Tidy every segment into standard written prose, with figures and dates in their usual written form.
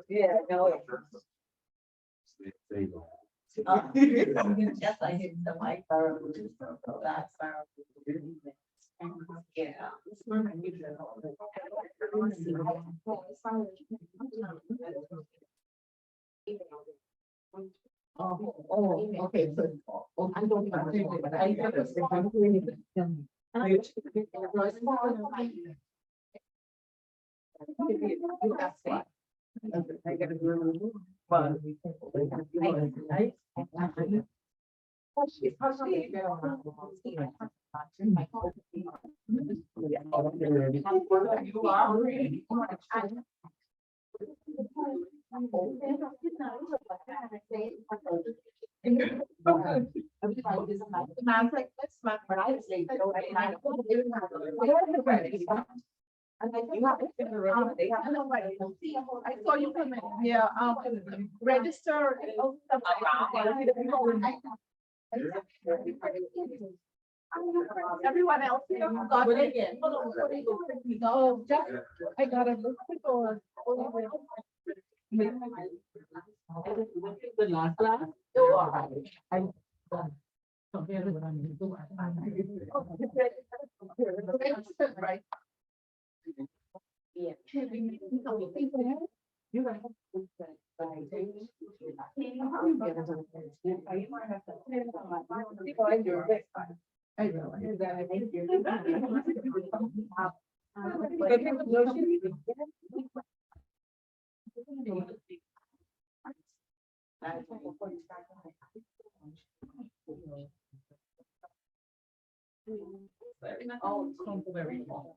Yeah, no. Yes, I did the mic. That's yeah. Okay, so, I don't know, but I got this. I gotta remove. But. You are ready. I'm like, that's my, but I say, I saw you come in, yeah, register. Everyone else. Got it again. No, just, I got a look for. The last class. Right. Yeah. I know. Oh, very long.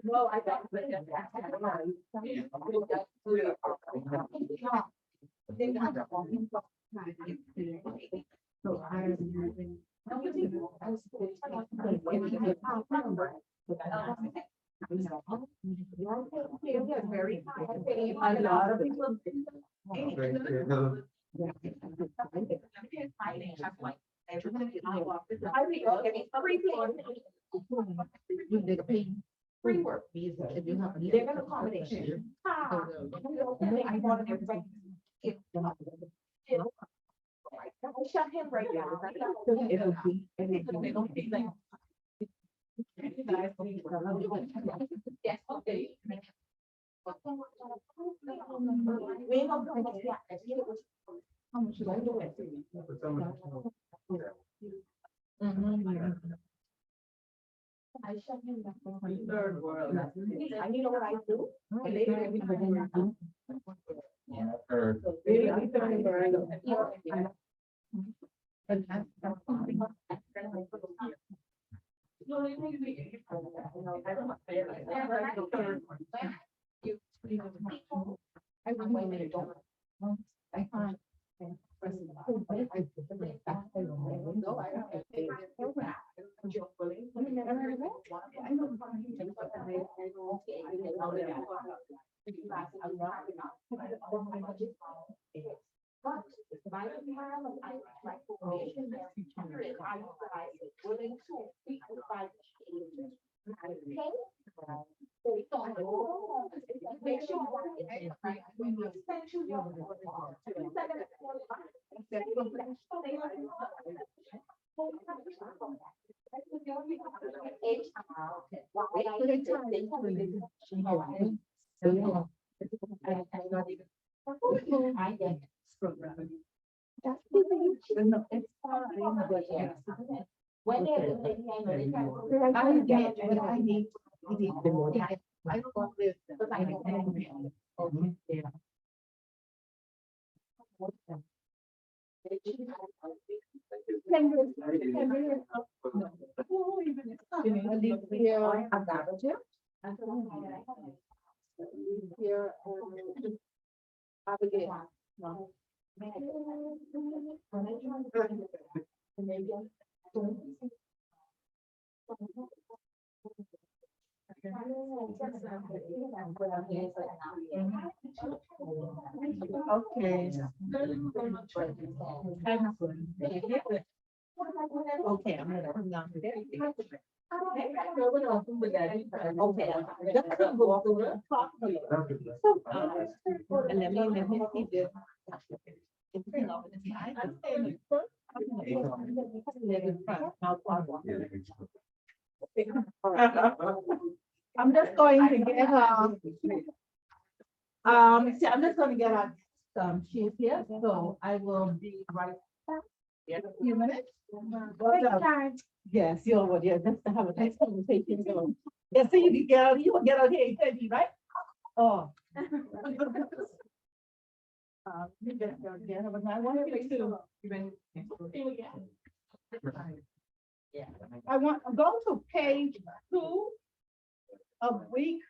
Well, I got. So very. A lot of people. You did a free work visa if you have. They're gonna accommodation. I wanted everybody. I shut him right down. It'll be. They don't be like. Yes, okay. How much should I do it? I shut him down. Third world. I you know what I do? I lay everybody down. I find. Make sure you want it, right? When you send you your. When I get what I need, I need the more. I don't want this, but I don't want. Okay. Here, Abigail. No. Okay. Okay, I'm gonna come down to there. Okay. Just come go through the top of it. And let me see this. I'm just going to get see, I'm just gonna get she's here, so I will be right back. Yeah. A few minutes. Yes, you're over there, just to have a nice conversation going. Yeah, so you can get out here, right? Oh. You just go again, but I want you to. Yeah. I'm going to page 2 of week.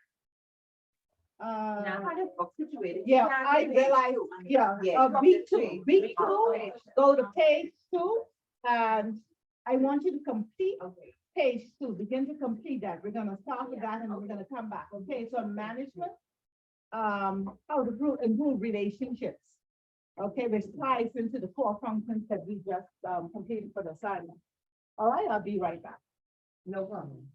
Yeah, I realize, week 2, go to page 2, and I want you to complete page 2, begin to complete that. We're gonna start with that and we're gonna come back, okay? So management, how to improve relationships. Okay, which ties into the 4 functions that we just completed for the assignment. All right, I'll be right back. No problem.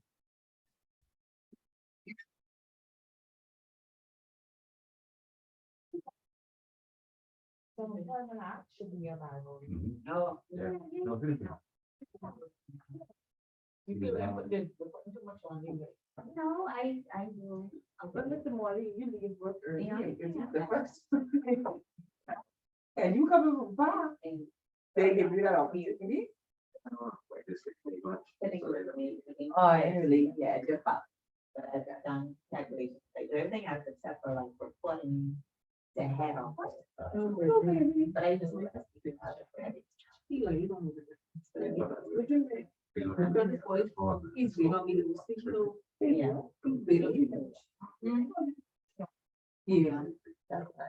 Should be available. No. You feel like there's too much on you. No, I will. But Mr. Morley, you need to work early. The first. And you coming from far. They give you that on me, me? Oh, really? Yeah, just about. But I've done calculations, like everything else except for like for flooding the head off. But I just.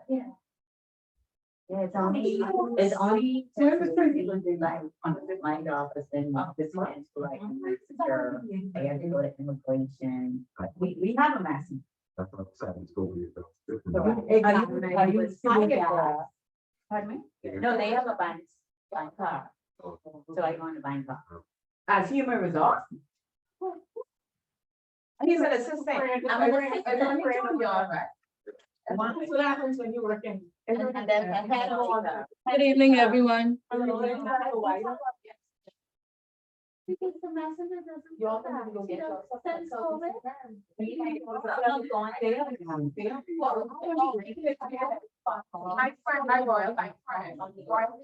Yeah. Yeah, it's only like on the mind office and this one, like, I have to go to immigration. We have a massive. That's what I'm saying, it's going Pardon me? No, they have a bank car, to so I go on the bank car. As human resource. He's an assistant. What happens when you work in? And then the head of. Good evening, everyone. Because the messenger doesn't. You all have to go get your. Since COVID. My royal, my friend. My royal.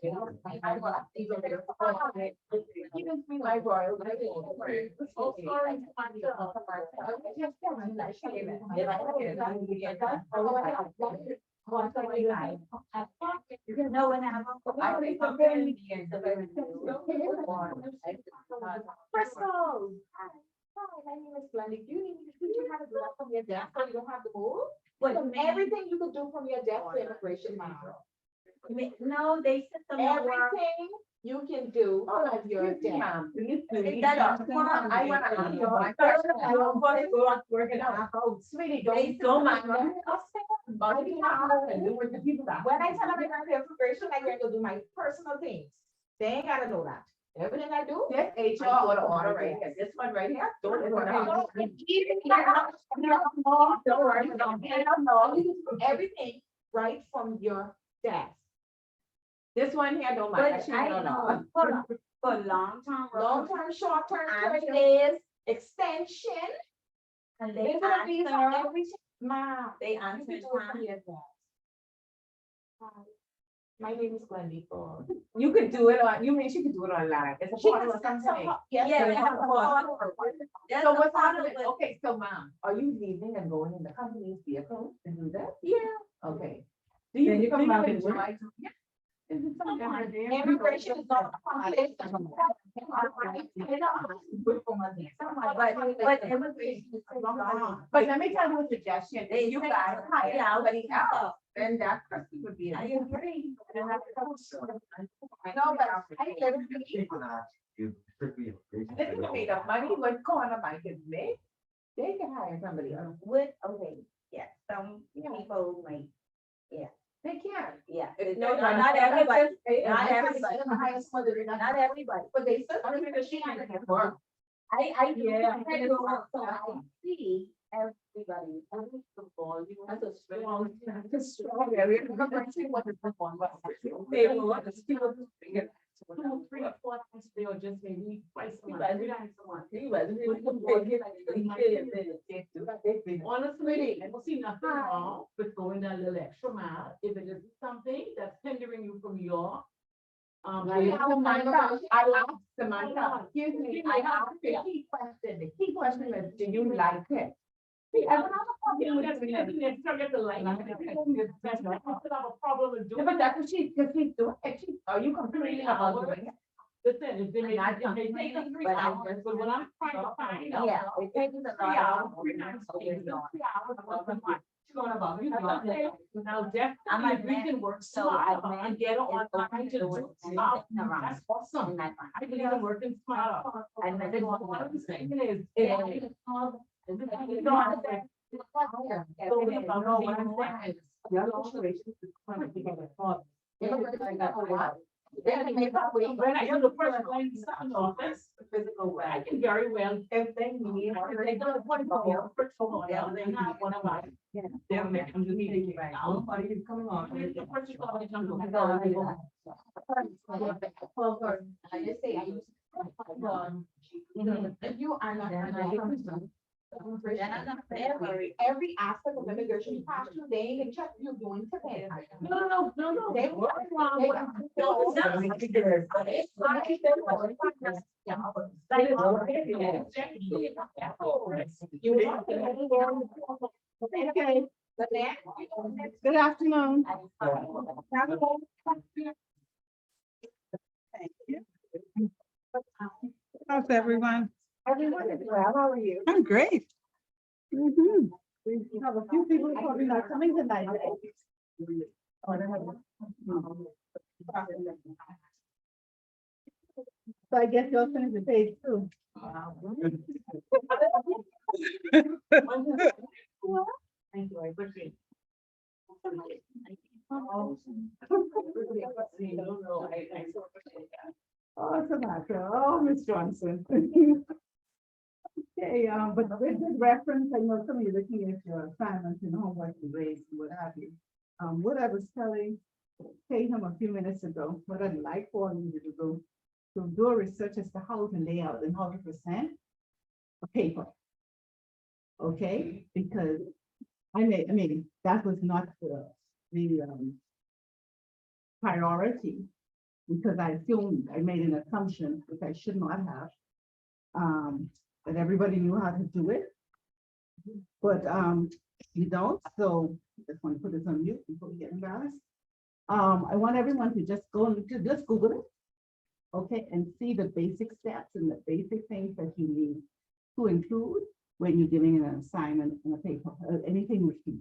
No, when I'm. Crystal. Hi, my name is Glendy. Do you have a draft from your desk so you don't have to move? But everything you could do from your desk to immigration now. No, they said the more. Everything you can do from your desk. I want to work it out. Sweetie, don't. They so much. When I tell them I'm going to immigration, I'm going to do my personal things. They ain't gotta know that. Everything I do, that's HR or the order right here. This one right here. Don't worry. Don't worry. Everything right from your desk. This one here, don't mind. But I know, for long-term. Long-term, short-term, And training, extension. And They they gonna be for answer, everything. Ma'am. they you answer can do it time. from your desk. Hi, my name is Glendy Paul. You could do it on, you mean she could do it online. It's a part of the company. Yeah, so that's it's a part of her. That's So a what's part of happening? it. Okay, so ma'am, are you leaving and going in the company's vehicle to do that? Yeah. Okay. Do you, Then you do come you out and enjoy? Yeah. Is it something? Immigration is not. But immigration is so long. But let me tell you a suggestion, if you guys hire Yeah, somebody but- else, then that person would be. I agree. I know, but I live in the. This is made of money, what corner Mike is made, they can hire somebody else, With, okay, yeah, some people might, they can. yeah. No, Not everybody, not everybody. not everybody. But they certainly because she had to work. I do. Yeah. I do, so I see everybody. That's a strong, area. They want to still figure. 2, 3, 4 times a day or just maybe twice a month. 3 times a month. Honestly, I don't see nothing wrong with going that little extra mile, if it is something that's hindering you from your. Samantha, I asked Samantha, excuse me, I asked the key question, the key question is, do you like it? See, I don't have a problem with doing it. Forget the line. I don't have a problem with Yeah, doing but it. that's what because she's doing it, are you complaining about doing it? Listen, if they Not if they take us 3 but I hours, just- but when I'm trying to find out. Yeah, it takes a 3 hours, lot. 3 times a week, 3 hours, I wasn't like, she's going about, you know, now I'm definitely, a if we man, can work so I smarter man and get is on open time to to do doing stuff, anything around. that's awesome. And I believe in working smarter. And then What I'm saying is, Yeah. you don't understand. So we don't know what I'm saying. Your situation is coming together. When I hear the first line in the office, Physical way. I can very well. If they need. They don't want to go first of all, they have one of my. They'll make them do meeting. Nobody is coming on. The first of all, they come to- If you are not. Every aspect of immigration pass-through, they ain't check you doing today. No. They What's wrong They with- got- No, it's not. Okay, good afternoon. How's everyone? Everyone is well, how are you? I'm great. We have a few people probably not coming tonight. So I guess you'll finish the page too. Thank you, I appreciate it. No, I so appreciate that. Oh, Samantha, oh, Miss Johnson. Okay, but with this reference, I know some of you looking at your assignments and homework and grades and what have you. What I was telling him a few minutes ago, what I'd like for you to do, to do a research as to how to lay out and how to present a paper. Okay, because I mean, that was not the priority, because I assumed, I made an assumption, which I should not have, that everybody knew how to do it. But you don't, so just want to put this on mute before we get embarrassed. I want everyone to just go and just Google it, okay, and see the basic steps and the basic things that you need to include when you're giving an assignment in a paper, anything with you.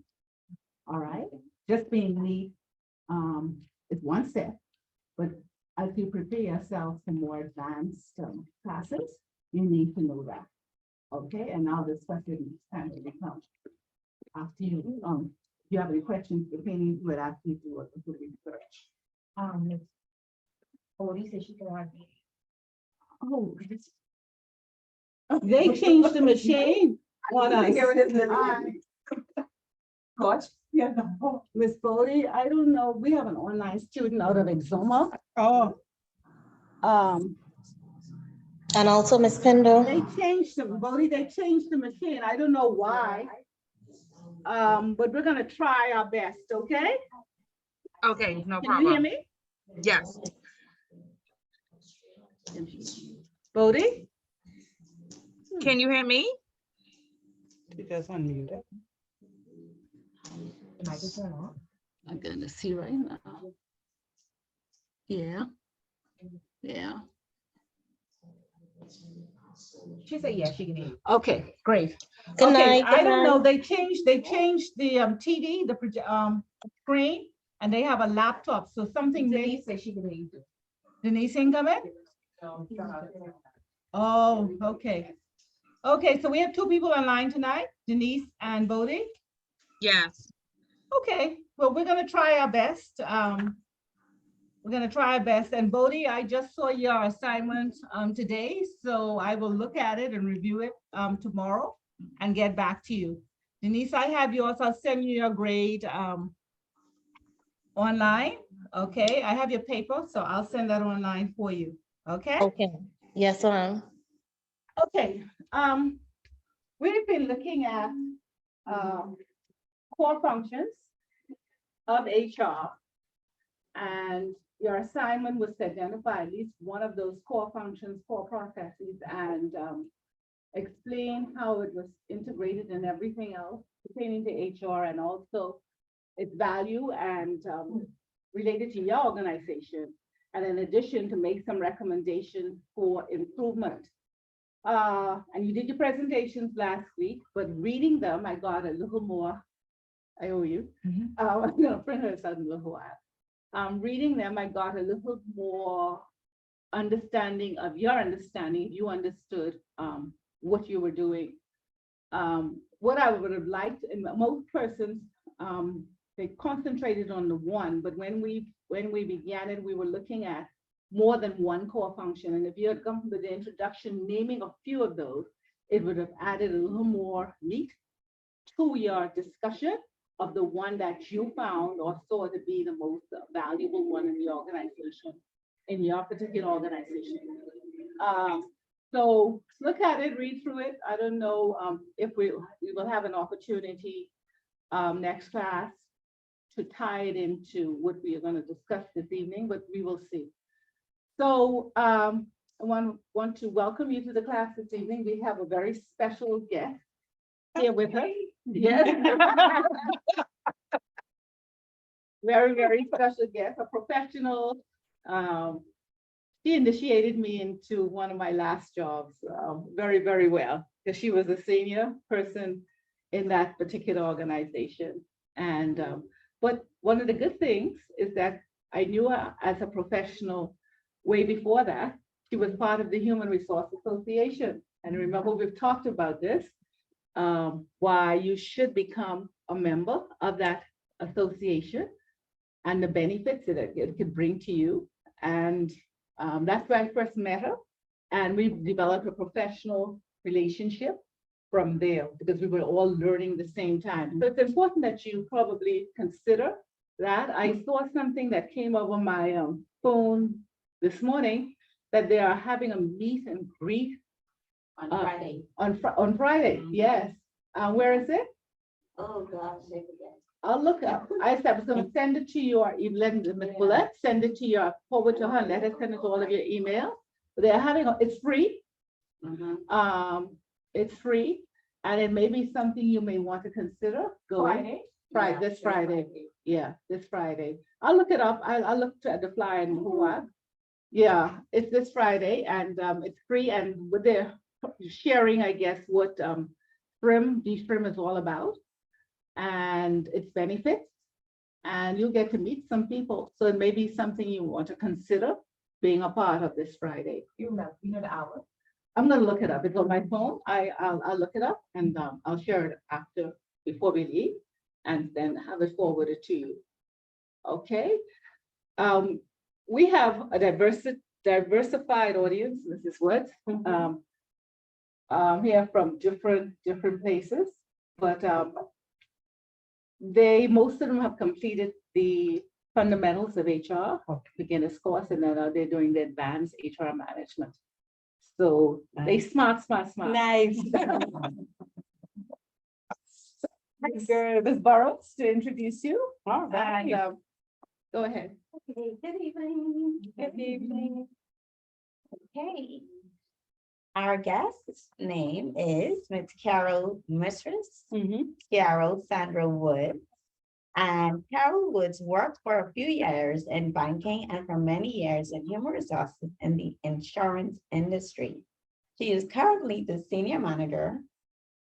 All right, just being neat is one step, but as you prepare yourself for more advanced classes, you need to know that. Okay, and I'll discuss it each time we come. After you, if you have any questions, pertaining to it after you do a good research. Odie said she can run me. Oh. They changed the machine on us. Here it is. Gosh, yeah, no. Miss Bodie, I don't know, we have an online student out of Exuma. Oh. And also Miss Pendo. They changed them, Bodie, they changed the machine. I don't know why. But we're gonna try our best, okay? Okay, no Can you hear problem. me? Yes. Bodie? Can you hear me? It does unmute. Microphone on. I'm gonna see right now. Yeah. Yeah. She said, yeah, she can hear you. Okay, great. Good Okay, night. I good don't know, night. they changed the TD, screen, and they have a laptop, so something they, Denise said she can hear you too. Denise incoming? Oh, okay. Okay, so we have two people online tonight, Denise and Bodie. Yes. Okay, well, we're gonna try our best. We're gonna try our best. And Bodie, I just saw your assignment today, so I will look at it and review it tomorrow and get back to you. Denise, I have yours. I'll send you your grade online. Okay, I have your paper, so I'll send that online for you. Okay. Okay. Yes, ma'am. Okay. We've been looking at core functions of HR. And your assignment was to identify at least one of those core functions, core processes, and explain how it was integrated in everything else pertaining to HR, and also its value and related to your organization. And in addition, to make some recommendations for improvement. And you did your presentations last week, but reading them, I got a little more, I owe you. I'm gonna print it out in a little while. Reading them, I got a little more understanding of your understanding. You understood what you were doing. What I would have liked, and most persons, they concentrated on the one, but when we began it, we were looking at more than one core function. And if you had come with the introduction, naming a few of those, it would have added a little more meat to your discussion of the one that you found or saw to be the most valuable one in the organization, in your particular organization. So look at it, read through it. I don't know if we will have an opportunity next class to tie it into what we are going to discuss this evening, but we will see. So I want to welcome you to the class this evening. We have a very special guest here with us. Yes. Very, very special guest, a professional. She initiated me into one of my last jobs very, very well, because she was a senior person in that particular organization. And but one of the good things is that I knew her as a professional way before that. She was part of the Human Resource Association. And remember, we've talked about this, why you should become a member of that association and the benefits that it could bring to you. And that's where I first met her. And we've developed a professional relationship from there, because we were all learning the same time. So it's important that you probably consider that. I saw something that came over my phone this morning, that they are having a meet and greet On Friday. on Friday. Yes. Where is it? Oh, gosh, I forget. I'll look up. I said I was going to send it to you, or Ms. Bullet, send it to your, forward to her, let her send it to all of your emails. They're having, it's free. It's free, and it may be something you may want to consider going. Friday? This Friday. Yeah, this Friday. I'll look it up. I'll look at the flyer and who are. Yeah, it's this Friday, and it's free, and with their sharing, I guess, what DSPRIM is all about, and its benefits, and you'll get to meet some people. So it may be something you want to consider being a part of this Friday. You know the hour? I'm gonna look it up. It's on my phone. I'll look it up, and I'll share it after, before we leave, and then have it forwarded to you. Okay. We have a diversified audience, Mrs. Woods. Here from different places, but most of them have completed the fundamentals of HR, beginner's course, and then they're doing the advanced HR management. So they smart. Nice. Good, Ms. Burrows, to introduce you. All And right. go ahead. Okay, good evening. Good evening. Okay. Our guest's name is Ms. Carol Mistress, Carol Sandra Woods. And Carol Woods worked for a few years in banking and for many years in human resources in the insurance industry. She is currently the senior manager,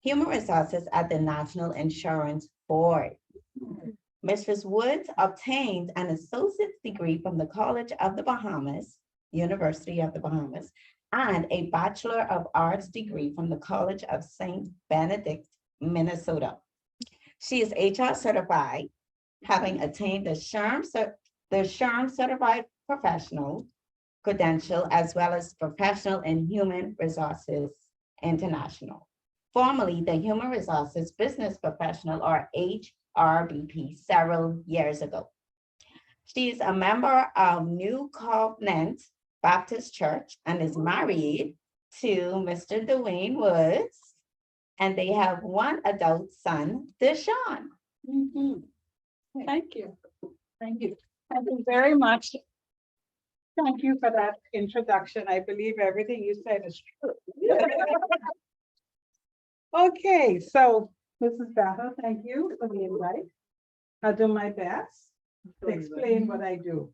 human resources at the National Insurance Board. Mistress Woods obtained an associate's degree from the College of the Bahamas, University of the Bahamas, and a Bachelor of Arts degree from the College of St. Benedict, Minnesota. She is HR certified, having attained the SHRM Certified Professional credential, as well as Professional in Human Resources International, formerly the Human Resources Business Professional, or HRBP, several years ago. She is a member of New Covenant Baptist Church and is married to Mr. Dwayne Woods, and they have one adult son, Deshaun. Thank you. Thank you. Thank you very much. Thank you for that introduction. I believe everything you said is true. Okay, so Mrs. Battle, thank you for the invite. I'll do my best to explain what I do.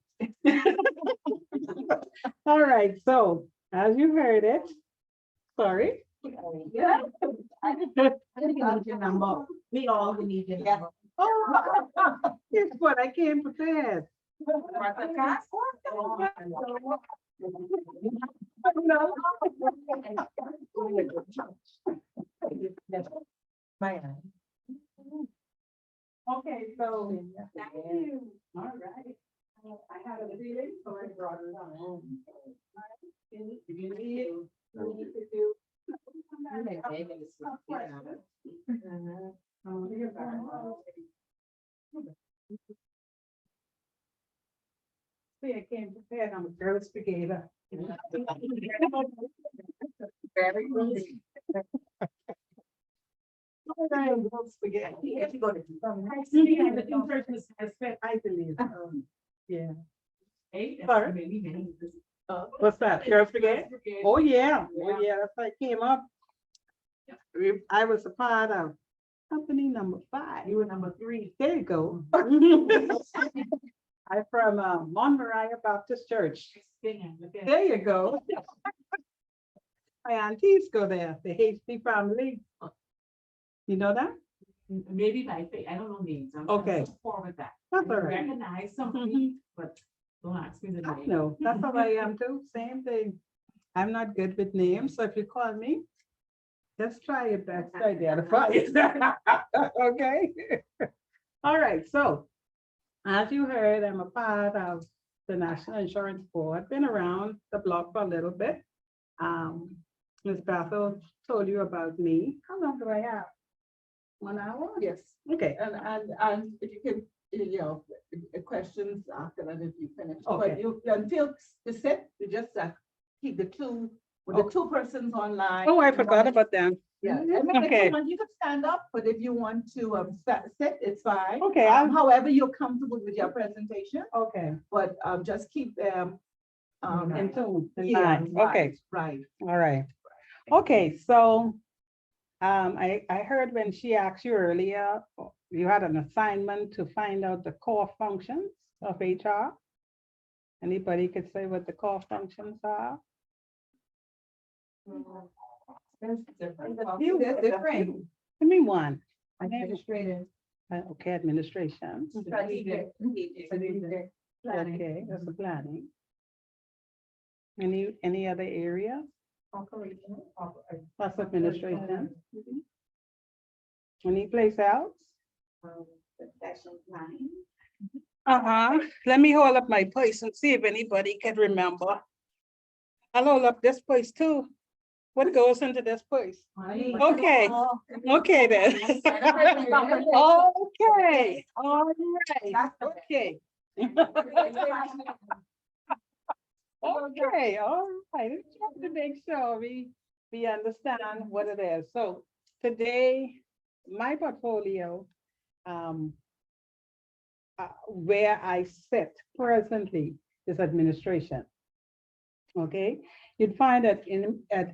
All right, so as you heard it, sorry. Yeah. We all need your number. Oh, guess what? I came prepared. Okay, so thank you. All right. I had a feeling, so I brought it on. If you need to do. See, I came prepared. I'm a girl spaghetti. Very good. Spaghetti. I believe. Yeah. Sorry? What's that? Girl spaghetti? Oh, yeah. Oh, yeah. That's how I came up. I was a part of company number 5. You were number 3. There you go. I'm from Mont Moriah Baptist Church. There you go. My aunties go there, the Hasty family. You know that? Maybe by faith, I don't know names. I'm Okay. forward that. That's I all right. recognize somebody, but don't ask me the I name. know, that's how I am too, same thing. I'm not good with names, so if you call me, just try your best to identify it. Okay? All right, so as you heard, I'm a part of the National Insurance Board, been around the block for a little bit. Ms. Bethel told you about me. How long do I have? 1 hour? Yes, Okay, and if you can, you know, questions after that if you finish. Okay. But you, until you sit, you just keep the two, with the 2 persons online. oh, I forgot about them. Yeah, I mean, if Okay. you could stand up, but if you want to sit, it's fine. Okay, I'll- However, you're comfortable with your presentation, Okay. but just keep them. In tune, in yeah, mind. right, Okay, right. all right. Okay, so I heard when she asked you earlier, you had an assignment to find out the core functions of HR. Anybody could say what the core functions are? There's different. Give me one. Administrative. Okay, administration. Strategic. Okay, that's the planning. Any other area? Plus administration. Any place else? Let me hold up my place and see if anybody can remember. I'll up this place too. What goes into this place? Okay, okay then. Okay, all right, okay. Okay, all right, just to make sure we understand what it is. So today, my portfolio, where I sit presently is administration. Okay, you'd find that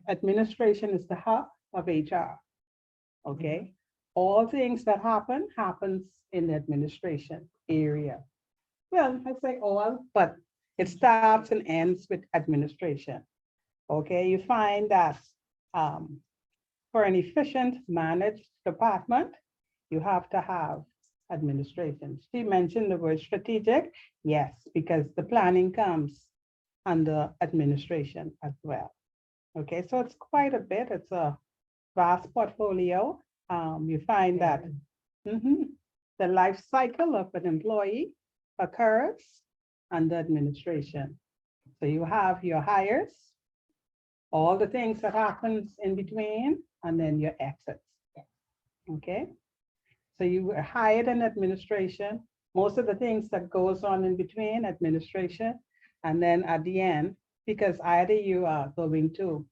administration is the hub of HR. Okay, all things that happens in the administration area. Well, I say all, but it starts and ends with administration. Okay, you find that for an efficient managed department, you have to have administration. She mentioned the word strategic. Yes, because the planning comes under administration as well. Okay, so it's quite a bit. It's a vast portfolio. You find that the life cycle of an employee occurs under administration. So you have your hires, all the things that happens in between, and then your exits. Okay, so you were hired in administration, most of the things that goes on in between administration, and then at the end, because either you are going to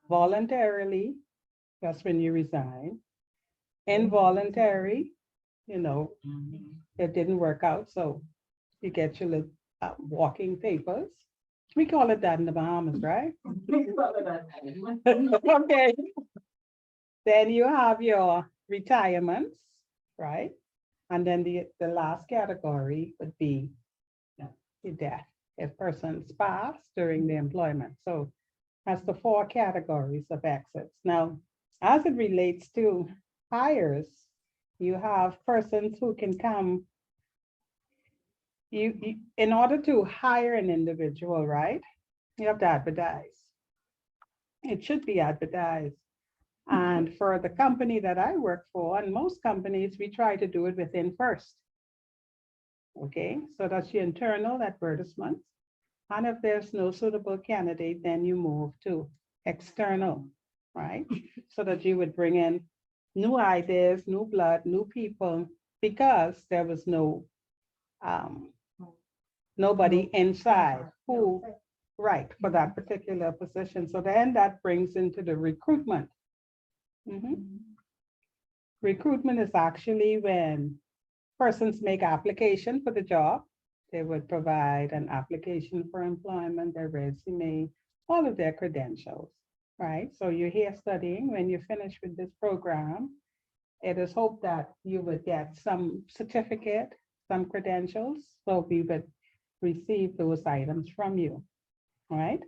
voluntarily, that's when you resign, involuntary, it didn't work out, so you get your little walking papers. We call it that in the Bahamas, right? Okay. Then you have your retirements, right? And then the last category would be the death, if persons pass during the employment. So that's the 4 categories of exits. Now, as it relates to hires, you have persons who can come. In order to hire an individual, right? You have to advertise. It should be advertised. And for the company that I work for, and most companies, we try to do it within first. Okay, so that's your internal advertisement. And if there's no suitable candidate, then you move to external, right? So that you would bring in new ideas, new blood, new people, because there was nobody inside who, right, for that particular position. So then that brings into the recruitment. Recruitment is actually when persons make application for the job. They would provide an application for employment, their resume, all of their credentials, right? So you're here studying. When you finish with this program, it is hoped that you would get some certificate, some credentials, so we would receive those items from you, all right?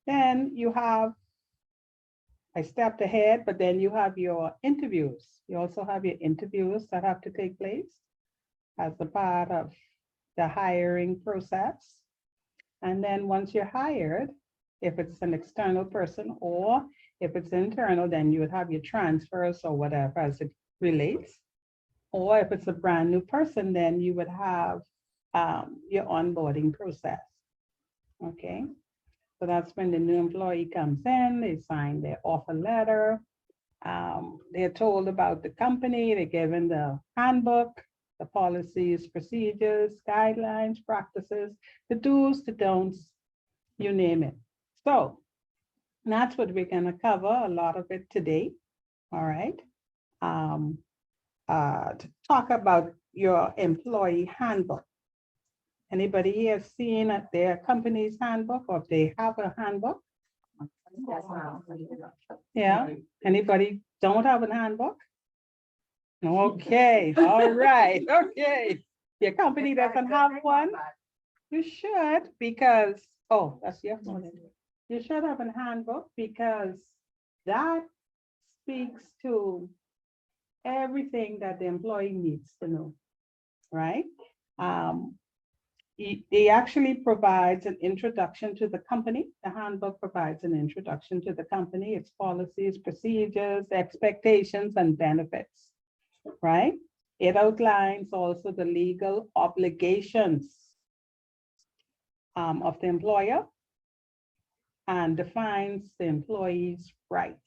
Then you have, I stepped ahead, but then you have your interviews. You also have your interviews that have to take place as a part of the hiring process. And then once you're hired, if it's an external person or if it's internal, then you would have your transfers or whatever as it relates. Or if it's a brand new person, then you would have your onboarding process. Okay, so that's when the new employee comes in, they sign their offer letter. They're told about the company, they're given the handbook, the policies, procedures, guidelines, practices, the do's, the don'ts, you name it. So that's what we're going to cover, a lot of it today. All right. To talk about your employee handbook. Anybody here seen their company's handbook, or if they have a handbook? Yeah. Anybody don't have a handbook? Okay, all right, okay. Your company doesn't have one? You should, because, oh, that's your phone. You should have a handbook because that speaks to everything that the employee needs to know, right? It actually provides an introduction to the company. The handbook provides an introduction to the company, its policies, procedures, expectations, and benefits, right? It outlines also the legal obligations of the employer and defines the employee's rights.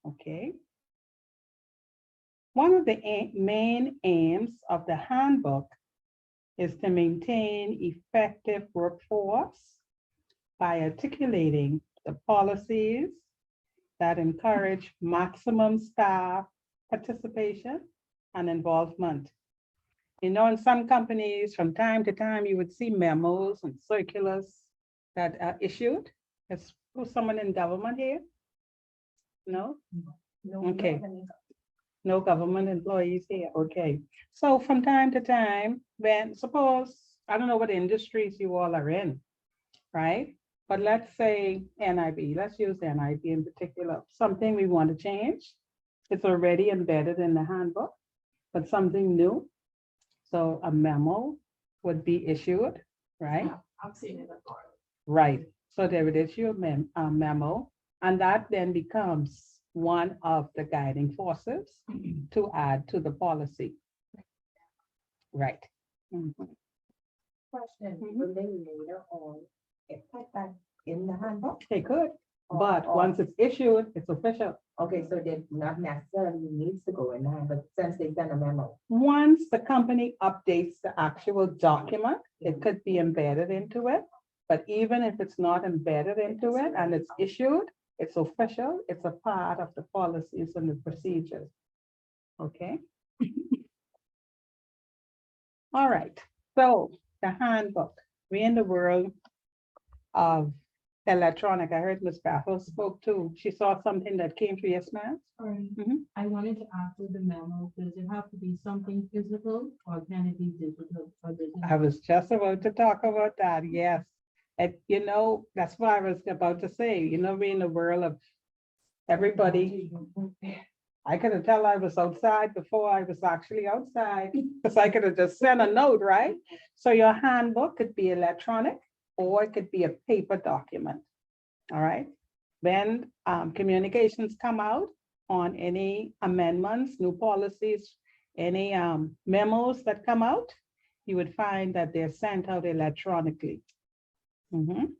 Okay. One of the main aims of the handbook is to maintain effective workforce by articulating the policies that encourage maximum staff participation and involvement. You know, in some companies, from time to time, you would see memos and circulars that are issued. Is someone in government here? No? Okay. No government employees here, okay. So from time to time, when suppose, I don't know what industries you all are in, right? But let's say NIB, let's use NIB in particular, something we want to change. It's already embedded in the handbook, but something new. So a memo would be issued, right? I've seen it before. Right, so they would issue a memo, and that then becomes one of the guiding forces to add to the policy. Right. Mhm. Question, Mhm. will they later on put that in the handbook? They could, but once it's issued, it's official. Okay, so they not necessarily needs to go in the handbook since they send a memo. Once the company updates the actual document, it could be embedded into it. But even if it's not embedded into it and it's issued, it's official, it's a part of the policies and the procedures. Okay? All right, so the handbook, we're in the world of electronic. I heard Ms. Bethel spoke too. She saw something that came through, yes, ma'am? Sorry, Mhm. I wanted to ask with the memo, does it have to be something physical or can it be digital? Or does it I was just about to talk about that, yes. And you know, that's what I was about to say, you know, we're in the world of everybody. I could have tell I was outside before I was actually outside, because I could have just sent a note, right? So your handbook could be electronic or it could be a paper document. All right. When communications come out on any amendments, new policies, any memos that come out, you would find that they're sent out electronically. Mhm.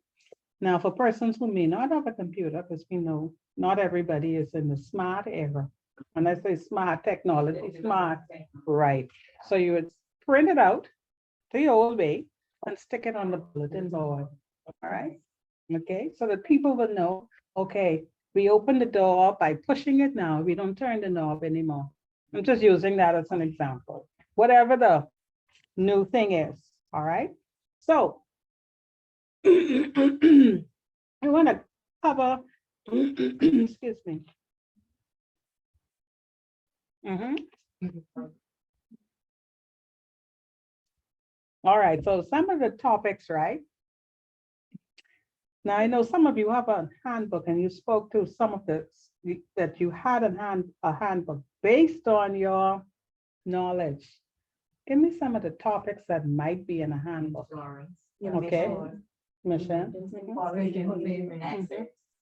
Now, for persons who may not have a computer, because we know not everybody is in the smart era. When I say smart technology, smart, right? So you would print it out the old way and stick it on the bulletin board, all right? Okay, so that people will know, okay, we open the door by pushing it now, we don't turn the knob anymore. I'm just using that as an example, whatever the new thing is, all right? So I want to cover, excuse me. Mhm. All right, so some of the topics, right? Now, I know some of you have a handbook and you spoke to some of the, that you had a handbook based on your knowledge. Give me some of the topics that might be in a handbook. Okay. Michelle?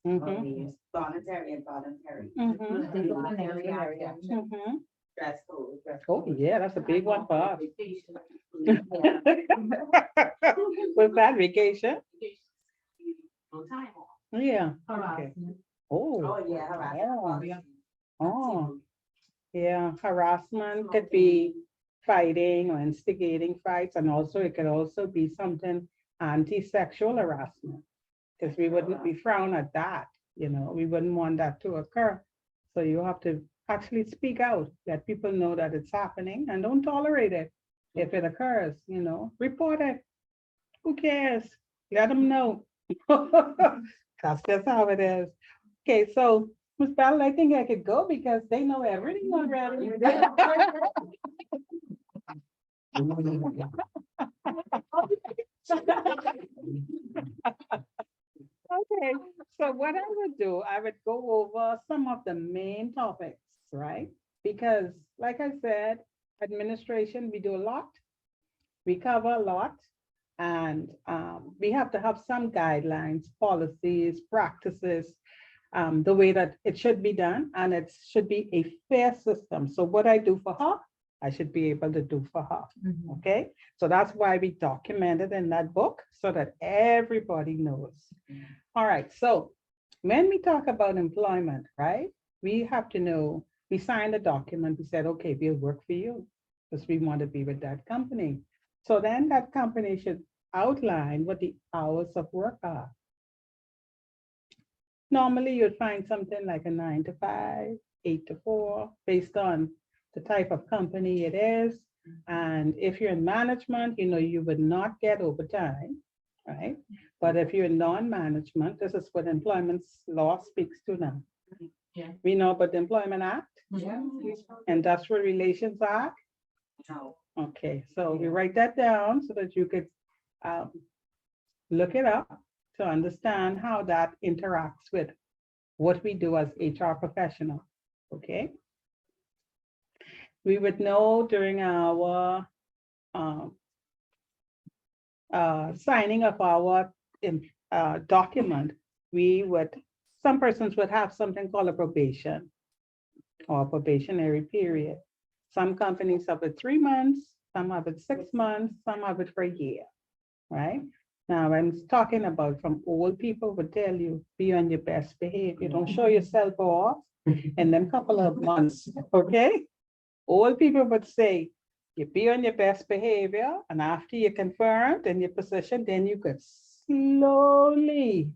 Mhm. Voluntary and voluntary. Mhm. Disciplinary action, Mhm. dress code. dress Oh, code. yeah, that's a big one for us. Vacation. Was that vacation? No time off. Yeah, okay. harassment? Oh, Oh, yeah, harassment. oh, yeah, harassment could be fighting or instigating fights, and also it could also be something anti-sexual harassment. Because we frown at that, you know, we wouldn't want that to occur. So you have to actually speak out, let people know that it's happening and don't tolerate it. If it occurs, you know, report it. Who cares? Let them know. That's just how it is. Okay, so Ms. Battle, I think I could go because they know everything already. Okay, so what I would do, I would go over some of the main topics, right? Because like I said, administration, we do a lot. We cover a lot. And we have to have some guidelines, policies, practices, the way that it should be done. And it should be a fair system. So what I do for her, I should be able to do for her. Okay, so that's why we documented in that book so that everybody knows. All right, so when we talk about employment, right, we have to know, we signed a document, we said, okay, we'll work for you because we want to be with that company. So then that company should outline what the hours of work are. Normally you'd find something like a 9 to 5, 8 to 4, based on the type of company it is. And if you're in management, you would not get overtime, right? But if you're in non-management, this is what employment law speaks to now. Yeah. We know about the Employment Act, Yeah. Industrial Relations Act. No. Okay, so we write that down so that you could look it up to understand how that interacts with what we do as HR professionals, okay? We would know during our signing of our document, some persons would have something called a probation or probationary period. Some companies have it 3 months, some have it 6 months, some have it for a year, right? Now, I'm talking about from old people would tell you, be on your best behavior. Don't show yourself off in them couple of months, okay? Old people would say, you be on your best behavior, and after you're confirmed in your position, then you could slowly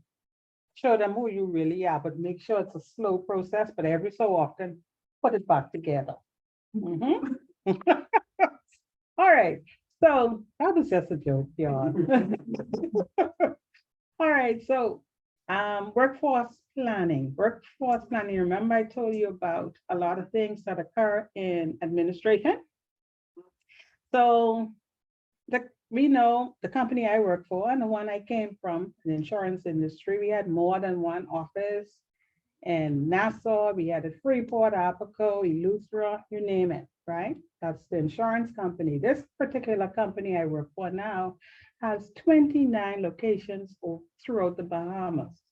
show them who you really are, but make sure it's a slow process, but every so often, put it back together. Mhm. All right, so that was just a joke, y'all. All right, so workforce planning. Remember I told you about a lot of things that occur in administration? So we know the company I work for and the one I came from, the insurance industry, we had more than one office in Nassau, we had a Freeport, Apico, Eleuthera, you name it, right? That's the insurance company. This particular company I work for now has 29 locations throughout the Bahamas,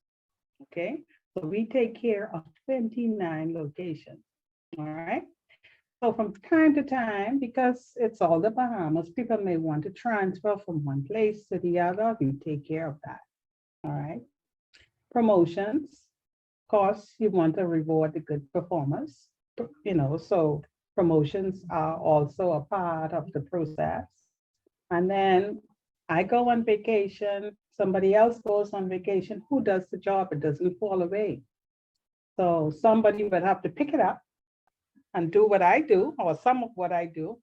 okay? So we take care of 29 locations, all right? So from time to time, because it's all the Bahamas, people may want to transfer from one place to the other. We take care of that. All right. Promotions. Of course, you want to reward the good performers, so promotions are also a part of the process. And then I go on vacation, somebody else goes on vacation. Who does the job? It doesn't fall away. So somebody would have to pick it up and do what I do, or some of what I do.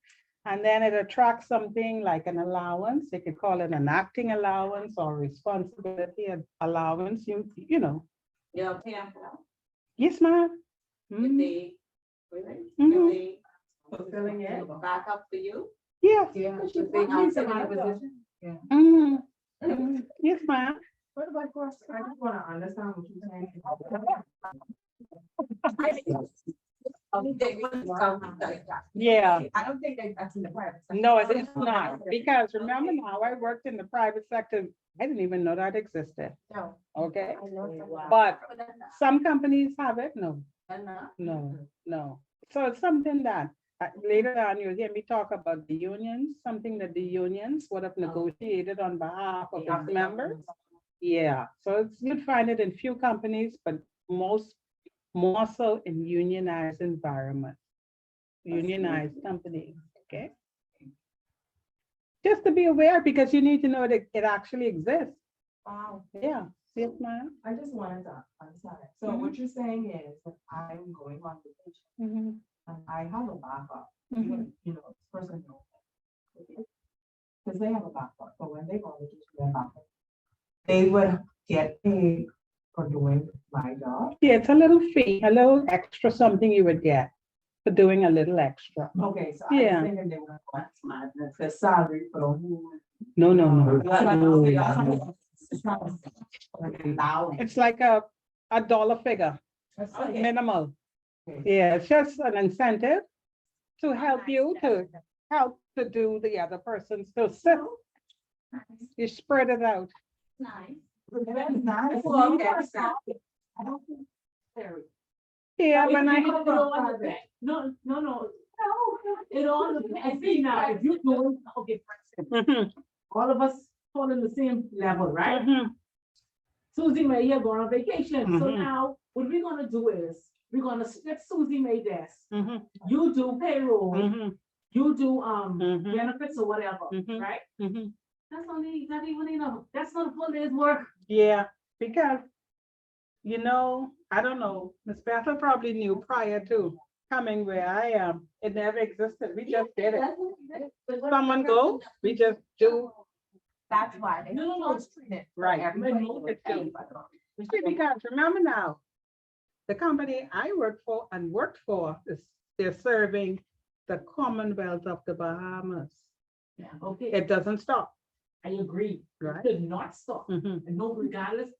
And then it attracts something like an allowance. They could call it an acting allowance or responsibility allowance, you know. Yeah, yeah. Yes, ma'am. If Mhm. they, really? Mhm. If they fulfilling it, back up for you? Yes. Yeah. If If they have someone in position? Yeah. Mhm. Mhm. Yes, ma'am. What about course? I just wanna understand what you're saying. Yeah. I don't think that's in the private sector. No, it is not, because remember now, I worked in the private sector. I didn't even know that existed, No. okay? Wow. But some companies have it, no, Enough. no. So it's something that later on you'll hear me talk about the unions, something that the unions would have negotiated on behalf of its members. Yeah, so you'd find it in few companies, but more so in unionized environments, unionized companies, okay? Just to be aware, because you need to know that it actually exists. Wow. Yeah, yes, ma'am. I just wanted to understand it. So what you're saying is that I'm going on vacation Mhm, and I have a backup, mhm. you know, this person knows. Because they have a backup, but when they go on vacation, they have backup. They would get paid for doing my job. Yeah, it's a little fee, a little extra something you would get for doing a little extra. Okay, so I Yeah. was thinking they were going to my, the salary for the whole. No, no, no. Like allowing. It's like a dollar figure, Okay. minimal. Yeah, it's just an incentive to help you to help to do the other person's, to sit. You spread it out. Nice. Well, okay. Yeah, when I, No, It all depends. See now, if you're doing, okay, for instance, all of us fall in the same level, right? Susie May, you're going on vacation, so Mhm. now what we're gonna do is, we're gonna split Susie May desk. Mhm, You do payroll, mhm, you do, Mhm. benefits or whatever, Mhm. right? mhm. That's only, not even, that's not a full day's work. Yeah, because, I don't know, Miss Bethel probably knew prior to coming where I am, it never existed. We just did it. Someone go, we just do. That's why. they No, cross-train it for Right. everybody. It's true. See, because remember now, the company I work for and worked for, they're serving the Commonwealth of the Bahamas. Yeah, okay, It doesn't stop, I agree, right? it did not stop, Mhm, and no, regardless,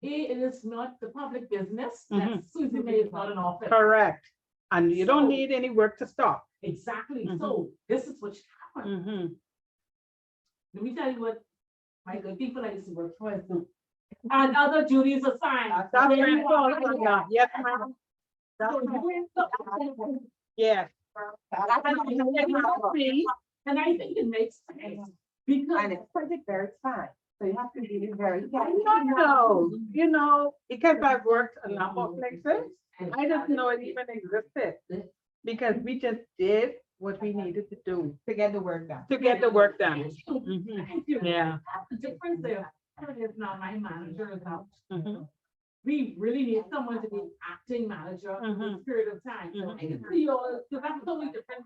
it is not the public business, that Mhm. Susie May is not an office. Correct. And you don't So- need any work to stop. Exactly, Mhm. so this is what should happen. Mhm. Let me tell you what my good people I used to work for do. And other duties assigned. That's very important. Yes, ma'am. That's So right. doing something- Yes. And I think it makes sense, because. And it's project very fine, so you have to be very. Because I've worked a number of places, I didn't know it even existed. Because we just did what we needed to do To get the work done. to get the work done. Mhm. Thank you. Yeah. The difference there, is now my manager is out. Mhm. We really need someone to be acting manager for this period of time. So I can see yours, because that's a totally different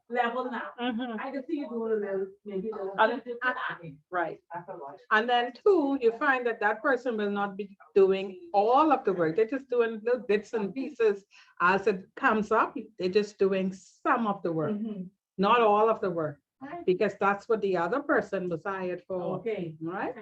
level now. Mhm. I can see you doing a little, maybe a little. And- different acting. Right. That's a lot. And then two, you find that that person will not be doing all of the work. They're just doing little bits and pieces as it comes up. They're just doing some of the work, Mhm. not all of the work, because that's what the other person was hired for, Okay. right?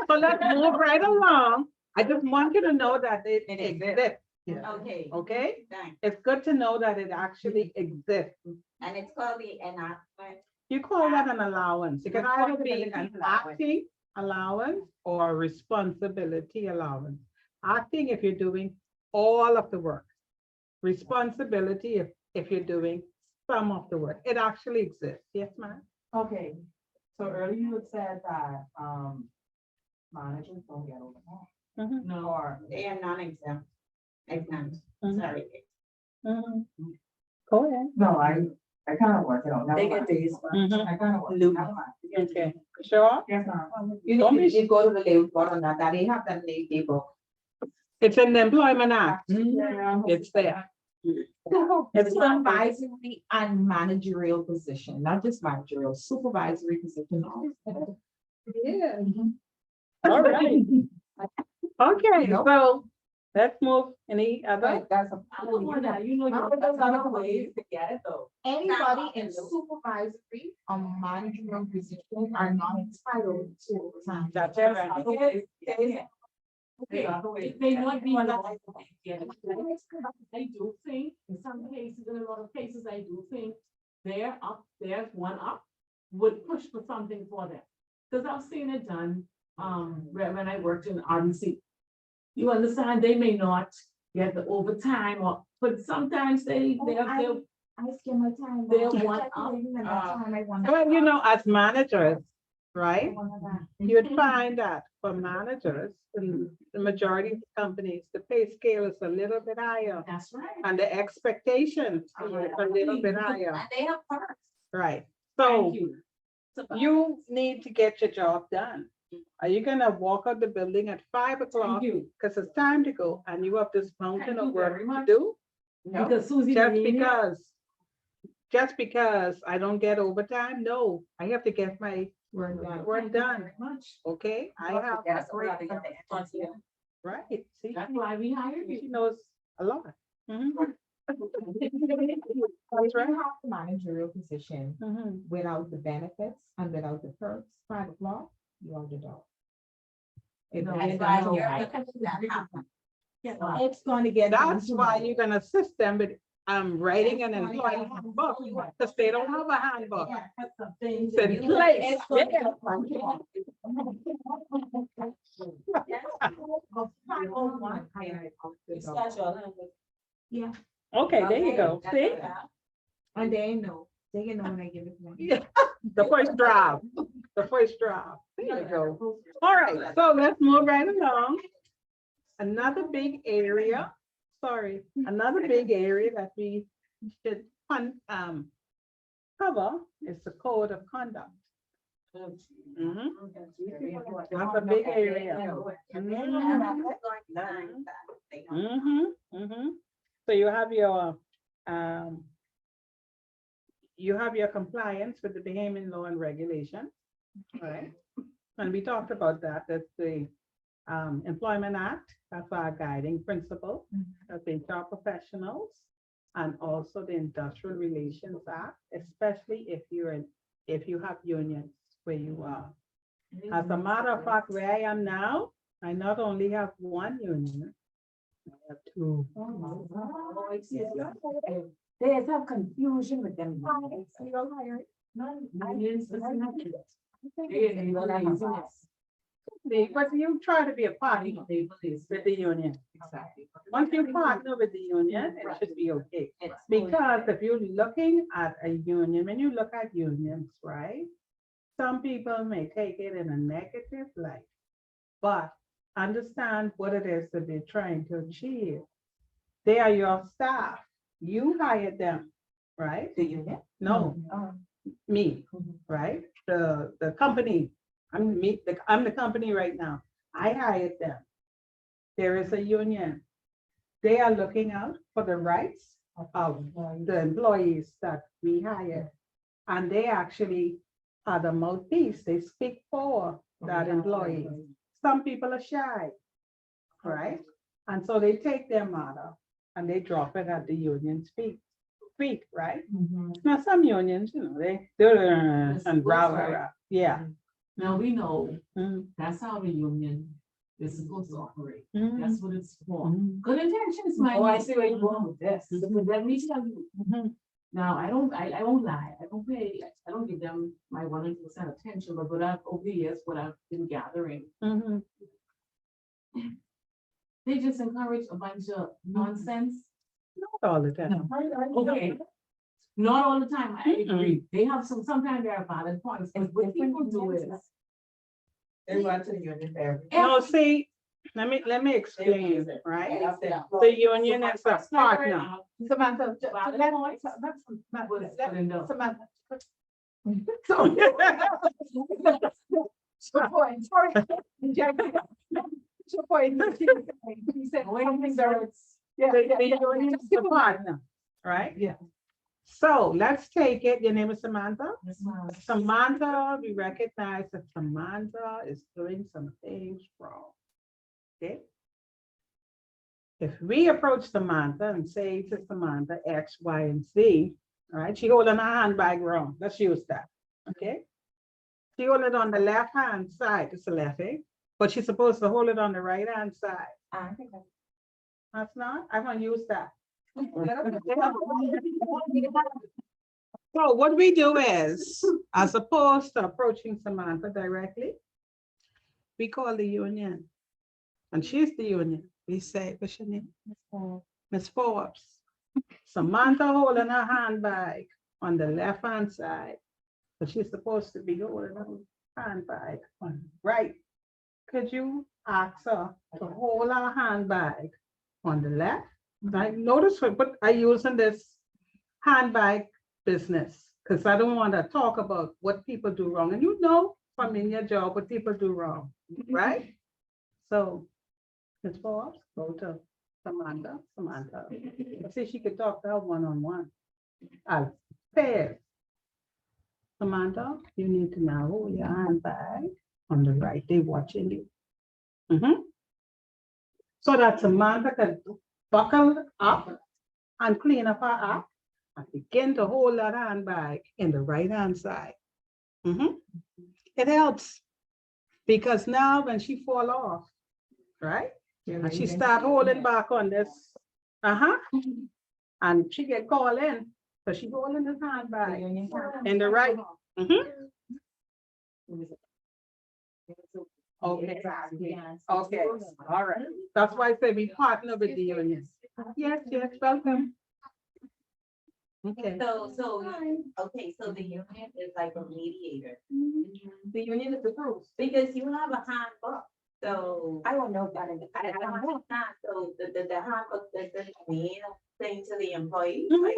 So let's move right along. I just want you to know that it It exists, Okay, okay? thanks. It's good to know that it actually exists. And it's called the enactment. You call that an allowance. It can either be an Responsibility allowance. acting allowance or responsibility allowance. Acting if you're doing all of the work. Responsibility if you're doing some of the work. It actually exists. Yes, ma'am? Okay, so earlier you had said that, managers don't get overtime. Mhm, No. Or, They are non-exempt. Exempt, mhm, sorry. mhm. Go ahead. no, I kind of work it out. never They mind. get days. Mhm, I kind of work. Loop. never mind. okay, sure. Yes, ma'am. You Don't need be- to go to the labor board on that, they have that labor book. It's in the Employment Act. Yeah. It's there. It's supervisory and managerial position, not just managerial, supervisory position. Yeah. All right. Okay, Nope. so let's move. Any other? Right, that's a. I don't want that, you know, That's another you're. way to get it though. Anybody in supervisory or managerial position are not entitled to overtime. That's There's right. other ways to get it. Okay, it may not be. I do think, in some cases, in a lot of cases, I do think there's one up, would push for something for them. Because I've seen it done, when I worked in RBC. You understand, they may not get the overtime but sometimes they'll, I skim my time. They'll I want check up. it in and that's time I want. Well, as managers, right? One of that. You'd find that for managers, in the majority of companies, the pay scale is a little bit higher. that's right. And the expectations are a little bit higher, And they have perks. right? Thank So you. you need to get your job done. Are you gonna walk out the building at 5 o'clock? Thank you. Because it's time to go and you have this mountain Thank of you work very to much. do? Because Susie. Just Marie- just because I don't get overtime, no, I have to get my work Thank you done, very much. okay? I have, Yes, right, see, That's why we hired she you. knows a lot. Mhm, That's That's right. have the managerial position mhm. without the benefits and without the perks, 5 o'clock, you're on the dog. It- No, it's That's why gonna you're go making that happen. It's gonna get. That's why you're gonna assist them with, writing an employee handbook, because they don't have a handbook. It's in place. Yeah. Okay, there you go, see? And they know when I give it to them. Yeah, the first draft, the first draft. There you go. All right, so let's move right along. Another big area, another big area that we should cover is the code of conduct. Mhm. That's a big area. So you have your compliance with the Bahamian law and regulation, right? And we talked about that. That's the Employment Act. That's our guiding principle. That's the HR professionals, and also the Industrial Relations Act, especially if you have unions where you are. As a matter of fact, where I am now, I not only have one union, I have two. There's some confusion with them. But you try to be a party with the union. Exactly. Once you partner with the union, it should be okay. Because if you're looking at a union, when you look at unions, right? Some people may take it in a negative light, but understand what it is that they're trying to achieve. They are your staff. You hired them, right? The union? No, me, right? The company, I'm the company right now. I hired them. There is a union. They are looking out for the rights of the employees that we hire. And they actually are the mouthpiece. They speak for that employee. Some people are shy, right? And so they take their matter and they drop it at the union's feet, right? Now, some unions, they and rah, rah, rah. Yeah. Now we know Mhm. that's how the union is supposed to operate. Mhm. That's what it's for. Mhm. Good intentions, mind. Oh, I you. see where you're going with this. But let me tell you, Mhm. now, I won't lie, I don't give them my 100% attention, but over the years, what I've been gathering, Mhm. they just encourage a bunch of nonsense. Not all the time. Okay. Not all the time, I agree. They have sometimes there are valid points, but what people do is. They run to the union fair. No, see, let me explain, right? The union is a partner. Samantha, Valid points. Was put in the- Samantha. He said something very. The union is a partner, right? Yeah. So let's take it, your name is Samantha? That's why- Samantha, we recognize that Samantha is doing some things wrong. Okay? If we approach Samantha and say to Samantha X, Y, and Z, all right, she holding her handbag wrong. Let's use that. Okay? She hold it on the left hand side, it's the left, eh? But she's supposed to hold it on the right hand side. I think that's. That's not, I'm gonna use that. So what we do is, as opposed to approaching Samantha directly, we call the union. And she's the union. We say, what's your name? Miss Forbes. Samantha holding her handbag on the left-hand side, but she's supposed to be holding her handbag on the right. Could you ask her to hold her handbag on the left? I notice what, but I using this handbag business because I don't want to talk about what people do wrong. And you know from in your job what people do wrong, right? So Ms. Forbes, go to Samantha. Let's see if she could talk to her one-on-one. Pairs. Samantha, you need to now hold your handbag on the right. They watching you. So that Samantha can buckle up and clean up her act and begin to hold that handbag in the right hand side. It helps because now when she fall off, right? And she start holding back on this, and she get called in, so she holding the handbag in the right. Okay. Okay, all right. That's why I say we partner with the union. Yes, welcome. Okay. Okay, so the union is like a mediator. The union is approved. Because you have a handbook, so. I don't know if that is. I don't have that, so the handbook doesn't mean thing to the employees, Mhm.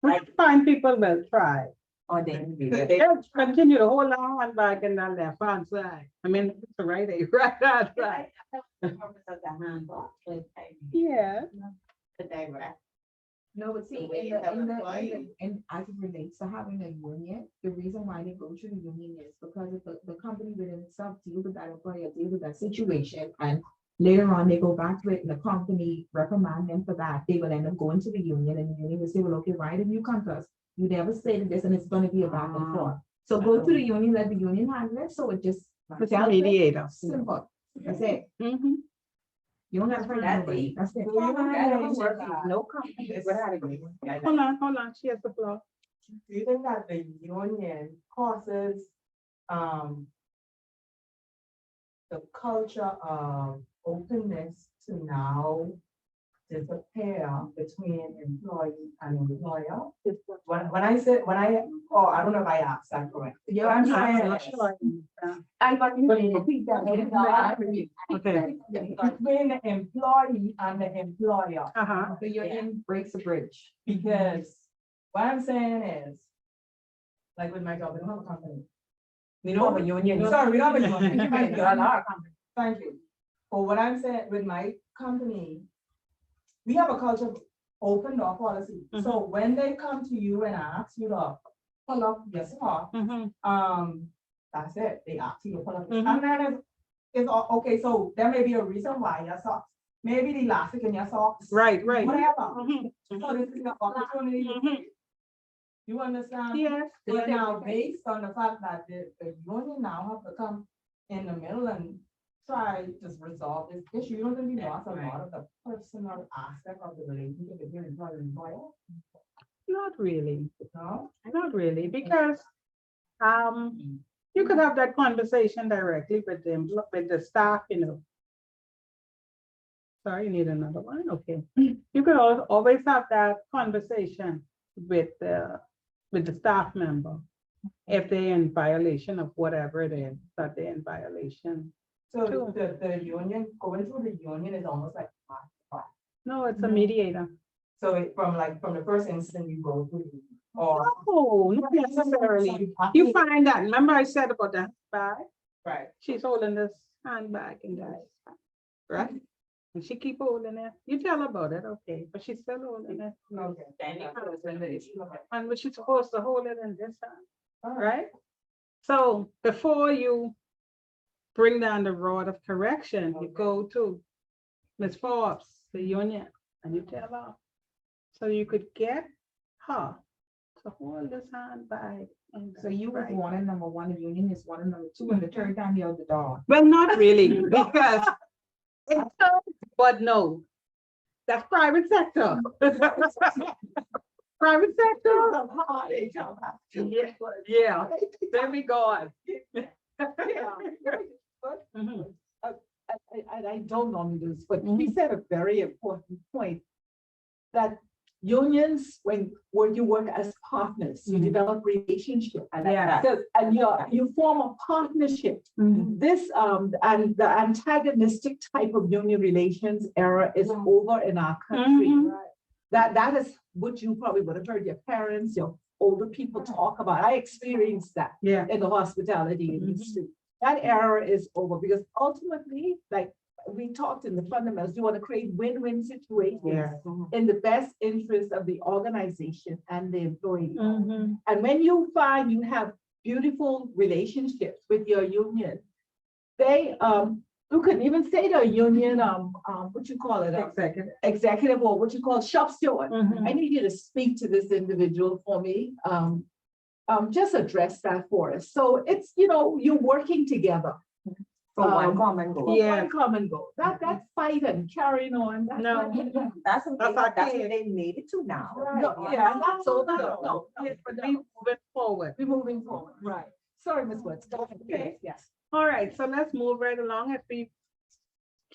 like, Fine people will try. Or they. They'll continue to hold on one back and on left hand side. I mean, it's the right, right hand side. the purpose of the handbook, is like, Yeah. the direct. No, but see, and as it relates to having a union, the reason why they go through the union is because if the company within itself deal with that employer, deal with that situation, and later on they go back to it and the company reprimand them for that, they will end up going to the union and the union will say, well, okay, why didn't you come to us? You never stated this and it's gonna be a back and forth. So go to the union, let the union handle it, so it just. It's a mediator. Simple, that's it. Mhm. You don't have to. That's That's it. No company would Hold on, she has the floor. Do you think that the union causes, the culture of openness to now disappear between employee and employer? When I said, I don't know if I asked that correctly. Yeah, I'm I'm trying. not sure. I got you to repeat that. Okay. Between the employee and the employer, Uh-huh. The union breaks the bridge. because what I'm saying is, like with my job, we don't have a company. We don't have a union. Sorry, we don't have a union. Thank you. Thank you. But what I'm saying with my company, we have a culture of open door policy. So when they come to you and ask you to pull up your stuff, Mhm. that's it. They ask you to pull up. Mhm. And then it's all, okay, so there may be a reason why your socks, maybe the elastic in your socks. Right, right. Whatever. Mhm. So this is your opportunity. Mhm. You understand? Yes. But now, based on the fact that the union now have to come in the middle and try to just resolve this issue, you don't think we lost a lot of the personal aspect of the relationship between employer and employer? Not really, No? not really, because you could have that conversation directly with them, with the staff, you know. Sorry, you need another one, okay. You could always have that conversation with the staff member. If they're in violation of whatever it is that they're in violation. So True. the union, going through the union is almost like, No, it's a mediator. so from the first instant you go through, or. Oh, not necessarily. You find that, remember I said about the handbag? Right. She's holding this handbag and that, right? And she keep holding it. You tell her about it, okay, but she's still holding it. Okay. And she's supposed to hold it in this hand, right? So before you bring down the rod of correction, you go to Ms. Forbes, the union, and you tell her. So you could get her to hold this handbag. So you was wanting number one, the union is wanting number two, and the third time you're the dog. Well, not really, because, but no, that's private sector. Private sector. Yeah, there we go. Mhm. I don't normally do this, but he said a very important point. That unions, when you work as partners, you develop relationship. And Yeah. and you form a partnership. This, and the antagonistic type of union relations era is over in our country. Mhm. That is what you probably would have heard your parents, your older people talk about. I experienced that Yeah. in the hospitality industry. That era is over because ultimately, like we talked in the fundamentals, you want to create win-win situations in the best interest of the organization and the employee. Mhm. And when you find you have beautiful relationships with your union, they, you couldn't even say to a union, what you call it? Executive. Executive, or what you call shop steward. Mhm. I need you to speak to this individual for me. Just address that for us. So it's, you're working together. For one common goal. For Yeah. one common goal. That fight and carrying on. No. That's That's what okay. they made it to now. No, yeah, that's all. No. But we moving forward. We're moving forward, right. Sorry, Ms. Woods. Go ahead. Okay. Yes. All right, so let's move right along as we,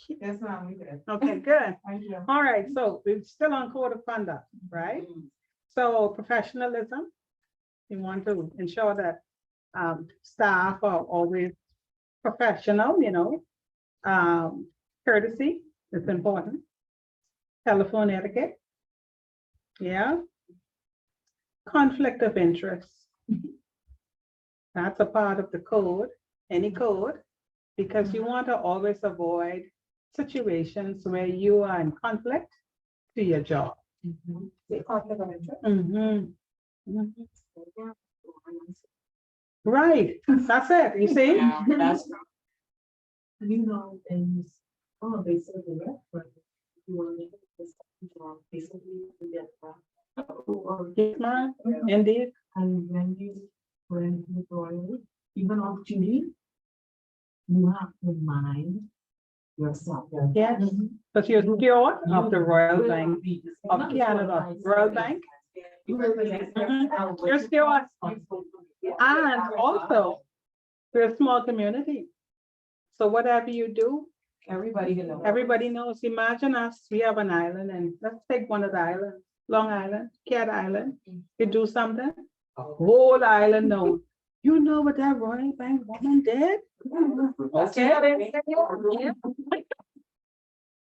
Yes, ma'am, we did. okay, good. Thank you. All right, so we're still on code of conduct, right? So professionalism, we want to ensure that staff are always professional, courtesy is important. Telephone etiquette. Yeah. Conflict of interest. That's a part of the code, any code, because you want to always avoid situations where you are in conflict to your job. Mhm. Mhm. Right, that's it, you see? You know, and, oh, they said the restaurant. You want to make this, basically, you get, Yes, ma'am, indeed. and when you go, even on TV, you have to mind yourself. Yes, but you're steward of the Royal will Bank be- of not Canada, sure, Royal Bank. You will be- Mhm. You're steward. And also, we're a small community. So whatever you do, Everybody can know. everybody knows. Imagine us, we have an island, and let's take one of the islands, Long Island, Cat Island. You do something, whole island knows. You know what that Royal Bank woman did? Okay.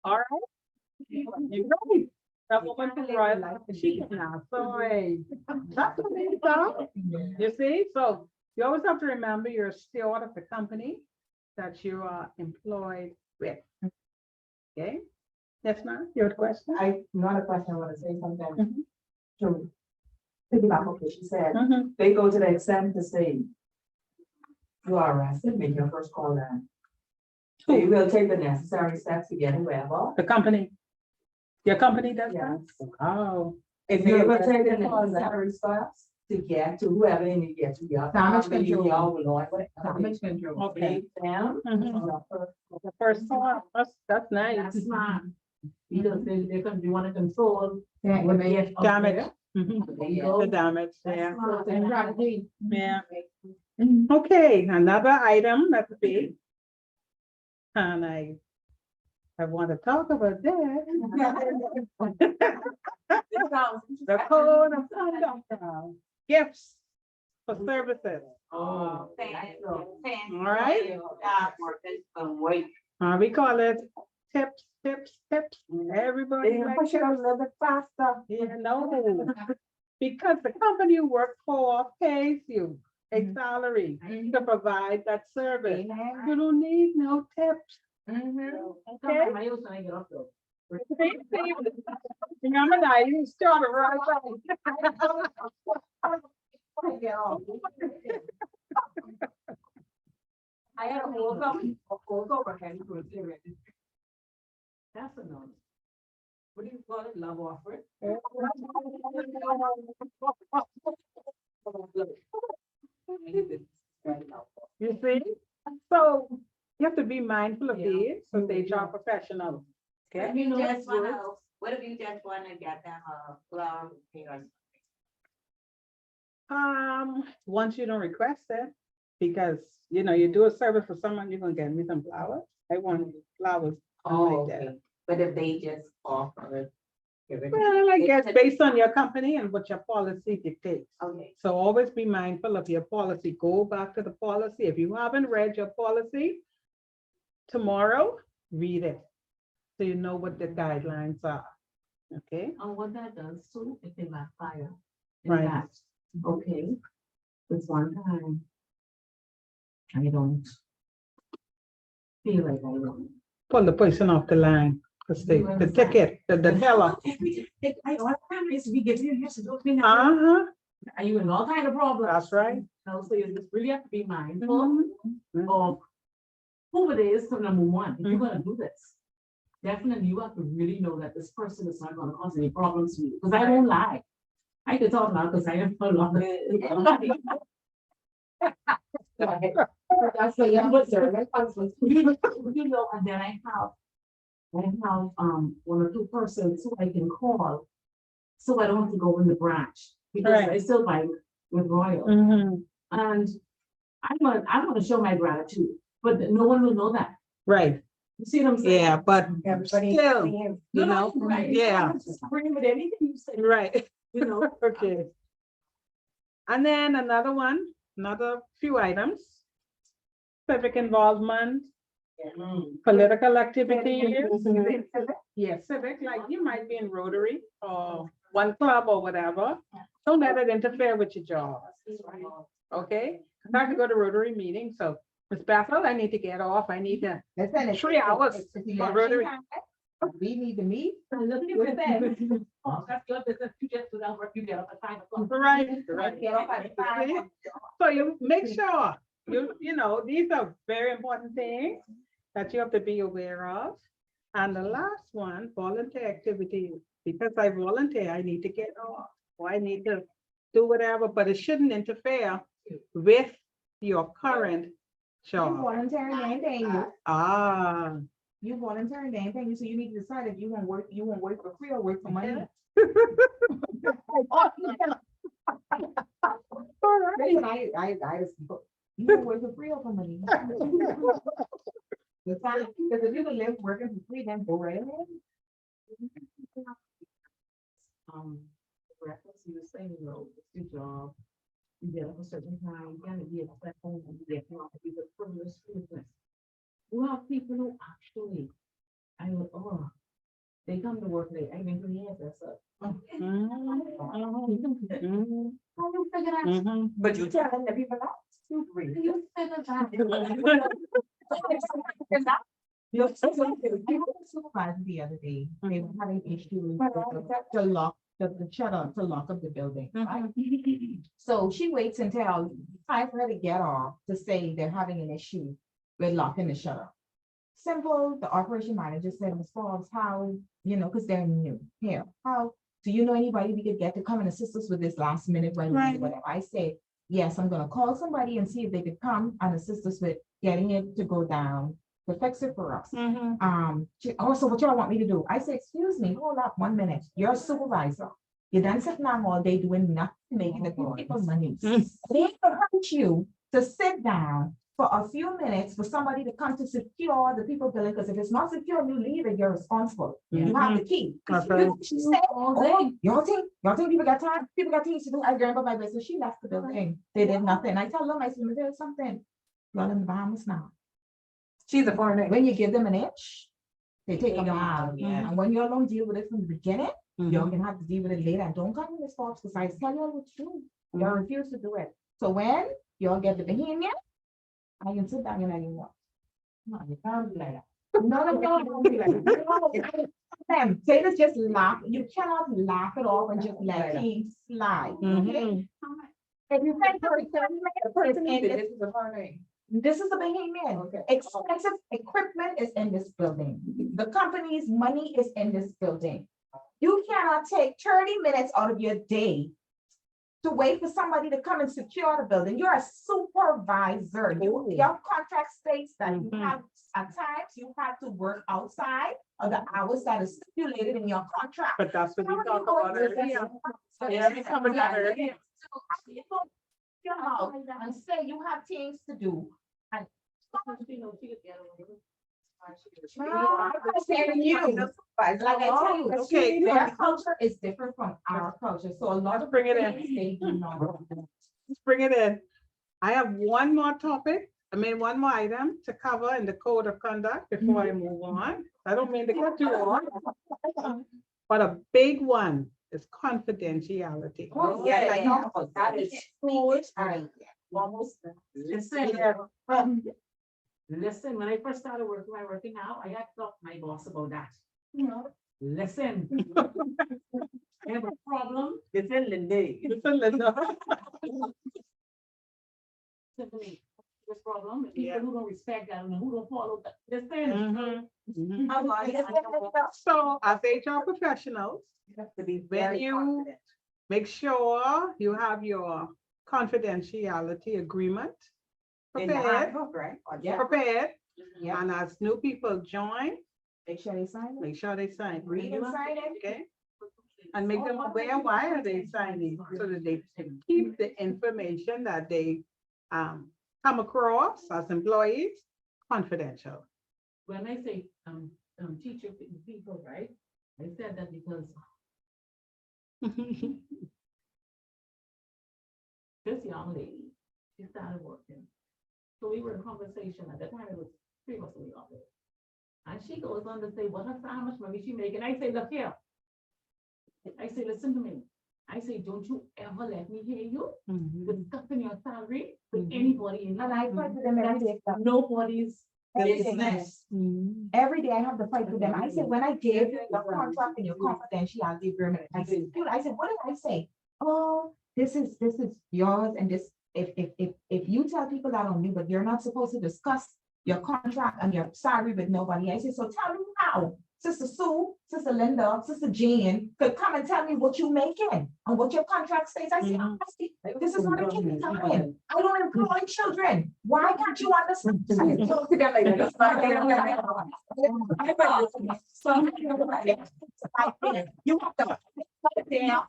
All right. You're right. That woman from Royal Bank, she can now, sorry. That's what they thought. You see, so you always have to remember you're a steward of the company that you are employed with. Okay? Yes, ma'am, your question? Not a question, I want to say something. Mhm. To piggyback on what she said, Mhm. they go to the extent to say, you are arrested, make your first call then. They will take the necessary steps to get whoever. The company. Your company does that? Yes. Oh. If they will take the necessary steps to get to whoever they need to get to, your Damage family, control. your Lord, Damage control. Okay. Them. Mhm. your first- The first one, that's nice. That's smart. Because they want to control. Yeah, what and they- get up Damage. there. Mhm. There you The go. damage, That's yeah. smart. Yeah. Okay, another item, let's see. And I want to talk about that. The code of conduct, gifts for services. Oh. All right. We call it tips. Everybody. likes Push it a little bit faster. Yeah, no, because the company you work for pays you a salary to provide that service. You don't need no tips. Okay? I used to get up though. Remember that, you started right I had a whole over hand for it. That's a no. What do you call it? Love offer? You see? So you have to be mindful of these, so they are professionals. Okay? If you just wanna, what if you just wanna get them a flower here? Once you don't request it, because, you do a service for someone, you're gonna get me some flowers. I want flowers. Oh, like that. okay. But if they just offer it. give it- Well, I guess based on your company and what your policy dictates. Okay. So always be mindful of your policy. Go back to the policy. If you haven't read your policy, tomorrow, read it. So you know what the guidelines are. Okay? And what that does too, if they backfire. Right. That, okay, this one time. I don't. Feel like I don't. Pull the person off the line. The ticket, the teller. I all time is we give you, yes, don't be. Uh-huh, Are you in all kind of problems? that's right. So you just really have to be mindful Mhm. of who it is, so number one, if you're gonna do this. Definitely you have to really know that this person is not gonna cause any problems to you, because I won't lie. I can talk now because I am a lot. That's the young servant. You know, and then I have one or two persons who I can call. So I don't have to go in the branch, because I Right. still buy with Royal. Mhm. And I want to show my gratitude, but no one will know that. Right, You see what I'm saying? yeah, but Everybody. still, No, you know, right. yeah, Just bring with anything you say. right. you know. Okay. And then another few items. Civic involvement, political activity. Yes, civic, like you might be in Rotary or one club or whatever. Don't let it interfere with your job. Okay? I have to go to Rotary meeting, so Ms. Bethel, I need to get off. I need to, Listen, if- 3 hours if- if for election Rotary. time, we need to meet. Oh, that's your business, you just do that work, you get up at 5 o'clock. Right. Get off at 5. So you make sure, you know, these are very important things that you have to be aware of. And the last one, volunteer activities, because I volunteer, I need to get off, or I need to do whatever, but it shouldn't interfere with your current You job. volunteering, they ain't paying you. Ah, You volunteering, they ain't paying you, so you need to decide if you want work for free or work for money. Listen, I just, you want work for free or for money? Decide, because if you can live working for free, then go right ahead. Breakfast, you were saying, you know, it's your job. You get up a certain time, you gotta be at home, and you get off, it's a privilege business. You have people who actually, they come to work late, I mean, for years, that's it. How you figure that? But you telling the people that. How you figure that? I had a supervisor the other day, they were having issues to lock, the shutter, to lock up the building. right? So she waits until time for her to get off to say they're having an issue with locking the shutter. Simple, the operation manager said, Ms. Forbes, how, because they're new here, how, do you know anybody we could get to come and assist us with this last minute, whatever? I said, yes, I'm gonna call somebody and see if they could come and assist us with getting it to go down, to fix it for us. So what y'all want me to do? I said, excuse me, hold up 1 minute. You're a supervisor. You're done sitting down all day doing nothing, making the people money. They hurt you to sit down for a few minutes for somebody to come to secure the people building, because if it's not secure, you leave it, you're responsible. You have the key. Okay. She said, oh, y'all think people got time? People got things to do. I remember my business. She left the building. They did nothing. I tell them, I said, there's something. Y'all in the Bahamas now. She's a foreigner. When you give them an inch, they take a mile. Yeah. And when you alone deal with it from the beginning, you're gonna have to deal with it later. And don't come to this fault, because I tell you what's true. Y'all refuse to do it. So when y'all get the behavior, I can sit down and anymore. No, you can't be like that. No, don't be like that. Them, say this, just laugh. You cannot laugh it off and just let things slide. Okay? If you think the person in this is a foreigner. This is the Bahamian. Okay. Expensive equipment is in this building. The company's money is in this building. You cannot take 30 minutes out of your day to wait for somebody to come and secure the building. You're a supervisor. Your contract states that you have, at times, you have to work outside of the hours that is stipulated in your contract. but that's what we talk about earlier. Yeah, we covered that earlier. And say you have things to do. And I'm saying you, like I tell you, Okay. their culture is different from our culture. So a lot of Bring it in. things they do not. Let's bring it in. I have one more topic, one more item to cover in the code of conduct before I move on. I don't mean to cut you off. But a big one is confidentiality. That is huge. Almost. Listen, when I first started working out, I had to talk to my boss about that. Listen. I have a problem. Listen, Linda. Listen, Linda. Simply, this problem, people who don't respect that and who don't follow that. Listen. So as HR professionals, when you make sure you have your confidentiality agreement prepared, Yeah, and as new people join, make sure they sign it. make sure they sign. Read and sign it. Okay? And make them aware why are they signing, so that they can keep the information that they come across as employees confidential. When I say, teacher people, right? I said that because This young lady, she started working. So we were in conversation at the time, it was 3 months in the office. And she goes on to say, what, how much money she making? I say, look here. I say, listen to me. I say, don't you ever let me hear you discussing your salary with anybody in. And I fight with them every day. Nobody's business. Every day I have to fight with them. I said, when I gave you your contract and your confidentiality agreement, I said, what did I say? Oh, this is yours, and this, if you tell people that on me, but you're not supposed to discuss your contract and your salary with nobody. I said, so tell me how. Sister Sue, Sister Linda, Sister Jane could come and tell me what you making and what your contract says. I said, honestly, this is not a kid time. I don't employ children. Why can't you understand? I talk to them like that. You have to. They are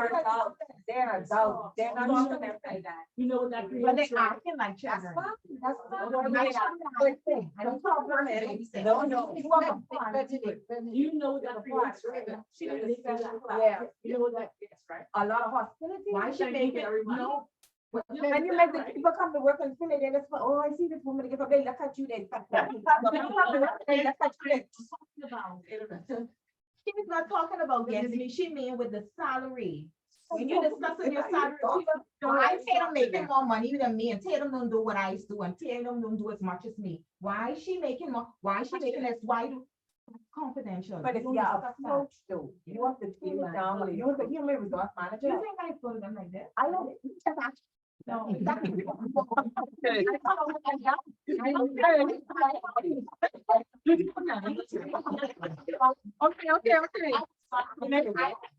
adults. They're adults. They're not talking like that. You know what that But they creates, right? acting like children. That's fine. I don't talk for them. No. You know that creates, right? She didn't say that. Yeah. You know what that creates, right? A lot of hostility. Why should Thank make you, it? everybody. No. Yeah, When you make the people come to work and feel it, they just, oh, I see this woman, they look at you, they. She's not talking about against me, she mean with the salary. When you're discussing your salary, why Tatum making more money than me and Tatum don't do what I do and Tatum don't do as much as me? Why is she making more, why is she making less, why do? Confidential. But if Don't you're discuss that. approach though, you have to feel it down, you have to, you may resource manager. You think I told them like that? I don't. No. Okay.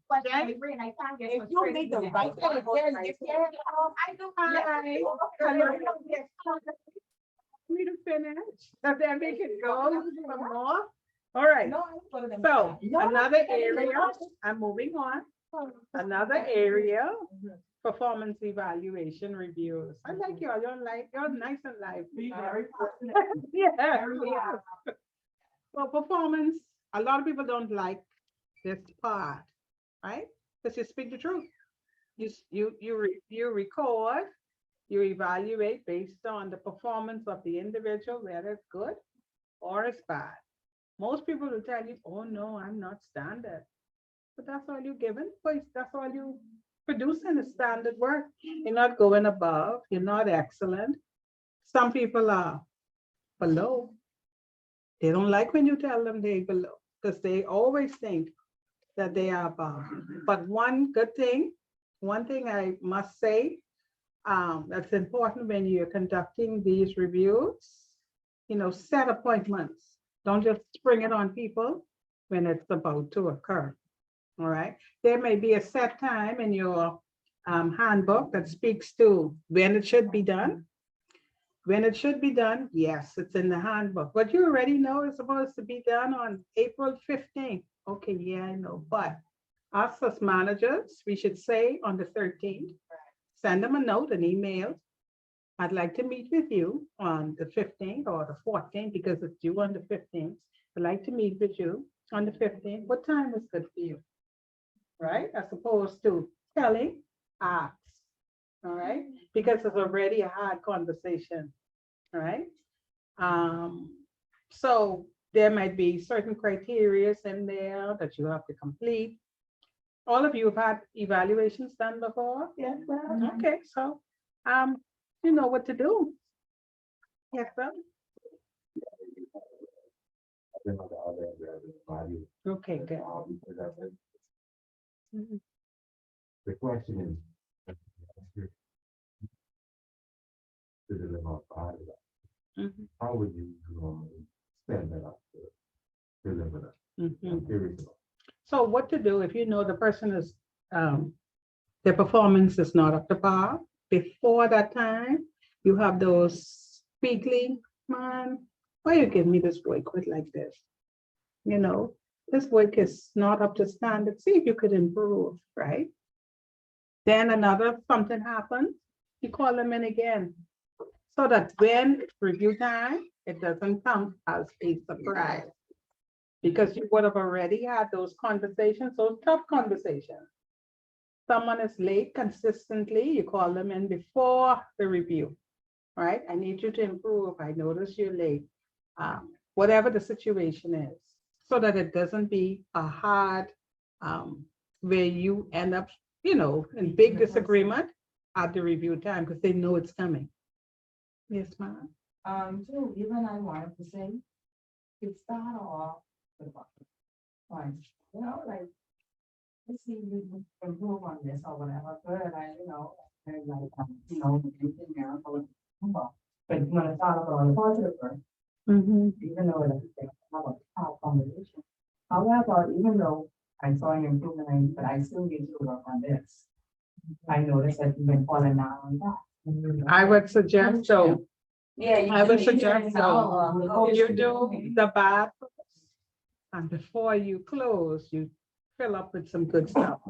But I agree, and I can't get. If you make the right. I do. Me to finish, does that make it go some more? All right, so another area, I'm moving on. Another area, performance evaluation reviews. I like y'all, you're nice and lively. Yeah. Well, performance, a lot of people don't like this part, right? Because you speak the truth. You record, you evaluate based on the performance of the individual, whether it's good or it's bad. Most people will tell you, oh no, I'm not standard. But that's all you're given, but that's all you producing is standard work. You're not going above, you're not excellent. Some people are below. They don't like when you tell them they're below, because they always think that they are above. But one thing I must say, that's important when you're conducting these reviews, set appointments. Don't just spring it on people when it's about to occur. All right. There may be a set time in your handbook that speaks to when it should be done. When it should be done, yes, it's in the handbook. But you already know it's supposed to be done on April 15th. Okay, yeah, I know. But us as managers, we should say on the 13th, send them a note, an email. I'd like to meet with you on the 15th or the 14th because it's due on the 15th. I'd like to meet with you on the 15th. What time is good for you? Right? As opposed to telling, ask. All right? Because it's already a hard conversation. All right? So there might be certain criteria in there that you have to complete. All of you have had evaluations done before? Yes. Okay, so you know what to do. Yes, sir. Okay, good. The question is. Mhm, How would you stand that up to deliver that? I'm mhm. curious about. So what to do if you know the person is, their performance is not up to par? Before that time, you have those weekly, man, why you give me this work with like this? This work is not up to standard. See if you could improve, right? Then something happens, you call them in again. So that when it's review time, it doesn't come as a surprise. because you would have already had those conversations, those tough conversations. Someone is late consistently, you call them in before the review, right? I need you to improve. I notice you're late. Whatever the situation is, so that it doesn't be a hard, where you end up, in big disagreement at the review time, because they know it's coming. Yes, ma'am. Too, even I wanted to say, it start off with fine, like, let's see, you improve on this or whatever, good, and like, you can miracle. But when I thought about the positive work, even though it's have a tough conversation. However, even though I saw an improvement, but I still need to work on this. I noticed that you've been falling down on that. I would suggest so. Yeah. I would suggest so. You do the bad first, and before you close, you fill up with some good stuff.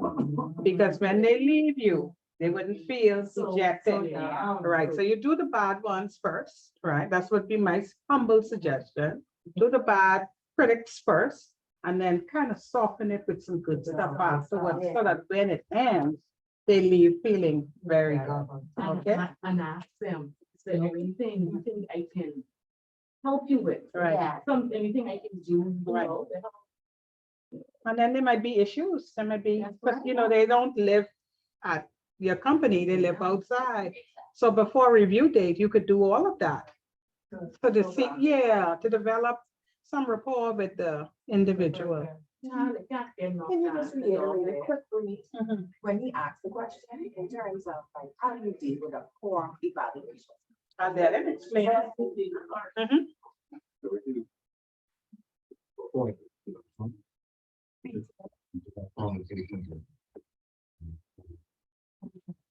Because when they leave you, they wouldn't feel dejected. Right, so you do the bad ones first, right? That's would be my humble suggestion. Do the bad critics first, and then kind of soften it with some good stuff afterwards, so that when it ends, they leave feeling very good. Okay? And ask them, is there anything you think I can help you with? Right. Anything I can do, Right. to help? And then there might be issues, there might be, That's but right. they don't live at your company, they live outside. So before review date, you could do all of that. So to see, to develop some rapport with the individual. Can you just reiterate it quickly, Mhm. when he asked the question in terms of like, how do you deal with a poor evaluation? And then it explains. Mhm.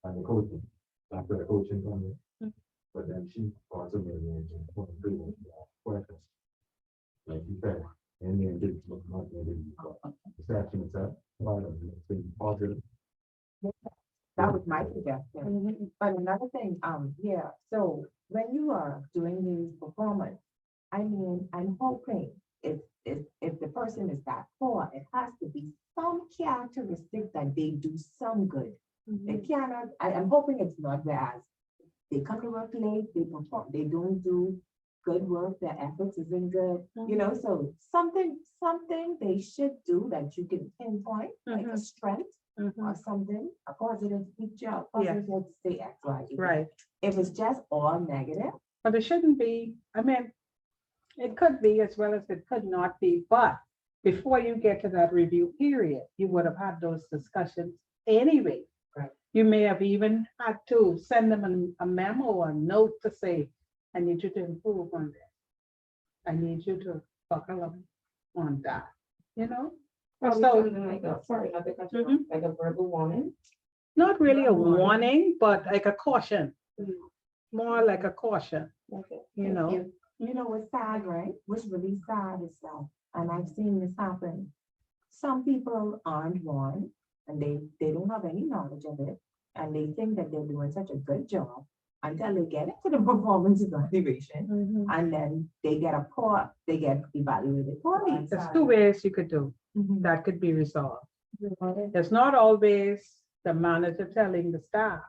And the coaching, after the coaching on it, but then she also made me into questions. Like you said, and then did look like maybe perception itself, it's been positive. That was my suggestion. But another thing, so when you are doing these performance, I mean, I'm hoping if the person is that poor, it has to be some characteristic that they do some good. It cannot, I'm hoping it's not whereas they come to work late, they perform, they don't do good work, their efforts isn't good, so something they should do that you can pinpoint, like a strength or something, a positive feature, a positive say X, Y, Z. Right, If it's just all negative, but it shouldn't be, I mean, it could be as well as it could not be, but before you get to that review period, you would have had those discussions anyway. Right. You may have even had to send them a memo or note to say, I need you to improve on this. I need you to buckle up on that, So, like a verbal warning. not really a warning, but like a caution, more like a caution, You know what's sad, right? What's really sad is that, and I've seen this happen. Some people aren't one, and they don't have any knowledge of it, and they think that they're doing such a good job until they get into the performance evaluation, and then they get evaluated poorly. There's two ways you could do, that could be resolved. It's not always the manager telling the staff.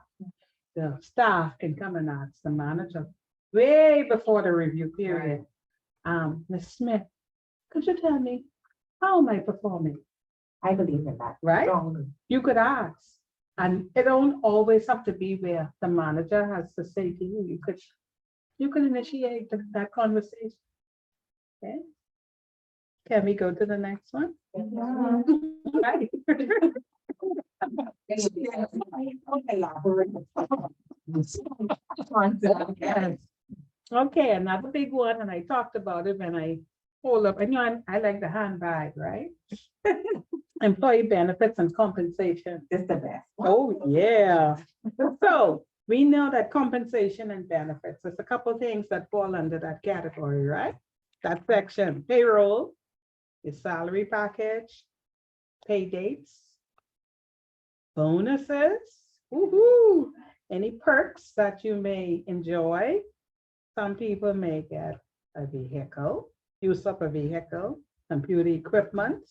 The staff can come and ask the manager way before the review period. Ms. Smith, could you tell me, how am I performing? I believe in that. Right? Strongly. You could ask, and it don't always have to be where the manager has to say to you. You could initiate that conversation. Okay. Can we go to the next one? Right. Yes. Okay, another big one, and I talked about it when I hold up, I like the handbag, right? Employee benefits and compensation. It's the best. Oh, yeah. So we know that compensation and benefits, there's a couple of things that fall under that category, right? That section, payroll, your salary package, pay dates, bonuses, woohoo, any perks that you may enjoy. Some people may get a vehicle, use up a vehicle. computer equipment,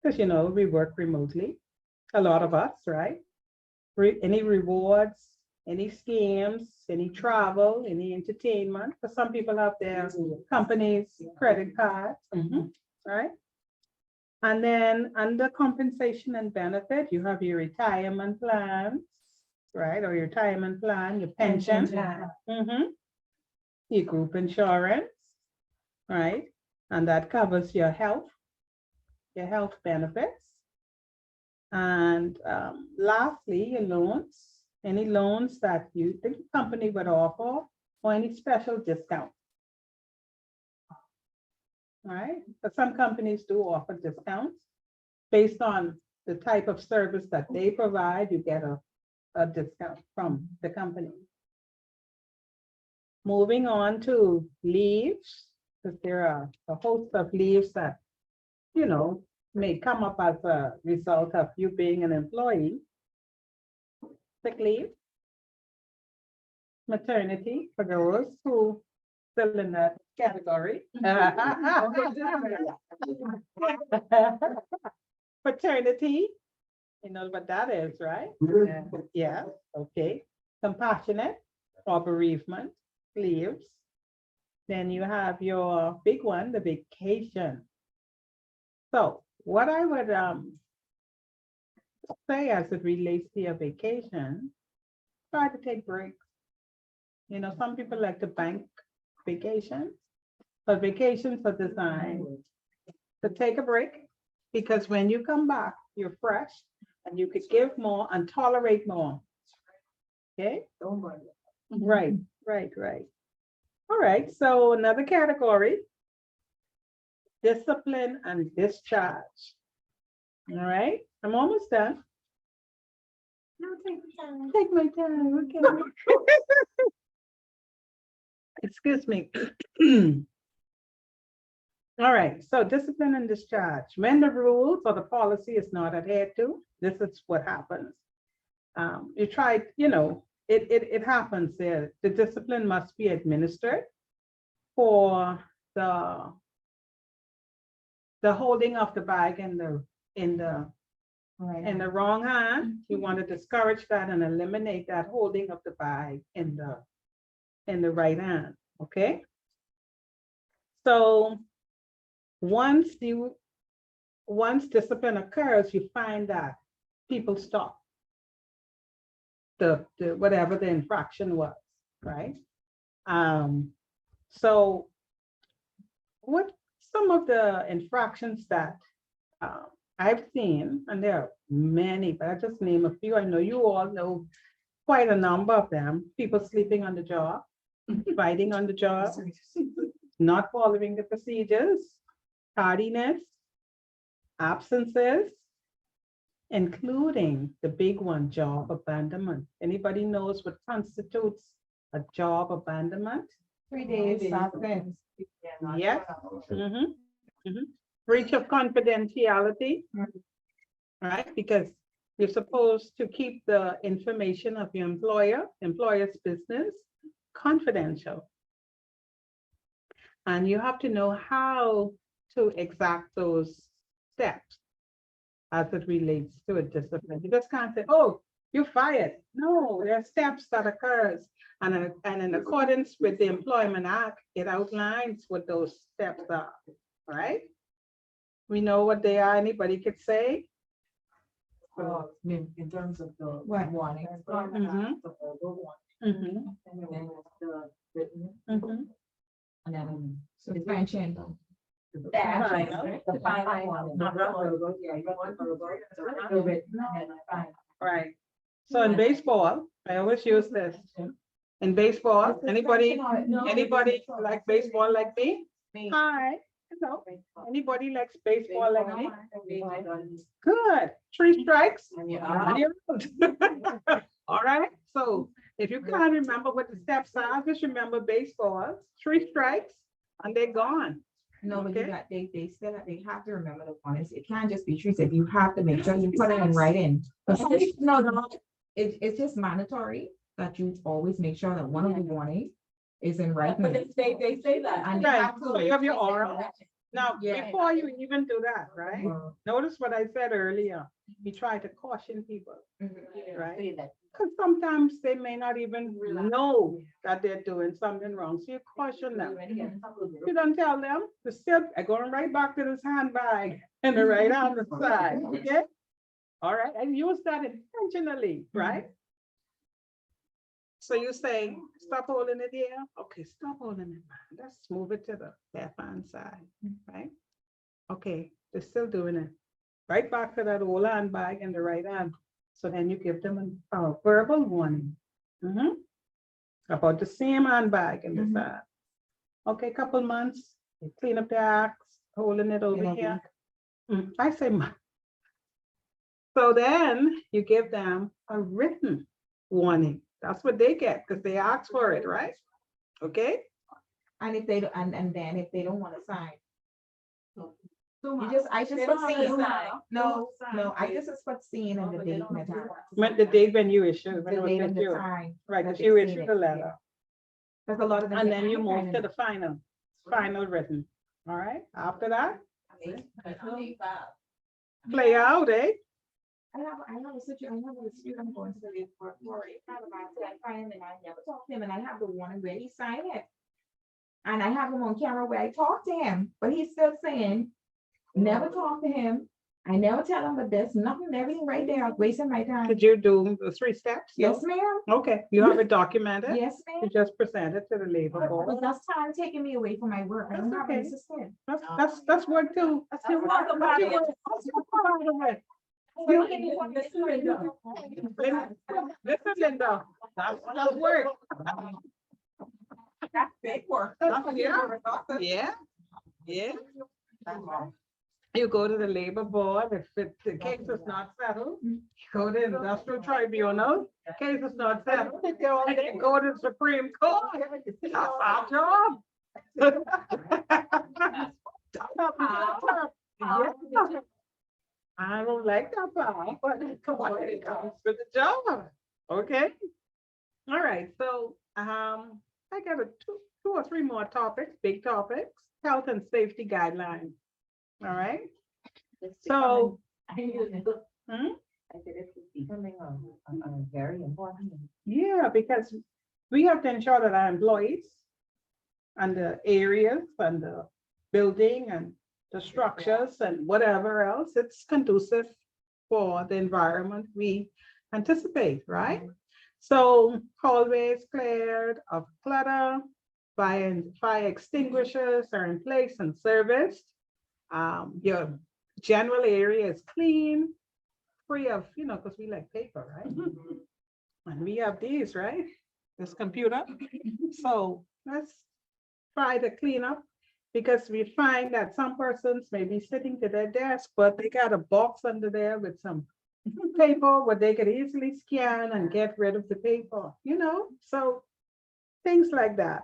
because you know, we work remotely, a lot of us, right? Any rewards, any schemes, any travel, any entertainment, for some people out there, companies, credit cards, right? And then under compensation and benefit, you have your retirement plans, right? Or your retirement plan, your pension. Your group insurance, right? And that covers your health benefits. And lastly, your loans, any loans that you think the company would offer or any special discount. Right? But some companies do offer discounts based on the type of service that they provide, you get a discount from the company. Moving on to leaves, because there are a host of leaves that, you know, may come up as a result of you being an employee. Sick leave, maternity for those who still in that category. Paternity, you know what that is, right? Yeah, okay. Compassionate or bereavement leaves. Then you have your big one, the vacation. So what I would say as it relates to your vacation, try to take breaks. You know, some people like to bank vacations, but vacations are designed to take a break, because when you come back, you're fresh and you could give more and tolerate more. Okay? Right. All right, so another category, discipline and discharge. All right, I'm almost done. No, take your time. Take my time, okay. Excuse me. All right, so discipline and discharge. When the rules or the policy is not adhered to, this is what happens. You try, you know, it happens there. The discipline must be administered for the holding of the bag in the wrong hand. You want to discourage that and eliminate that holding of the bag in the right hand. Okay. So once discipline occurs, you find that people stop the whatever the infraction was, right? So what some of the infractions that I've seen, and there are many, but I just name a few. I know you all know quite a number of them. People sleeping on the job, fighting on the job, not following the procedures, tardiness, absences, including the big one, job abandonment. Anybody knows what constitutes a job abandonment? 3 days absence. Yes. Breach of confidentiality, right? Because you're supposed to keep the information of your employer's business confidential. And you have to know how to exact those steps as it relates to a discipline. You just can't say, oh, you're fired. No, there are steps that occurs. And in accordance with the Employment Act, it outlines what those steps are, right? We know what they are. Anybody could say? In terms of the What? warning. Mhm. The verbal Mhm, warning, and then the written, mhm. and then Suspension. the That. final. The final one. Not the verbal, yeah, you want verbal, the written, and then the final. Right. So in baseball, I always use this. In baseball, anybody like baseball like me? Hi. Hello. Anybody likes baseball like me? Good. 3 strikes. And you're out. All right. So if you can't remember what the steps are, just remember baseball, 3 strikes and they're gone. No, but you Okay. got, they still, they have to remember the warnings. It can't just be treated. You have to make sure you put it in writing. But no, it's just mandatory that you always make sure that one of the warnings is in writing. But they say that. And you Right. have to- So you have your oral. Now, Yeah. before you even do that, right? Notice what I said earlier. You try to caution people, right? Because sometimes they may not even know that they're doing something wrong. So you caution them. You don't tell them, the still, I'm going right back to this handbag and the right hand side, okay? All right, and use that intentionally, right? So you say, stop holding it here. Okay, stop holding it, man. Let's move it to the left hand side, right? Okay, they're still doing it. Right back to that old handbag in the right hand. So then you give them a verbal warning. Mhm. About the same handbag in the side. Okay, couple months, you clean up the axe, holding it over here. I say, so then you give them a written warning. That's what they get because they asked for it, right? Okay, And if they, don't- and then if they don't want to sign, I just They put don't have to seen. sign. No, I just put seen in the date. meant the date when you issue, when The it was date and the issued. time. Right, that because they you seen issued it, the letter. Cause a lot of them. And say, then you "I move signed to it." the final written. All right, after that, play out, eh? I have a situation, I have a dispute, I'm going to the report for it, I find and I never talk to him, and I have the one where he signed it. And I have him on camera where I talk to him, but he's still saying, never talk to him, I never tell him, but there's nothing, everything right there, I'm wasting my time. Did you do the 3 steps? Yes, ma'am, Okay, you have it documented? yes, You ma'am, just present it to the labor board. but that's time taking me away from my work, I don't That's have an okay. assistant. That's work too. That's your work. That's your work. That's your part of it. Listen, Linda, that's work. That's big work. Yeah, yeah. You go to the labor board, if the case is not settled, you go to industrial tribunal, case is not settled, they go to the Supreme Court. That's our job. Yeah. I don't like that part, but it comes with the job, okay? All right, so, I got two or three more topics, big topics, health and safety guidelines. All right, so. Hmm? I said it's becoming a very important. Yeah, because we have to ensure that our employees and the areas and the building and the structures and whatever else, it's conducive for the environment we anticipate, right? So hallways cleared of clutter, fire extinguishers are in place and serviced. Your general area is clean, free of, because we like paper, right? And we have these, right? This computer. So let's try to clean up because we find that some persons may be sitting to their desk, but they got a box under there with some paper where they could easily scan and get rid of the paper, so things like that.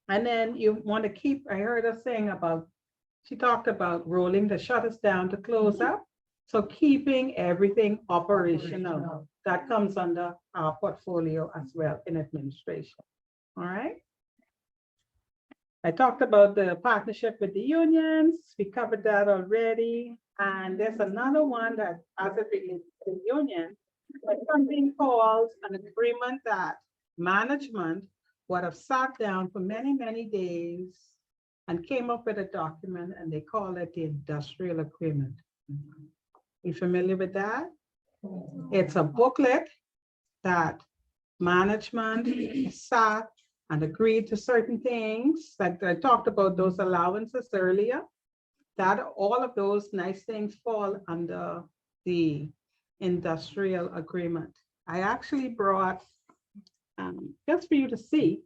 And then you want to keep, I heard her saying about, she talked about rolling the shutters down to close up. So keeping everything operational, that comes under our portfolio as well in administration. All right. I talked about the partnership with the unions. We covered that already. And there's another one that as it relates to the union, there's something called an agreement that management would have sat down for many, many days and came up with a document, and they call it the industrial agreement. You familiar with that? It's a booklet that management sat and agreed to certain things, like I talked about those allowances earlier, that all of those nice things fall under the industrial agreement. I actually brought, just for you to see.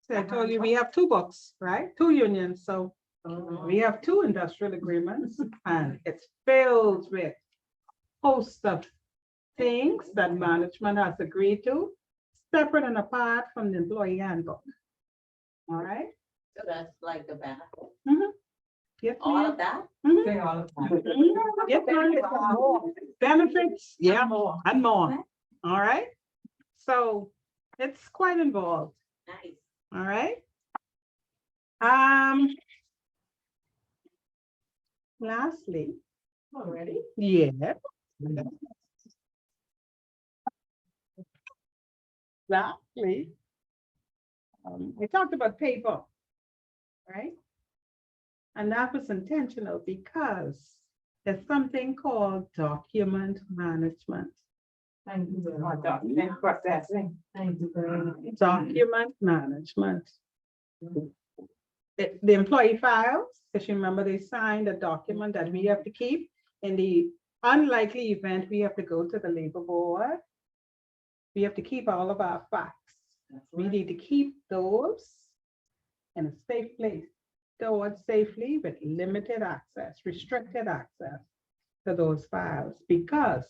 So I told you we have 2 books, right? 2 unions. So we have 2 industrial agreements, and it's filled with host of things that management has agreed to, separate and apart from the employee handbook. All right? So that's like the benefit, Yes, all ma'am. of that? Mhm. Say all of that. Mhm. Yes, ma'am. Benefits, yeah, and more. All right? So it's quite involved. Nice. All right? Lastly, Already? yeah. Lastly, we talked about paper, right? And that was intentional because there's something called document management. Thank you very much. Document processing. Thank you very much. Document management. The employee files, because you remember they signed a document that we have to keep. In the unlikely event, we have to go to the labor board. We have to keep all of our facts. We need to keep those in a safe place, stored safely with limited access, restricted access to those files. Because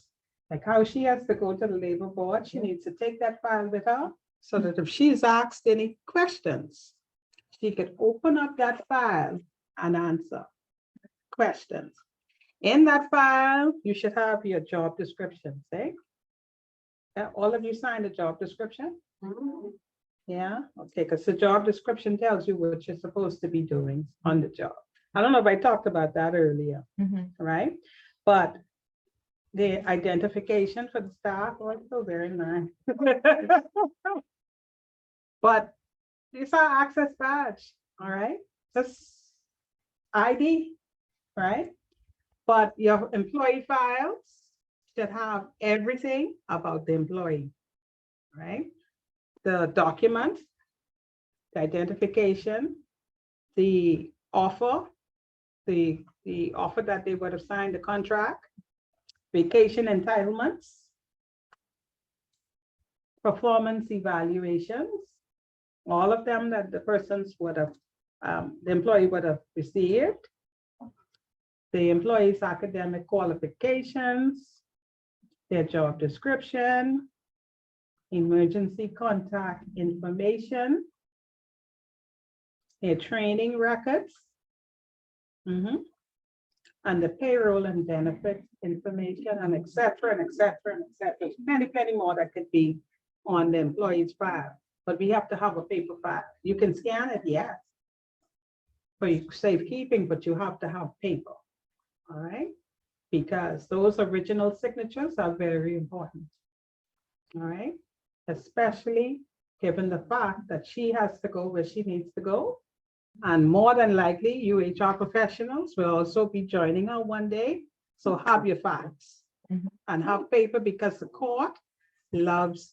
like how she has to go to the labor board, she needs to take that file with her so that if she's asked any questions, she could open up that file and answer questions. In that file, you should have your job description, see? All of you signed the job description? Yeah, okay, because the job description tells you what you're supposed to be doing on the job. I don't know if I talked about that earlier, right? But the identification for the staff also very nice. But it's our access badge, all right? That's ID, right? But your employee files should have everything about the employee, right? The document, the identification, the offer, the offer that they would have signed the contract, vacation entitlements, performance evaluations, all of them that the persons would have, the employee would have received, the employee's academic qualifications, their job description, emergency contact information, their training records, and the payroll and benefit information, and et cetera, and et cetera, and et cetera. Many more that could be on the employee's file, but we have to have a paper file. You can scan it, yes, for safekeeping, but you have to have paper, all right? Because those original signatures are very important, all right? Especially given the fact that she has to go where she needs to go. And more than likely, you HR professionals will also be joining her one day. So have your facts and have paper, because the court loves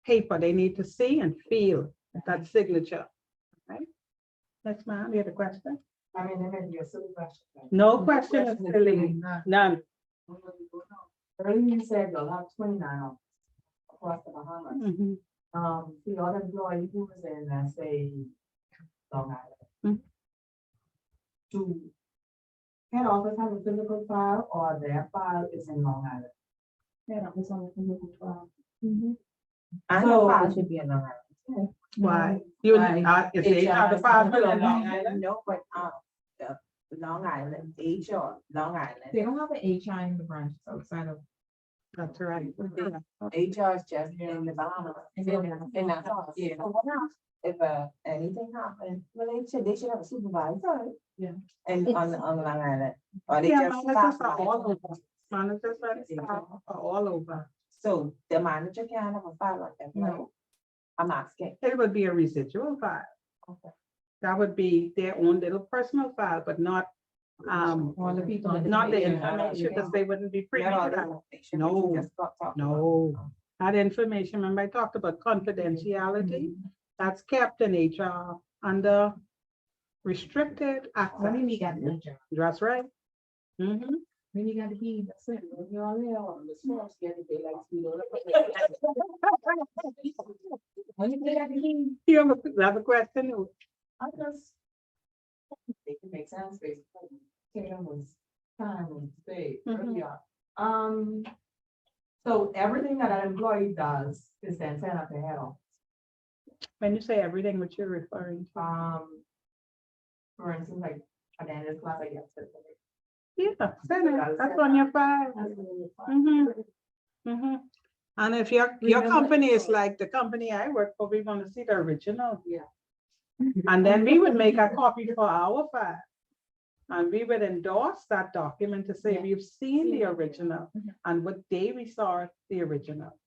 paper. They need to see and feel that signature, right? Next, ma'am, you had a question? I mean, there may be a silly question. No question is silly, none. Earlier you said you'll have 29 across the Bahamas. Mhm. The other employee who was in, say, Long Island. Do head office have a physical file, or their file is in Long Island? Head office on the physical file. And So- the file should be in Long Island. Why? You, if they have the file for Long I Island, know, but, the Long Island, HR, Long Island. They don't have an HR in the branch outside of. that's right. HR is just in the Bahamas. In that house. Yeah. If anything happens, well, they should have a supervisor. Yeah. And on Long Island. Or they Yeah, just managers staff are all manager. over. Managers and staff are all over. So the manager can't have a file like that, no? I'm asking. It would be a residual file. Okay. That would be their own little personal file, but not, All the people. not the information, because they wouldn't be privy Not all to the that. information, No. but you just talk about- No, that information, remember I talked about confidentiality, that's kept in HR under restricted When access. we got the HR. That's right. Mhm. When you got the key. That's it. When you're all there on the source, get the daylight speed on When you got the key. You have a question? I just. It can make sense, basically. Kingdom was time and space, earlier. So everything that an employee does is then sent up to head office. When you say everything, what you're referring to? For instance, like, at the end of class, I guess. Yeah, send it. That's on your file. Mhm. Mhm. And if your company is like the company I work for, we want to see the original. Yeah. And then we would make a copy for our file. And we would endorse that document to say we've seen the original and what day we saw the original.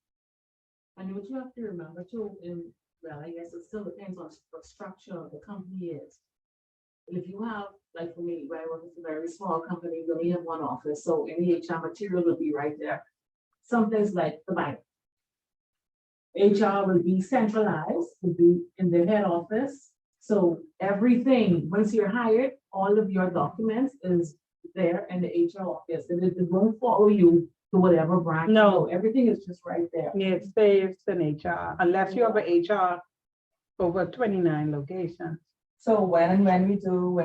And what you have to remember too, well, I guess it still depends on what structure of the company is. If you have, like for me, where I work with a very small company, we only have one office, so any HR material will be right there. Some things like the bank. HR will be centralized, will be in the head office. So everything, once you're hired, all of your documents is there in the HR office, and it won't follow you to whatever branch. you No. go. Everything is just right there. Yeah, it stays in HR unless you have a HR over 29 locations. So when we do,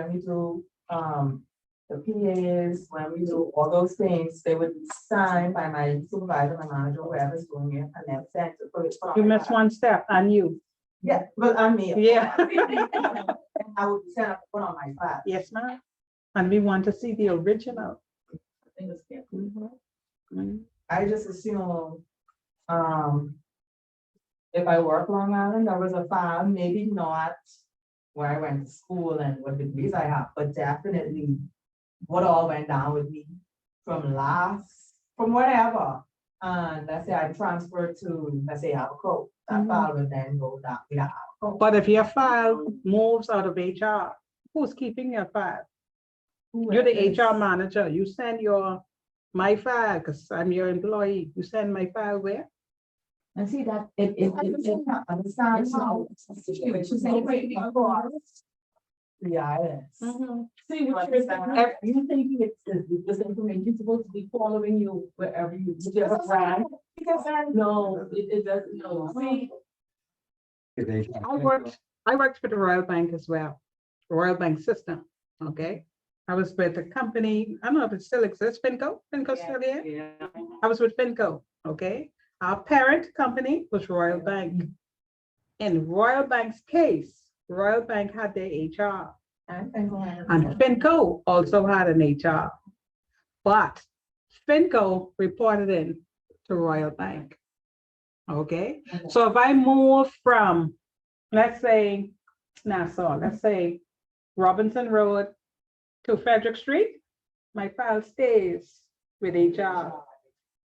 the PAs, when we do all those things, they would be signed by my supervisor, my manager, whoever's doing it, and then sent to put it. You missed one step, and you. Yeah, but I mean. Yeah. I would send up one on my file. Yes, ma'am. And we want to see the original. I think it's good. Mm. I just assume, if I work Long Island, there was a file, maybe not where I went to school and what degrees I have, but definitely what all went down with me from whatever. And let's say I transferred to, let's say, Alco, that file would then go down, But if your file moves out of HR, who's keeping your file? You're the HR manager. You send my file, because I'm your employee. You send my file where? And see that it understands how. Yeah, it is. See, what you're saying, are you thinking this information supposed to be following you wherever you, whichever branch? No, it doesn't, no, see, I worked for the Royal Bank as well, Royal Bank System, okay? I was with a company, I don't know if it still exists, Finco still here? yeah. I was with Finco, okay? Our parent company was Royal Bank. In Royal Bank's case, Royal Bank had their HR, and Finco also had an HR. But Finco reported in to Royal Bank. Okay, so if I move from, let's say, Nassau, let's say Robinson Road to Frederick Street, my file stays with HR.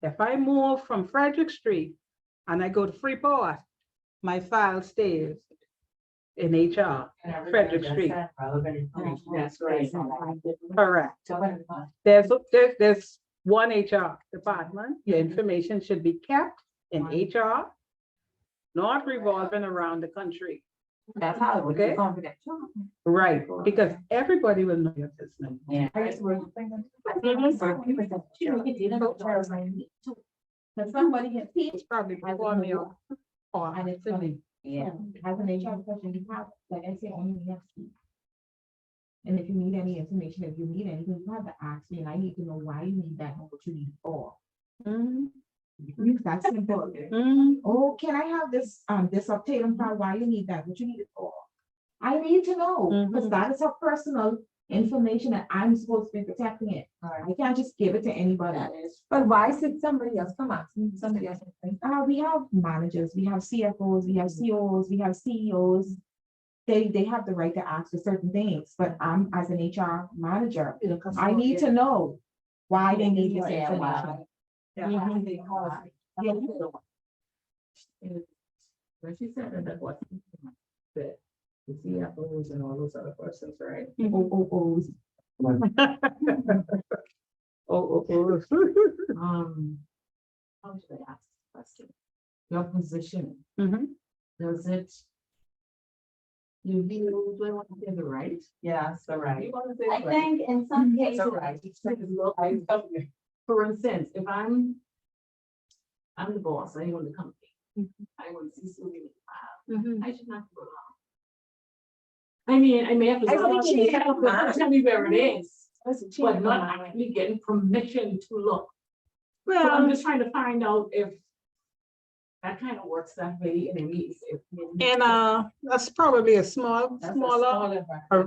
If I move from Frederick Street and I go to Freeport, my file stays in HR, Frederick Street. That's right. Correct. There's one HR department. Your information should be kept in HR, not revolving around the country. That's how it would be Okay. confidential. Right, because everybody will know your business. Yeah. Somebody can teach. It's probably before me or And it's after me. Yeah, as an HR professional, you have, like I say, only have to. And if you need any information, if you need anything, you have to ask me, and I need to know why you need that and what you need it for. That's simple. Oh, can I have this update on why you need that, what you need it for? I need to know, because that is her personal information and I'm supposed to be protecting it. I can't just give it to anybody. But why should somebody else come ask me, somebody else? We have managers, we have CFOs, we have COs, we have CEOs. They have the right to ask for certain things, but I'm, as an HR manager, I need to know why they need this information. When she said that, what? The CFOs and all those other persons, right? How should I ask this question? Your position, does it? You do I want to say the right? Yes, the right. You want to say I the right? think in some It's cases, all right. For instance, if I'm the boss, I own the company, I want to see something, I should not go along. I mean, I may have to. I think she go have along, tell me where it is, as a but chair, not actually getting permission to look. So I'm just trying to find out if that kind of works that way, and it means if. And that's probably a smaller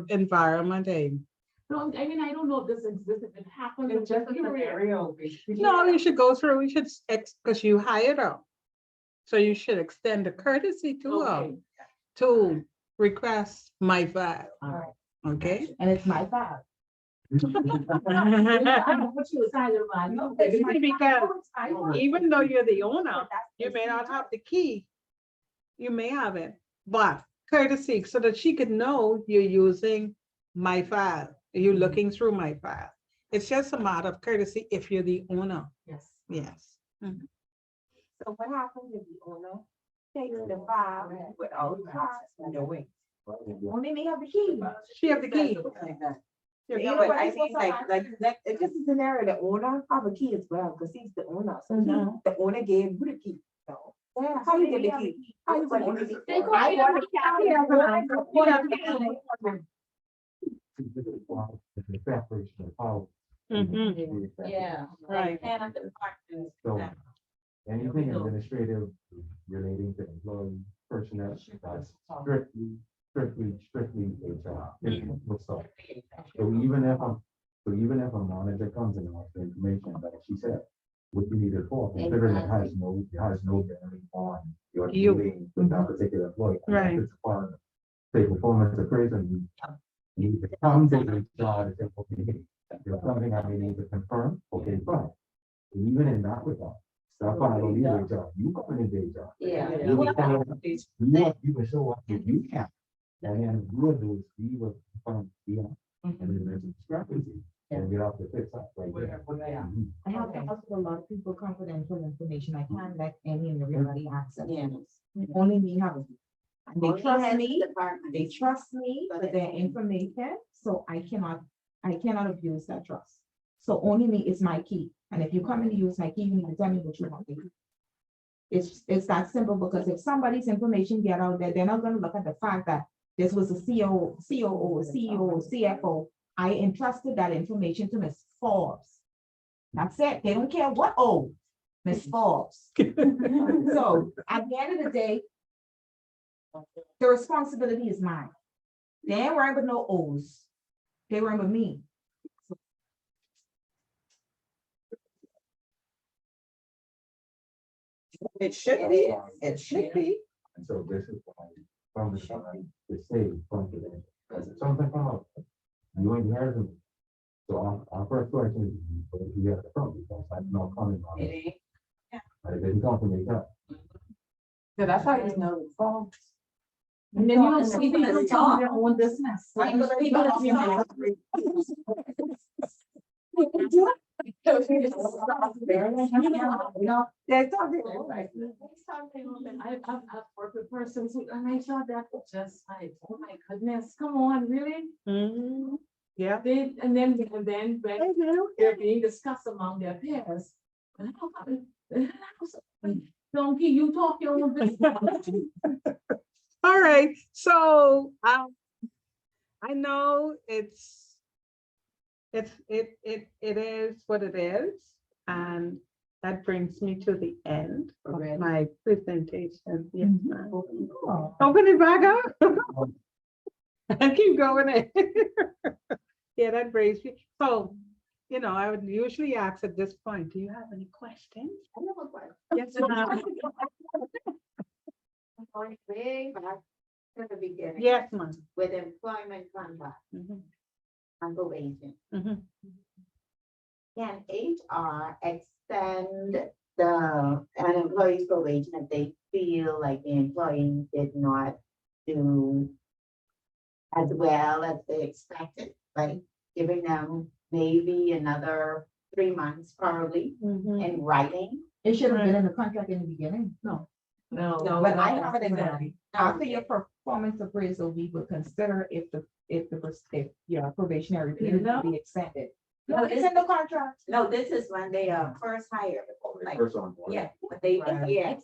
environment. No, I mean, I don't know if this exists, if it happens. It's just a period. scenario. No, you should go through, because you hired her. So you should extend the courtesy to her, Okay. to request my file, Alright, okay? and it's my file. I know what you were talking about. No, It's my Because file. It's my file. even though you're the owner, But that's you may the not have the key. You may have it, but courtesy, so that she could know you're using my file, you're looking through my file. It's just a matter of courtesy if you're the owner, Yes. yes. So what happens if the owner takes the file without knowing? Only may have the key. She have the key. You Yeah, know but what I mean, like, if this is an area, the owner have a key as well, because he's the owner, so the owner gave you the key, so. How you get the key? How you get the key? They go I in want the the county, key. what have you The separation of powers. Mhm. Yeah. Right. So anything administrative relating to employee personnel, that's strictly HR. So even if a manager comes and asks for information, like she said, what you need it for, considering it has no bearing on your You. dealing with that particular employee. unless Right. It's part of, say, performance appraisal, you need to come to the job and say, okay, there's something I may need to confirm, okay, fine. Even in that regard, stuff I don't need a job, you come in a job. Yeah. You can show up if you can. And then we'll do is we will confirm, and then there's a discrepancy, and we have to fix that right there. Mhm. I have to ask a lot of people confidential information, I can't let any and everybody access. Yeah. Only me have it. And they Only trust has me, the department. they trust me with their information, so I cannot abuse that trust. So only me is my key, and if you come in to use my key, you need to tell me what you want to do. It's that simple, because if somebody's information get out there, they're not gonna look at the fact that this was a COO, CEO, CFO. I entrusted that information to Ms. Forbes. That's it, they don't care what, Ms. Forbes. So at the end of the day, the responsibility is mine. They ain't worrying with no O's. They worrying with me. It should be, it should be. And so this is why, from the time, to stay confidential, because if something come up, you ain't heard of it. So our first question is, what do you have to come, because I'm not coming on it. I didn't come from HR. So that's how you know the phone. And then you don't see people talking their own business. I've worked with persons who, and I saw that, just like, oh my goodness, come on, really? Mhm. Yeah. And then when they're being discussed among their peers. and I was like, Donkey, you talk your own business. All right, so, I know it is what it is, and that brings me to the end of Already? my presentation. Yes, ma'am. Oh. Open it back up. And keep going in. Yeah, that brings me, so, I would usually ask at this point, do you have any questions? Yes, ma'am. I'm going way back to the beginning. Yes, ma'am. With employment contract Mhm, and probation. mhm. Can HR extend an employee's probation if they feel like the employee did not do as well as they expected, like giving them maybe another 3 months probably Mhm. in writing? It should have been in the contract in the beginning. No. But I have it in there. No. After your performance appraisal, we will consider if your probationary period will be extended. No, No, it's in the contract. No, this is when they are first hired, like, First on board. yeah, when they, yeah.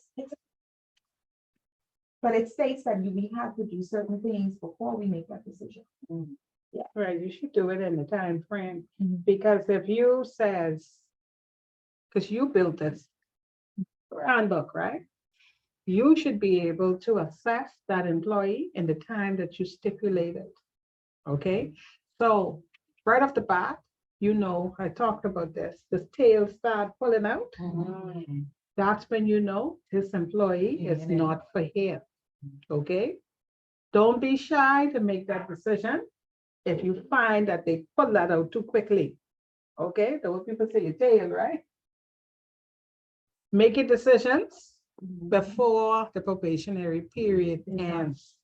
But it states that we have to do certain things before we make that decision. Right, you should do it in the time frame, Mhm. because if you says, because you built this handbook, right? You should be able to assess that employee in the time that you stipulated. Okay, so right off the bat, I talked about this, the tails start pulling out. That's when this employee is Yeah. not for here. Okay, Don't be shy to make that decision if you find that they pull that out too quickly. Okay, those people say your tail, right? Make your decisions before the probationary period ends.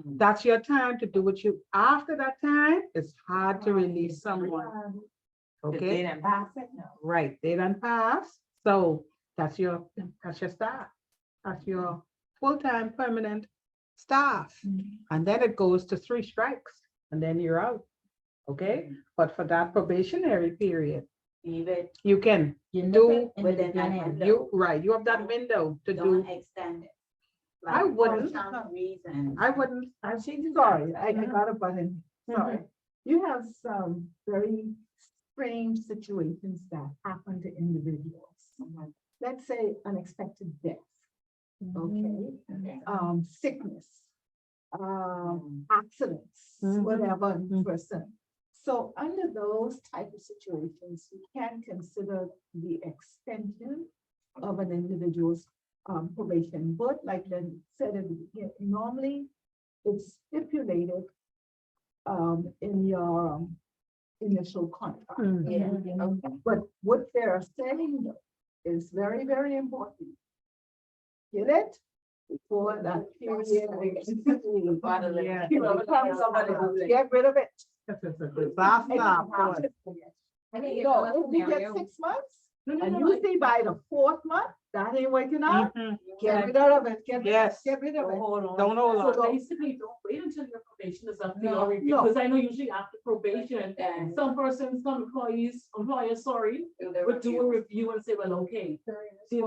That's your time to do what you, after that time, it's hard to release someone. Okay, didn't pass it, no. right, they done pass, so that's your staff. That's your full-time permanent staff. And then it goes to 3 strikes, and then you're out. Okay, but for that probationary period, Even you can You do- nip it in the within that beginning. window. You, right, you have that window to don't do, extend it. I Like, for wouldn't. some reason. I'm sorry, I got a button, sorry. You have some very strange situations that happen to individuals. Let's say unexpected death, okay? Sickness, accidents, Mhm. whatever Mhm. person. So under those type of situations, you can consider the extension of an individual's probation. But like Len said, at the beginning, normally it's stipulated in your initial contract. Mhm. Okay, but what they're saying though is very, very important. Get it? Before that period. Yeah. Get rid of it. Disaster. I think No, it's if you get scenario. 6 months, and you see by the 4th month, that ain't working out, Mhm. get rid of it, Yes. get rid of it. Don't hold on. So basically, don't wait until your probation is up to No, your review, no. because I know usually after probation, Then- some persons, some employers, sorry, would do a review and say, well, okay. See,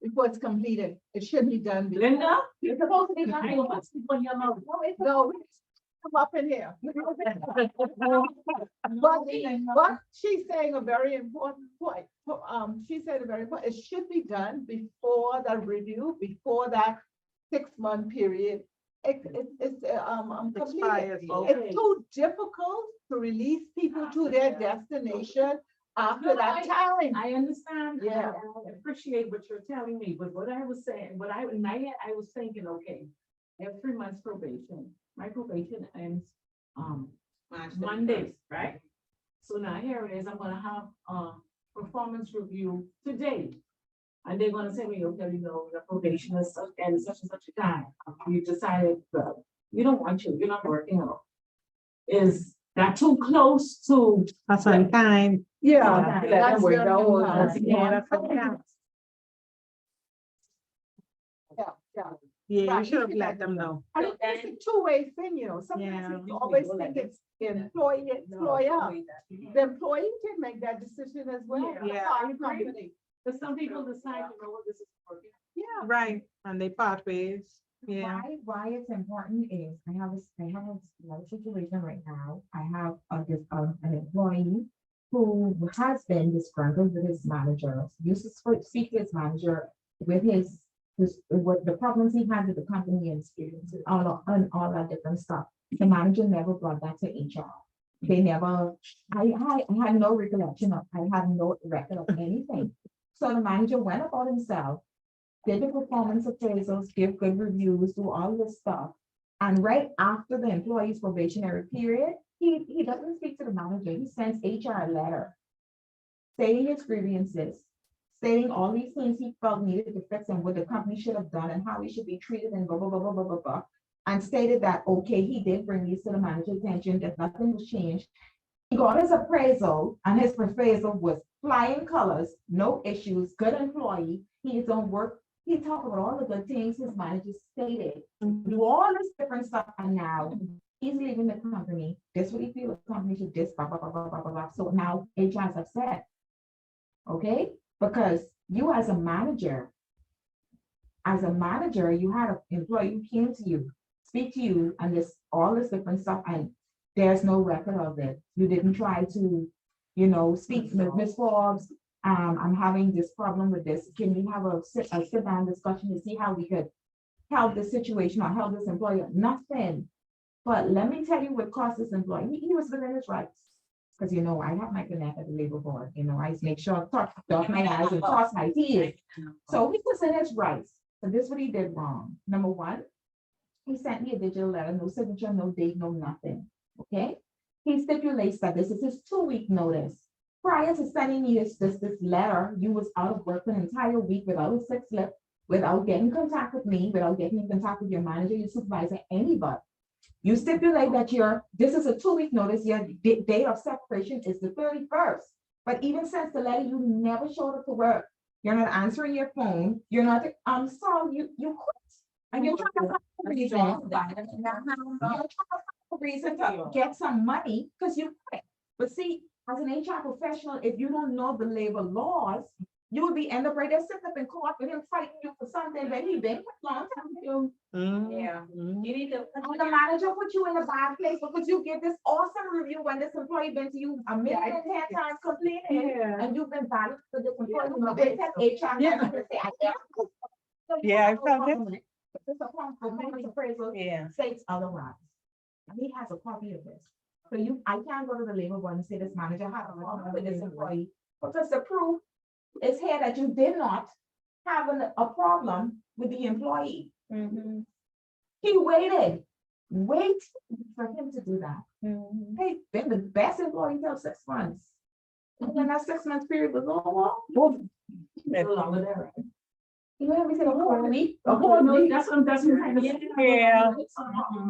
Before it's completed, it should be done. before- Linda, you're supposed to be done. I don't want to speak on your mouth. No, come up in here. But she's saying a very important point. She said a very important, it should be done before the review, before that 6-month period. It's completed. Expires, It's too difficult to release people to their destination after No, that time. I understand. and Yeah. I appreciate what you're telling me, but what I was saying, in my head, I was thinking, okay, I have 3 months probation. My probation ends, Monday, right? So now here it is, I'm gonna have a performance review today. And they're gonna say, me, okay, your probation is such and such a time. You decided, well, you don't want you're not working out. Is that too close to? That's unkind. Yeah. Okay. That's Wait, very that was- important. Yeah, that's unkind. Yeah. Yeah, you Right, should have you let should them know. I mean, it's a two-way thing, sometimes Yeah. you always think it's employee, employer. The employee can make that decision as well. Yeah. Our company. Because some people decide, what, this is working. Yeah. Right, and they part ways. Yeah. Why it's important is another situation right now. I have an employee who has been disgruntled with his manager, used to speak to his manager with with the problems he had with the company and experiences, all that different stuff. The manager never brought that to HR. They never, I had no recollection of, I had no record of anything. So the manager went about himself, did the performance appraisals, give good reviews, do all this stuff. And right after the employee's probationary period, he doesn't speak to the manager, he sends HR a letter stating his grievances, stating all these things he felt needed to fix and what the company should have done and how he should be treated and blah, blah, blah, blah, blah, blah, blah. And stated that, okay, he did bring these to the manager's attention, that nothing was changed. He got his appraisal and his appraisal was flying colors, no issues, good employee. He's on work. He talked about all the good things his manager stated, do all this different stuff, and now he's leaving the company. This what he feels the company should just blah, blah, blah, blah, blah, blah, blah. So now HR is upset. Okay, because you as a manager, you had an employee who came to you, speak to you, and this all this different stuff, and there's no record of it. You didn't try to, speak with Ms. Forbes. I'm having this problem with this. Can we have a sit down discussion to see how we could help the situation or help this employer? Nothing. But let me tell you what cost this employee. He was within his rights. Because I have my connect at the labor board. I make sure I dot my I's and cross my T's. So he was in his rights. So this what he did wrong. Number one, he sent me a digital letter, no signature, no date, no nothing, okay? He stipulates that this is his 2-week notice. Prior to sending me this letter, you was out of work for an entire week without a sick slip, without getting in contact with me, without getting in contact with your manager, your supervisor, anybody. You stipulate that this is a 2-week notice, your date of separation is the 31st. But even since the letter, you never showed up to work. You're not answering your phone. You're not, so you quit. And you're trying to find a reason. You're trying to find a reason to get some money because you quit. But see, as an HR professional, if you don't know the labor laws, you would be end up right there sitting up in court with him fighting you for something that he been for a long time. Yeah. You need to. And the manager put you in a bad place because you get this awesome review when this employee been to you 1,010,000 times complaining. And you've been bad for this employee. You know, they said HR. Yeah, I felt it. This is a performance appraisal Yeah. states otherwise. And he has a copy of this. So I can't go to the labor board and say this manager had a problem with this employee. Because the proof is here that you did not have a problem with the employee. He waited for him to do that. Hey, been the best employee till 6 months. And when that 6 month period was over, no longer there. You know, we said a whole week. A whole No, week. that's what I'm trying to say. Yeah.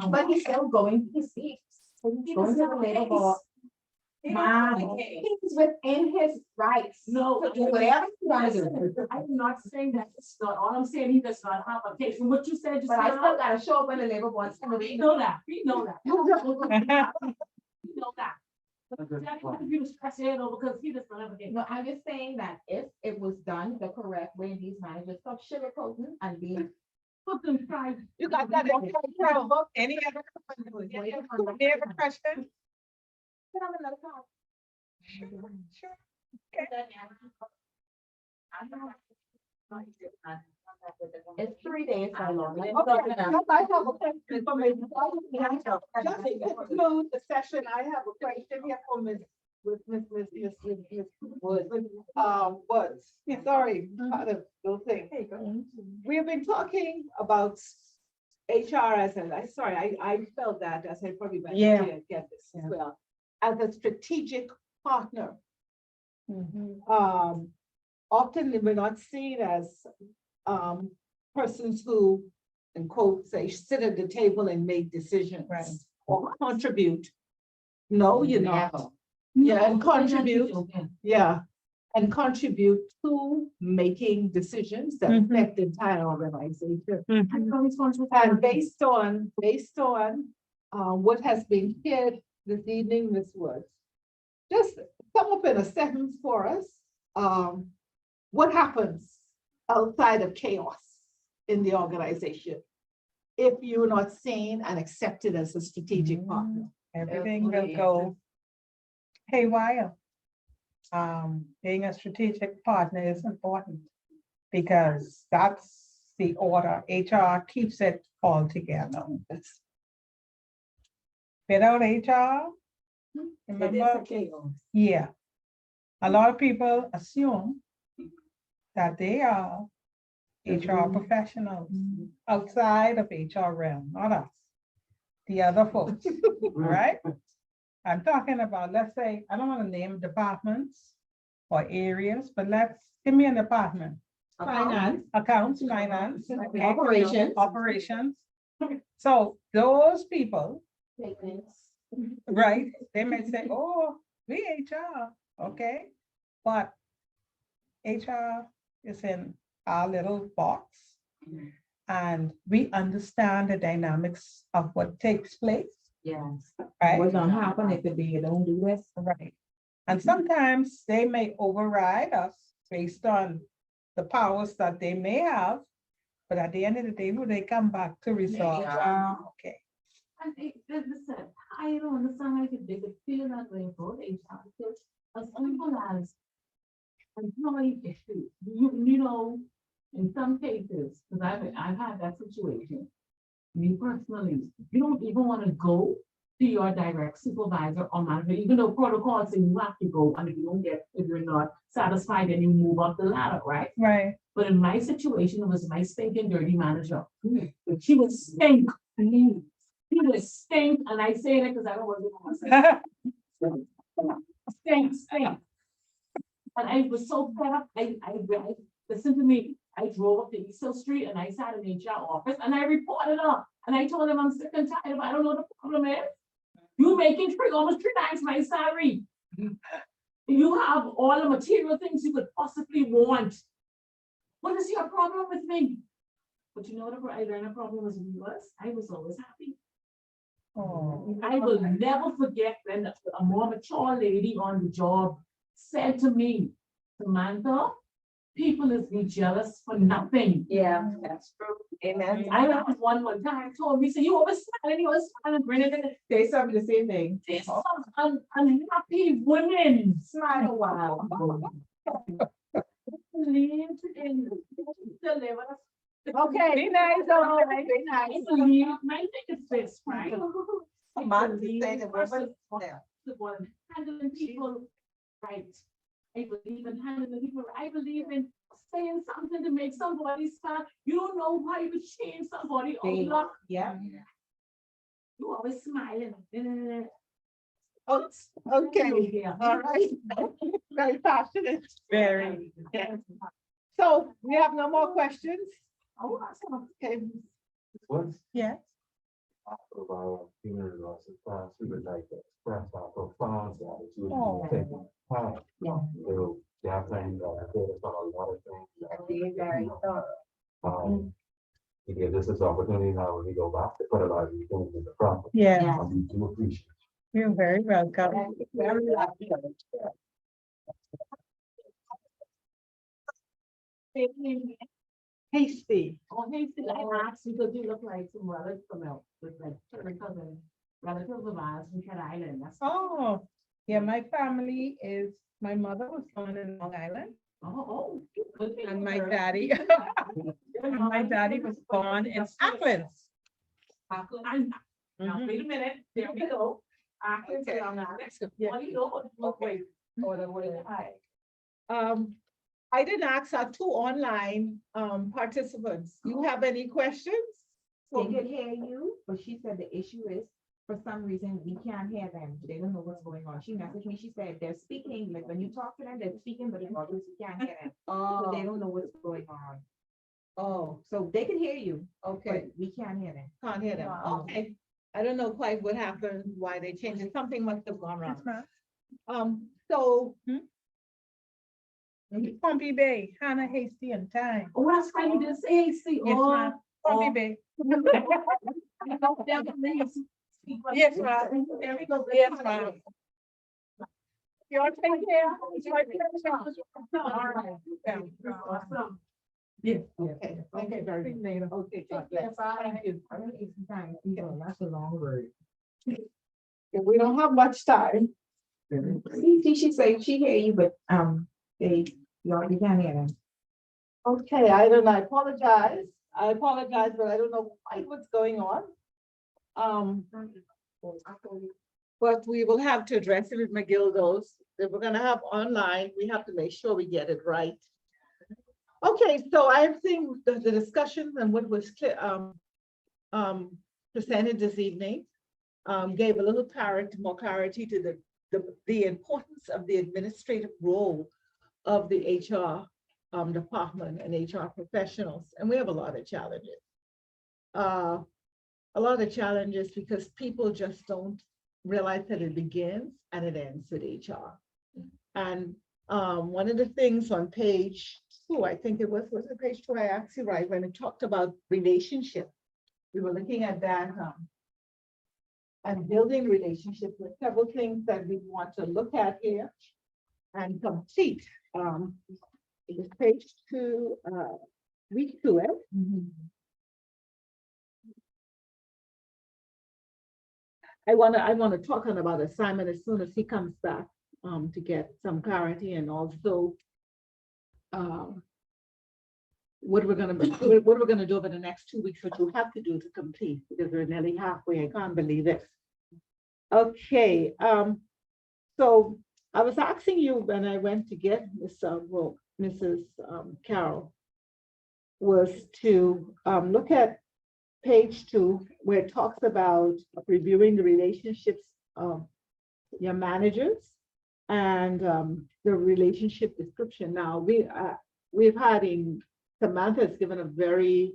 But he's still going, he's going to the labor board. Man, he's within his rights. No, To do whatever he wants to do. I'm not saying that. It's not, all I'm saying, he does not have a case. From what you said just But I still now, gotta show up in the labor board. we know that, we know that. We know that. You just press your head over because he does not have a case. No, I'm just saying that if it was done the correct way, these managers stop sugarcoating and being. Put them try. You got that? Any other question? Put on another call. Sure. It's 3 days, how long? I have a question for Ms. Just to conclude the session, I have a question here for Ms. Woods. Sorry, part of those things. We have been talking about HR as I felt that as I probably better get this as well, as a strategic partner. Often we're not seen as persons who, in quotes, say, sit at the table and make decisions. Or contribute. No, you're not. Yeah, and contribute, and contribute to making decisions that affect the entire organization. And based on what has been shared this evening, Ms. Woods, just come up in a sentence for us. What happens outside of chaos in the organization if you're not seen and accepted as a strategic partner? Everything will go haywire. Being a strategic partner is important because that's the order. HR keeps it all together. Without HR, remember, yeah, a lot of people assume that they are HR professionals outside of HR realm, not us, the other folks, right? I'm talking about, let's say, I don't want to name departments or areas, but give me a department. Finance. Accounts, finance. okay, Operations. Operations. So those people, right, they may say, oh, we HR, okay? But HR is in our little box. And we understand the dynamics of what takes place. Yes. Right? What's gonna happen if they don't do this? Right. And sometimes they may override us based on the powers that they may have, but at the end of the day, will they come back to resolve? Okay. And listen, I don't understand how they could feel that way for HR, because as simple as employee issues, you know, in some cases, because I've had that situation, me personally, you don't even want to go to your direct supervisor or manager, even though protocol says you have to go, and if you're not satisfied, then you move up the ladder, right? Right. But in my situation, it was my stinking dirty manager. She would stink. He would stink, and I say that because I don't want to stink, stink. And I was so fed up, listen to me, I drove up to East Hill Street and I sat in the HR office and I reported up. And I told them I'm sick and tired, but I don't know what the problem is. You making almost 3 times my salary. You have all the material things you could possibly want. What is your problem with me? But you know what I learned a problem was I was always happy. I will never forget when a more mature lady on the job said to me, Samantha, people is be jealous for nothing. Yeah, that's true. Amen. I had one time told me, so you always smiling, grinning. They said me the same thing. There's some unhappy women. Smile a while. Okay, be nice, all right, be I nice. believe, I think it's this, right? I Man, believe saying the woman there. the one handling people right. I believe in handling people. I believe in saying something to make somebody smile. You don't know why you would change somebody. They- Look, Yeah. you always smiling. Oh, okay, Yeah. all right. Very passionate. Very. So we have no more questions? Oh, awesome. Okay, Once Yes. of our funeral losses class, we would like to express our profound gratitude Oh. for taking time. Yeah. To definitely, get us on a lot of things. Being very thorough. Because this is opportunity now when we go back to put a lot of these things in the proper. Yeah, Yeah. We do appreciate. you're very welcome. Very lucky. hasty. Oh, hey, see, I asked because you look like some relatives from out, with like certain cousin, relatives of ours from Cat Island. That's Oh, yeah, my family is, my mother was born in Long Island oh. Good thing and for my her. daddy, and my daddy was born in Acklands. Now, wait a minute, there we go. Auckland, Okay. down there. Yeah. What do you know? Okay. Hi. I did ask our 2 online participants. You have any questions? They could hear you, but she said the issue is, for some reason, we can't hear them. They don't know what's going on. She messaged me, she said they're speaking, like when you talk to them, they're speaking, but in others, we can't hear them. So they don't know what's going on. Oh, So they can hear you, okay, but we can't hear them. can't hear them. Okay. I don't know quite what happened, why they changed it. Something must have gone wrong. So Pompey Bay, Hannah Hasty and Time. Oh, that's right, you didn't say, see, Yes, oh. ma'am. Pompey Bay. Yes, ma'am. There we go. Yes, ma'am. you're taking care. All right. Yeah. Awesome. Yes. Okay, okay, very good. Okay, God bless. Thank you. That's a long word. We don't have much time. See, she said she hear you, but, you can't hear them. Okay, I don't know, I apologize, but I don't know quite what's going on. But we will have to address it with McGildo's. If we're gonna have online, we have to make sure we get it right. Okay, so I think the discussion and what was presented this evening gave a little more clarity to the importance of the administrative role of the HR department and HR professionals, and we have a lot of challenges. A lot of challenges because people just don't realize that it begins and it ends with HR. And one of the things on page 2, I think it was it page 2? I asked you right when it talked about relationship. We were looking at that and building relationships with several things that we want to look at here and complete. It was page 2, week 2, I want to talk about Simon as soon as he comes back to get some clarity and also what we're gonna do over the next 2 weeks, what you have to do to complete, because we're nearly halfway. I can't believe it. Okay, so I was asking you when I went to get Mrs. Carroll, was to look at page 2, where it talks about reviewing the relationships of your managers and the relationship description. Now, we've had Samantha has given a very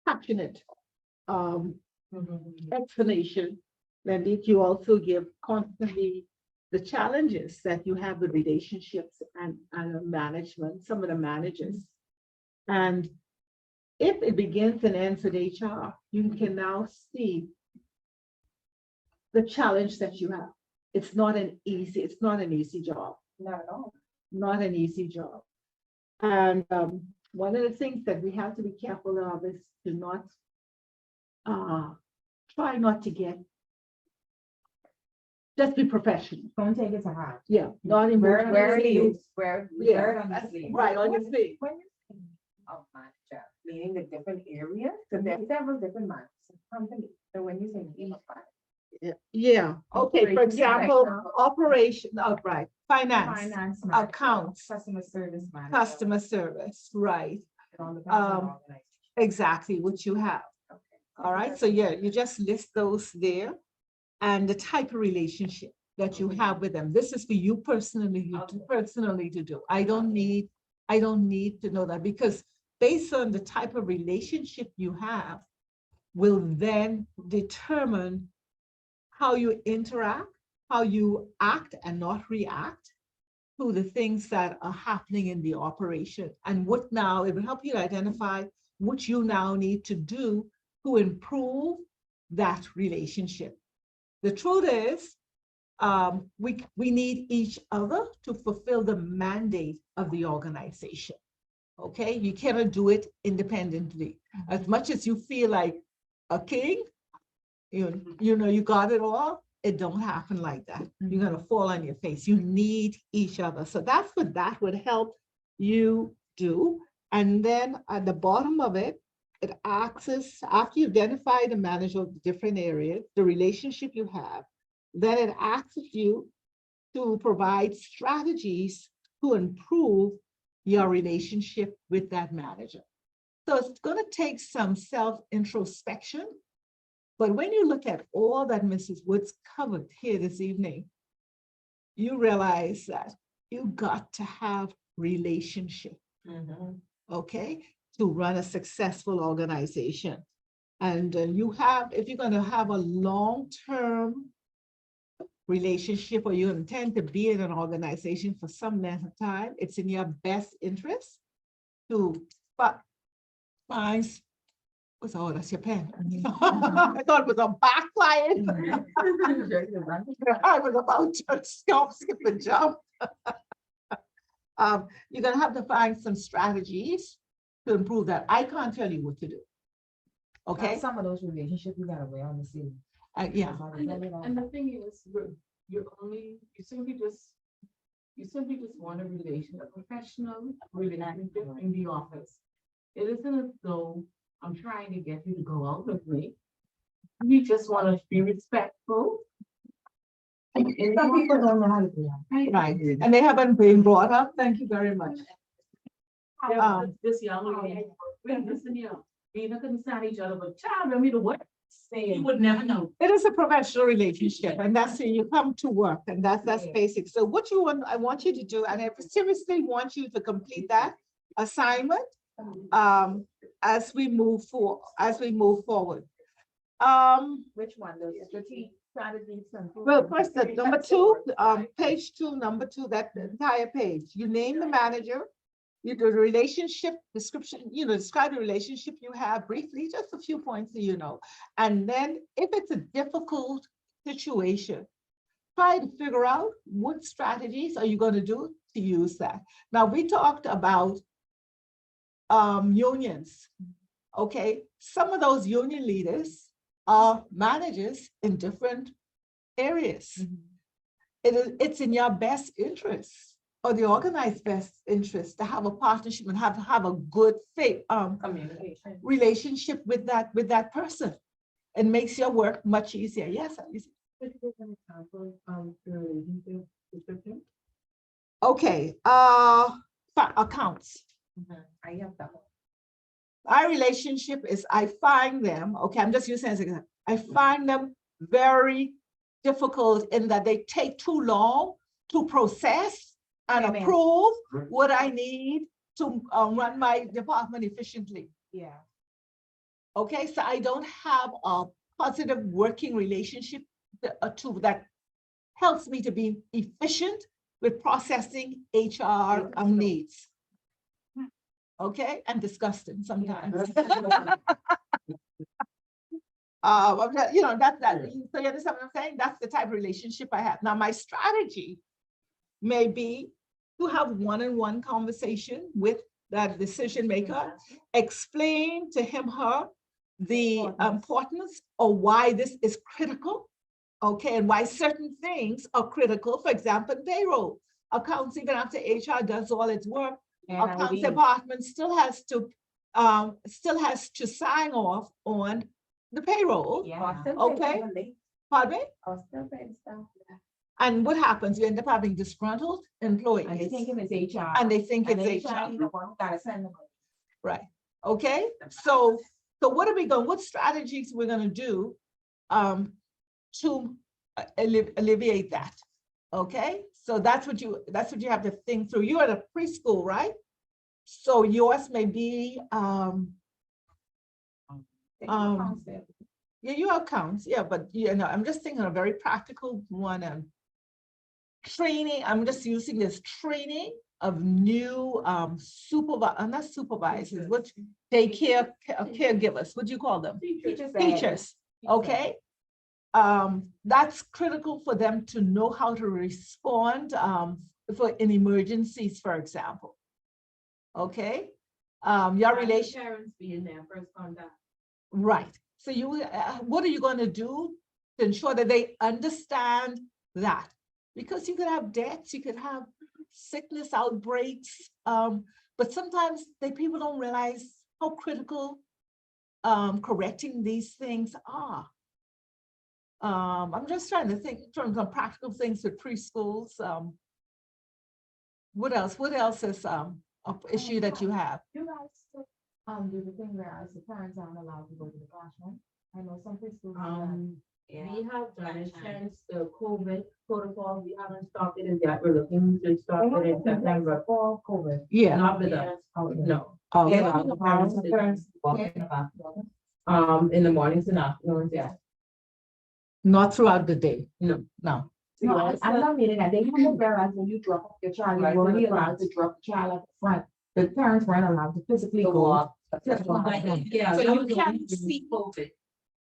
passionate explanation. Then you also give constantly the challenges that you have with relationships and management, some of the managers. And if it begins and ends with HR, you can now see the challenge that you have. It's not an easy job. Not at all. Not an easy job. And one of the things that we have to be careful of is to not try not to just be professional. Don't take it to heart. Yeah, not Where emotional. are you? Where it on the That's sleeve. right, on your sleeve. When you're thinking of manager, meaning the different areas, because there are several different managers in companies. So when you say team of five, Yeah, okay, for Operations example, director. operation, right, finance, finance manager, accounts, customer service manager. customer service, right, it all depends on the um, organization. exactly what you have. Okay. All right, so yeah, you just list those there and the type of relationship that you have with them. This is for you personally, to do. I don't need to know that, because based on the type of relationship you have will then determine how you interact, how you act and not react to the things that are happening in the operation. And what now, it will help you identify what you now need to do to improve that relationship. The truth is, we need each other to fulfill the mandate of the organization. Okay, you cannot do it independently. As much as you feel like a king, you know, you got it all, it don't happen like that. You're gonna fall on your face. You need each other. So that's what that would help you do. And then at the bottom of it, it asks us, after you identify the manager of the different areas, the relationship you have, then it asks you to provide strategies to improve your relationship with that manager. So it's going to take some self-introspection. But when you look at all that Mrs. Woods covered here this evening, you realize that you got to have relationship, okay, to run a successful organization. And if you're going to have a long-term relationship, or you intend to be in an organization for some length of time, it's in your best interest to find. Oh, that's your pen. I thought it was a backline. I was about to skip and jump. You're gonna have to find some strategies to improve that. I can't tell you what to do. Okay? Some of those relationships you gotta wear on the sleeve. Yeah. And the thing is, you simply just want a professional relationship in the office. It isn't as though I'm trying to get you to go out with me. We just want to be respectful. Some people don't know how to do that. Right, and they haven't been brought up. Thank you very much. This young lady, listen here, we're not gonna stand each other, but child, I mean, what? You would never know. It is a professional relationship, and that's when you come to work, and that's basic. So what I want you to do, and I seriously want you to complete that assignment as we move forward. Which one? The strategic strategies. Well, first, the number 2, page 2, number 2, that entire page, you name the manager, you do the relationship description, describe the relationship you have briefly, just a few points, and then if it's a difficult situation, try to figure out what strategies are you going to do to use that. Now, we talked about unions. Okay, some of those union leaders are managers in different areas. It's in your best interest, or the organized best interest, to have a partnership and have a good faith Communication. relationship with that person. It makes your work much easier. Yes, Could you give an example of the relationship description? Okay, accounts. I have that one. Our relationship is I find them, okay, I'm just using as an example. I find them very difficult in that they take too long to process and Amen. approve what I need to run my department efficiently. Yeah. Okay, so I don't have a positive working relationship that helps me to be efficient with processing HR needs. Okay, and disgusting sometimes. You know, so you understand what I'm saying? That's the type of relationship I have. Now, my strategy may be to have one-on-one conversation with that decision maker, explain to him, her, the importance of why this is critical, okay, and why certain things are critical. For example, payroll. Accounts, even after HR does all its work, accounts department still has to sign off on the payroll. Yeah. Okay. Pardon me? I'll still pay the staff. And what happens? You end up having disgruntled employees. And they think it's HR. And they think And it's HR HR. is the one who gotta send them. Right, okay, so what are we going, what strategies we're gonna do to alleviate that? Okay, so that's what you have to think through. You're at a preschool, right? So yours may be, yeah, you have counts, yeah, but you know, I'm just thinking a very practical one. Training, I'm just using this training of new not supervisors, what caregivers, what do you call them? Teachers, okay? That's critical for them to know how to respond in emergencies, for example. Okay? Your relation. Parents being their first contact. Right. So what are you going to do to ensure that they understand that? Because you could have deaths, you could have sickness outbreaks, but sometimes people don't realize how critical correcting these things are. I'm just trying to think in terms of practical things with preschools. What else? What else is an issue that you have? You guys still, do the thing where as the parents aren't allowed to go to the classroom. I know some preschools. We have done it since the COVID protocol. We haven't started it yet. We're looking to start it in September. For COVID. Yeah. Not with us. No. Oh, Yeah, Yeah, the parents walk in the bathroom. In the mornings and afternoons, yeah. Not throughout the day. No. No. No, I'm not meaning that. They have, whereas when you drop off your child, Right, you're to the only allowed front. to drop the child at the front. The parents weren't allowed to physically go. Yeah. So that you was the can't reason see COVID.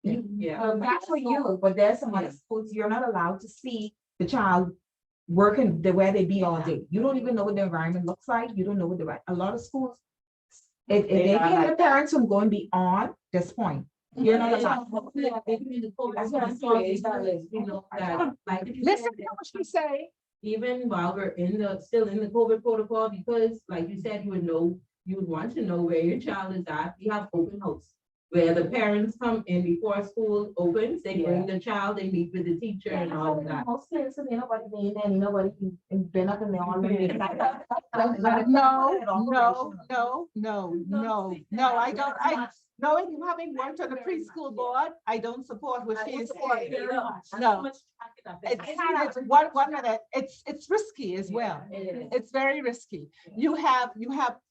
Yeah. That's for you, but there's some other schools, you're not allowed to see the child working the way they be all day. You don't even know what the environment looks like. You don't know what a lot of schools. If they get the parents from going beyond this point, you're not allowed. That's what I'm saying. You know, that, like, Listen to what she say. even while we're still in the COVID protocol, because like you said, you would want to know where your child is at. We have open house where the parents come in before school opens, they bring the child, they meet with the teacher and all of that. Most kids, nobody being there, nobody been up in there on the. No, I don't. Knowing having worked on the preschool board, I don't support what she is saying. No. It's one minute, it's risky as well. It's very risky. You have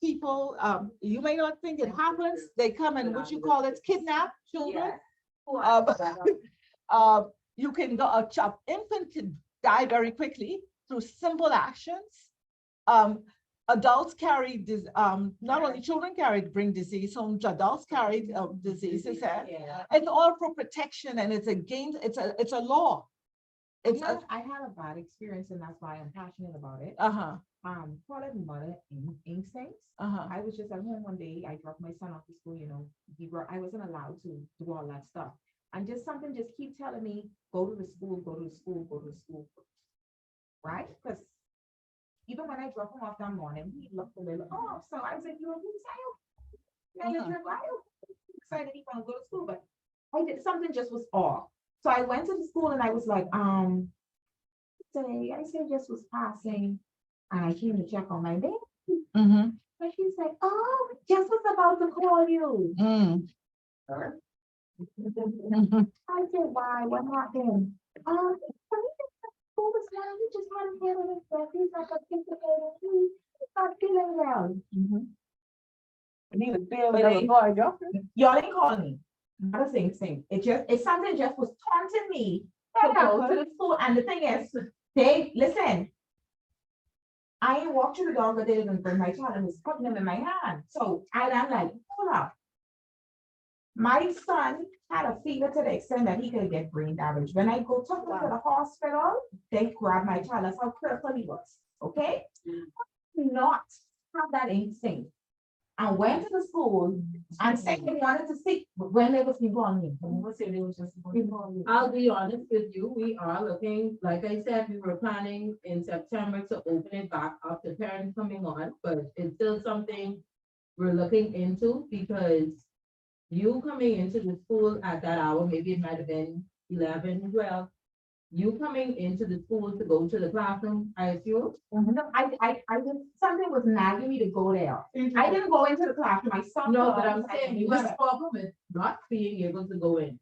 people, you may not think it happens, they come and what you call it, kidnap children. You can go, infant can die very quickly through simple actions. Adults carry this, not only children bring disease, some adults carry diseases. It's all for protection and it's a game, it's a law. I had a bad experience and that's why I'm passionate about it. Call it mother instincts. I was just at home one day, I dropped my son off to school, I wasn't allowed to do all that stuff. And just something just keep telling me, go to the school, go to the school, go to the school. Right? Because even when I dropped him off that morning, he looked a little off. So I was like, you're excited he want to go to school, but something just was off. So I went to the school and I was like, say, I said just was passing, and I came to check on my baby. Mm-hmm. And she said, oh, Jess was about to call you. Mm. I said, why? What happened? When he school this morning, he just hadn't handled himself. He's like a participating. He's not feeling well. And he was feeling But very they- hard, y'all. Y'all ain't calling me. Not a thing. It's something just was taunting me to go to the school. And the thing is, they, listen. I ain't walked to the dog, but they didn't bring my child and was putting them in my hand. So I'm like, hold up. My son had a fever to the extent that he could get brain damage. When I took him to the hospital, they grabbed my child. That's how careful he was, okay? Not have that instinct. I went to the school and said they wanted to see when they was involved me. I'll be honest with you, we are looking, like I said, we were planning in September to open it back up, the parents coming on, but it's still something we're looking into because you coming into the school at that hour, maybe it might have been 11, 12. You coming into the school to go to the classroom, I assume? No, I just, something was nagging me to go there. I didn't go into the classroom. I saw. No, but I'm saying you had a problem with not being able to go in,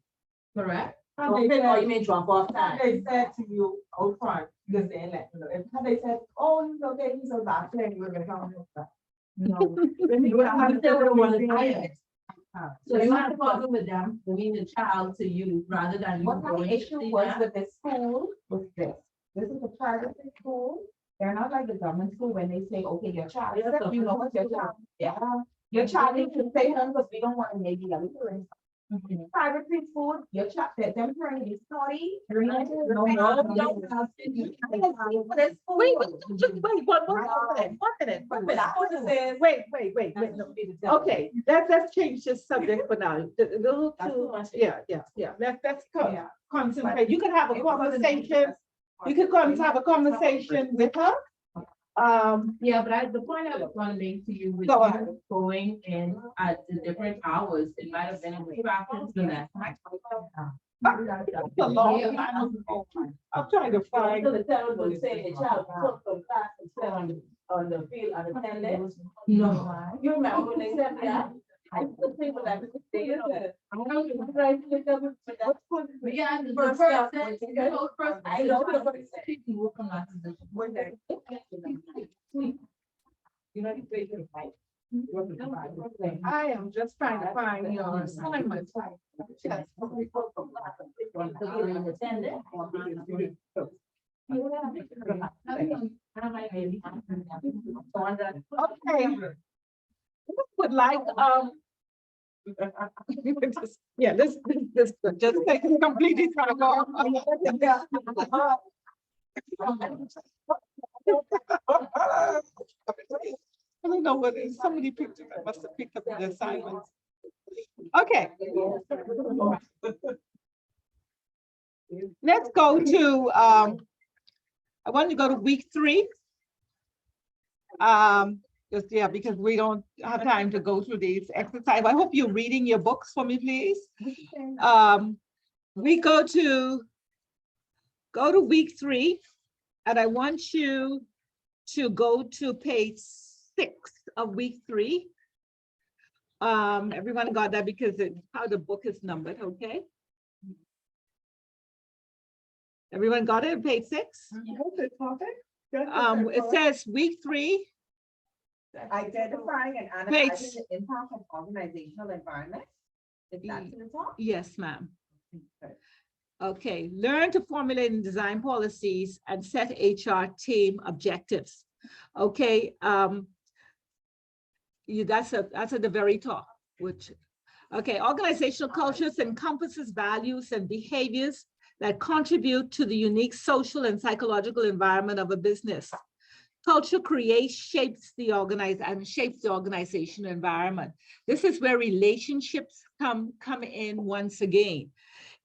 correct? Okay, Or you may drop off time. They said to you, out front, because they let you know, if they said, oh, he's okay, he's so bad, then you were gonna come. No. You still would want to try it. So you had a problem with them bringing the child to you rather than you What my going to issue see was them? with this school was this. This is a private school. They're not like the government school when they say, okay, your child, Yeah, so- you know what your child, yeah. Your child needs to stay home because we don't want to make you like this. Private preschool, your child, them parents is naughty. Wait, Wait, One minute. Wait. No. Okay, let's change this subject for now. The little two, yeah. Let's concentrate. You can have a conversation. You can come have a conversation with her. Yeah, but the point I was gonna make to you with Go ahead. you going in at the different hours, it might have been a distraction to that. It's a long time. I'm trying to find. So the parent will say a child took from class and stay on the field and attended. No. You remember when they said that? I put people that they, yeah, the first, I know. People will come out to the. You know, you pay for the fight. I am just trying to find your assignment. Okay. Would like, yeah, this, just take it completely. I don't know what it is. Somebody picked it. I must have picked up the assignments. Okay. Let's go to, I want to go to week 3. Just, yeah, because we don't have time to go through these exercises. I hope you're reading your books for me, please. We go to week 3, and I want you to go to page 6 of week 3. Everyone got that because it's how the book is numbered, okay? Everyone got it, page 6? It says week 3. Identifying and Page- analyzing the impact of organizational environment. Is that to the top? Yes, ma'am. Okay, learn to formulate and design policies and set HR team objectives. Okay, that's at the very top, which, okay, organizational cultures encompasses values and behaviors that contribute to the unique social and psychological environment of a business. Culture shapes the organizational environment. This is where relationships come in once again.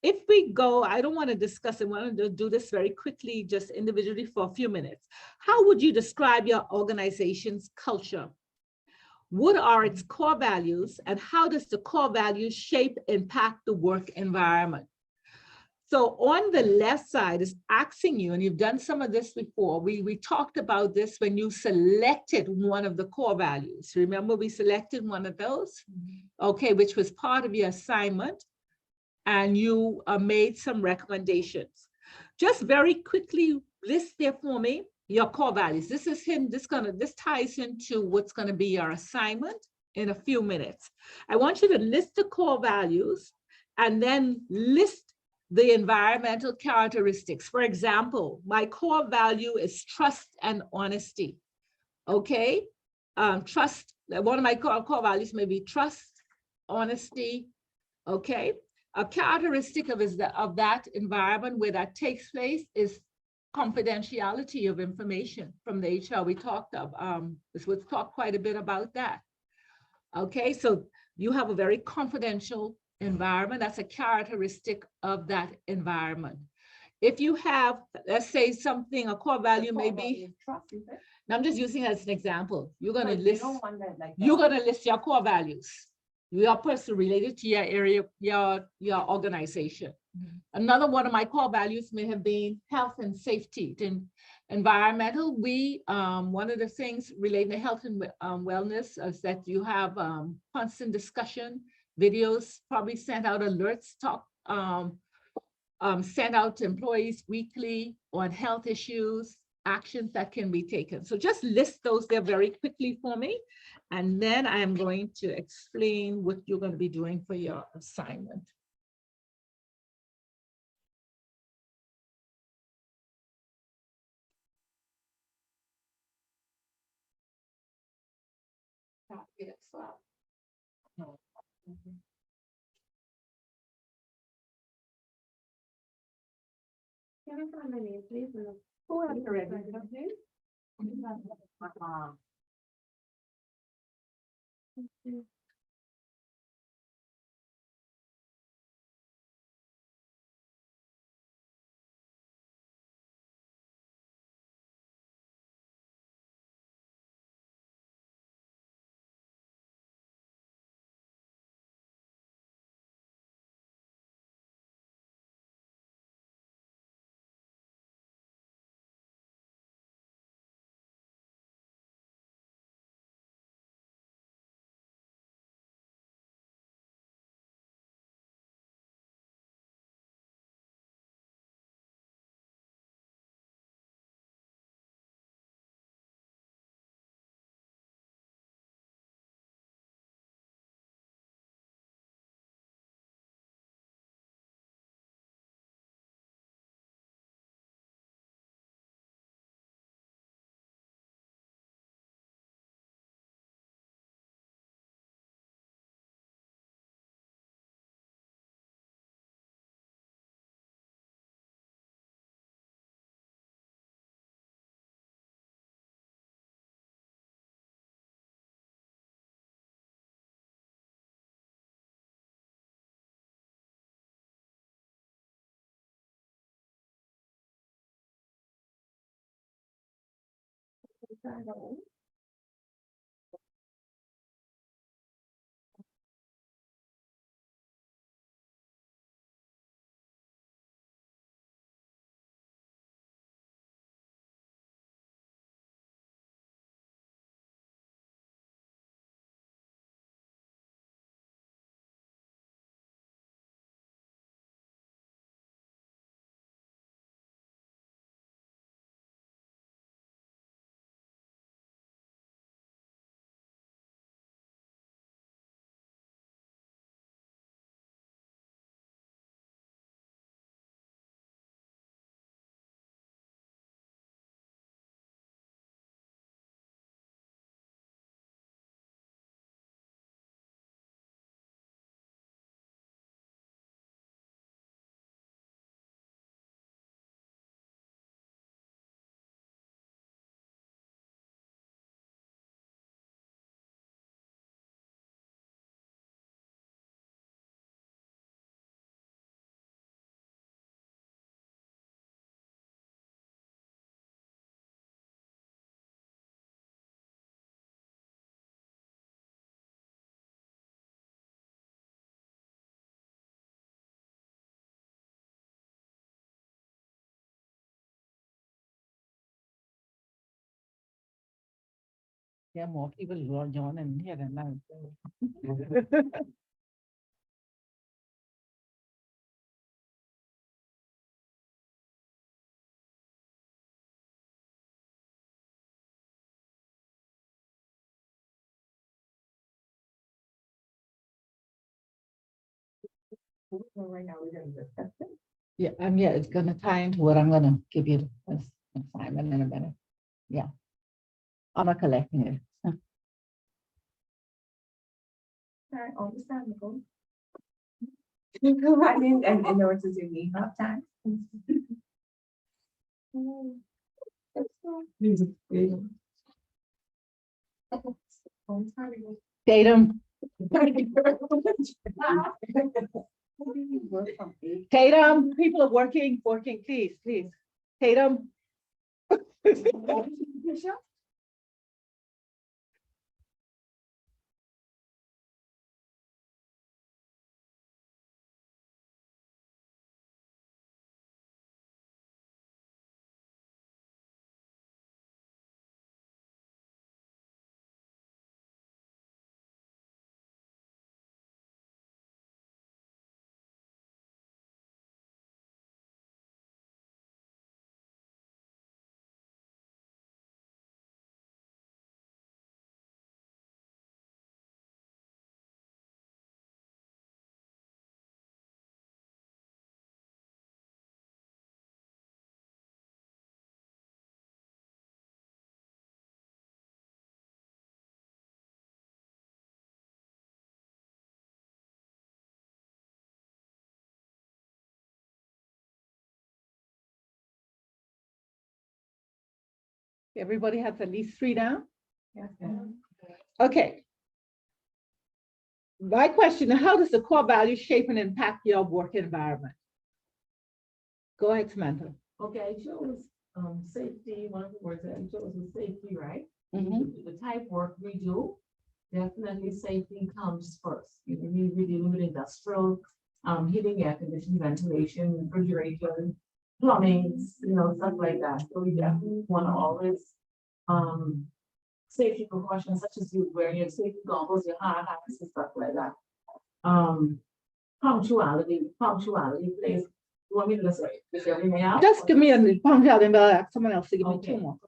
If we go, I don't want to discuss it, I want to do this very quickly, just individually for a few minutes. How would you describe your organization's culture? What are its core values and how does the core values impact the work environment? So on the left side is asking you, and you've done some of this before. We talked about this when you selected one of the core values. Remember, we selected one of those, okay, which was part of your assignment, and you made some recommendations. Just very quickly list there for me your core values. This ties into what's going to be your assignment in a few minutes. I want you to list the core values and then list the environmental characteristics. For example, my core value is trust and honesty. Okay, trust. One of my core values may be trust, honesty. Okay, a characteristic of that environment where that takes place is confidentiality of information from the HR. We talked quite a bit about that. Okay, so you have a very confidential environment. That's a characteristic of that environment. If you have, let's say a core value may be, I'm just using it as an example. You're gonna list your core values. You are personally related to your area, your organization. Another one of my core values may have been health and safety. In environmental, one of the things relating to health and wellness is that you have constant discussion, videos, probably sent out alerts, sent out to employees weekly on health issues, actions that can be taken. So just list those there very quickly for me. And then I am going to explain what you're going to be doing for your assignment. Can I find my name, please? Who has the record, please? Yeah, more people joining here than now. Right now, we're gonna discuss it. Yeah, yeah, it's gonna tie into what I'm gonna give you as an assignment in a minute. Yeah. I'm not collecting it. Alright, understandable. I mean, and in order to do me enough time. Tatum, Tatum, people are working, please, please. Tatum. Everybody has at least 3 down? Okay. My question, how does the core value shape and impact your work environment? Go ahead, Samantha. Okay, I chose, safety, one of the words that I chose was safety, right? Mhm. The type work we do, definitely safety comes first. We deal with industrial, heating, air conditioning, ventilation, refrigeration, plumbing, stuff like that. So we definitely want to always, safety precautions such as you wearing your safety goggles, your hard hats and stuff like that. Punctuality plays. You want me to list everything out? Just give me a punctuality, and I'll ask someone else to give me 2 more.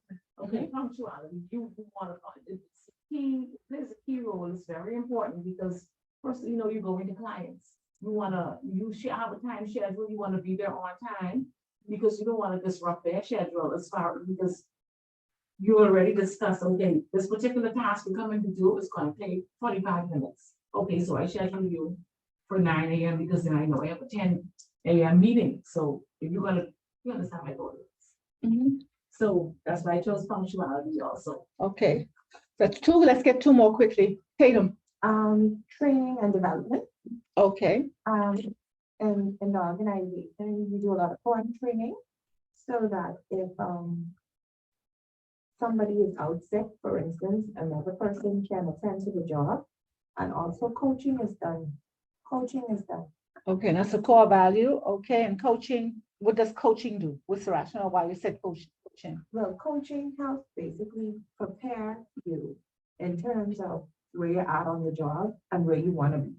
Okay, punctuality, you want to find it's key, plays a key role, it's very important because first, you go into clients. Have a time schedule, you want to be there on time because you don't want to disrupt their schedule because you already discussed, okay, this particular task you're coming to do is going to take 45 minutes. Okay, so I schedule you for 9 a.m. because then I know I have a 10 a.m. meeting. So if you understand my goal. So that's why I chose punctuality also. Okay, that's 2. Let's get 2 more quickly. Tatum. Training and development. Okay, And in the organization, we do a lot of foreign training so that if somebody is out sick, for instance, another person can attend to the job. And also coaching is done. okay, that's a core value. Okay, and coaching, what does coaching do? What's the rationale why you said coaching? Well, coaching helps basically prepare you in terms of where you're at on the job and where you want to be.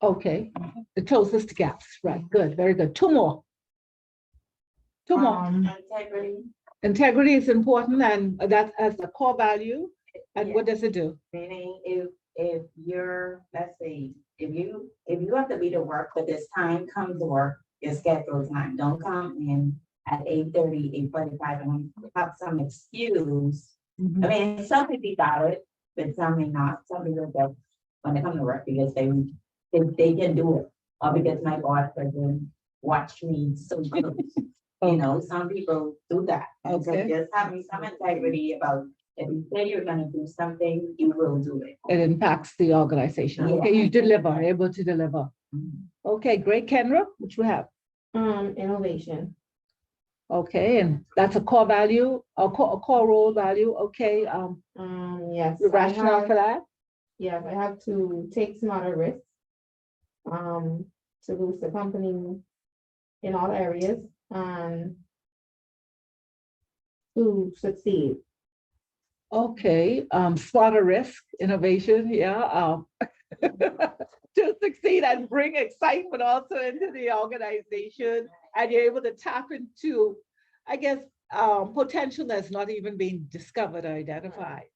Okay, it closes the gaps, right? Good, very good. 2 more. 2 more. Integrity, Integrity is important, and that as a core value. And what does it do? meaning if you're, let's say, if you have to be to work, but this time, come to work, your scheduled time, don't come in at 8:30, 8:45 and have some excuse. I mean, some people got it, but some may not. Some people don't when they come to work because they can do it, or because my boss doesn't watch me so good. Some people do that. And so Okay. just having some integrity about if you say you're gonna do something, you will do it. It impacts the organization. Yeah. Okay, you deliver, able to deliver. Okay, great. Kendra, what you have? Innovation. Okay, and that's a core value, a core role value. Okay, Yes. the rationale for that? Yes, I have to take smarter risks. To boost the company in all areas and to succeed. Okay, spot a risk, innovation, yeah, to succeed and bring excitement also into the organization, and you're able to tap into, I guess, potential that's not even being discovered or identified.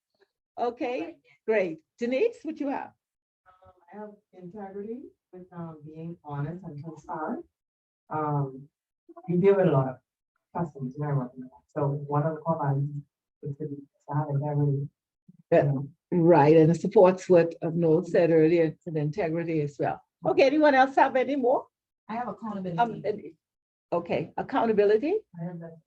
Okay, great. Denise, what you have? I have integrity with being honest and transparent. We deal with a lot of customers in our work. So one of the core values is to have integrity. Right, and it supports what Noel said earlier, and integrity as well. Okay, anyone else have any more? I have accountability. Okay, accountability? I have that.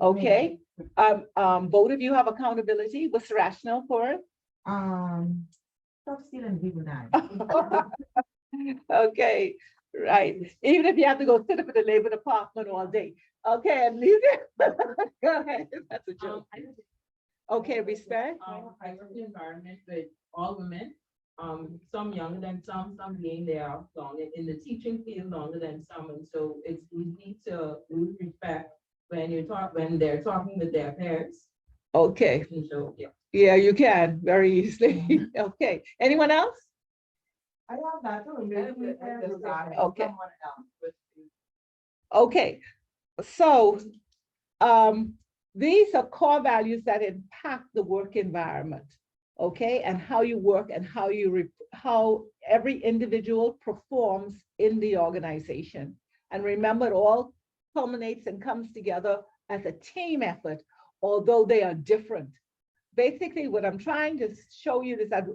Okay, both of you have accountability. What's the rationale for it? Stop stealing people now. Okay, right. Even if you have to go sit up in the labor department all day. Okay, and leave it. Go ahead, that's a joke. Okay, respect. I work in an environment with all women, some younger than some being there longer in the teaching field longer than some, and so it's easy to lose respect when they're talking with their peers. Okay, And so, yeah. yeah, you can very easily. Okay, anyone else? I have that too. Okay. Okay, so, these are core values that impact the work environment, okay? And how you work and how every individual performs in the organization. And remember, it all culminates and comes together as a team effort, although they are different. Basically, what I'm trying to show you is that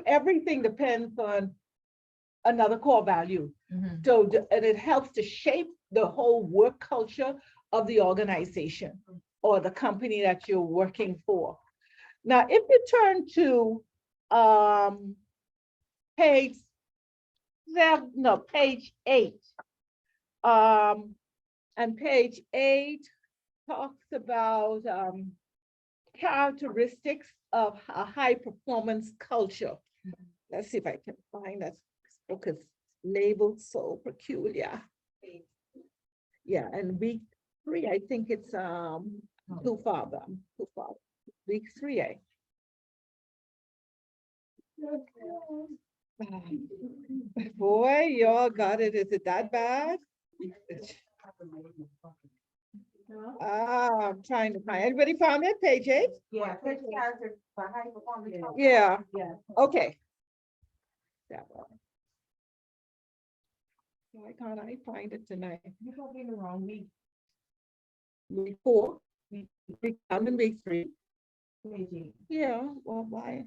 everything depends on another core value. So, and it helps to shape the whole work culture of the organization or the company that you're working for. Now, if you turn to page 8, and page 8 talks about characteristics of a high performance culture. Let's see if I can find that. This book is labeled so peculiar. Yeah, and week 3, I think it's too far. Week 3A. Boy, y'all got it. Is it that bad? I'm trying to find. Anybody found it? Page 8? Yeah, character for high performance. Yeah. Okay. That one. Why can't I find it tonight? You're probably in the wrong week. Week 4. I'm in week 3. Maybe. Yeah, well, why?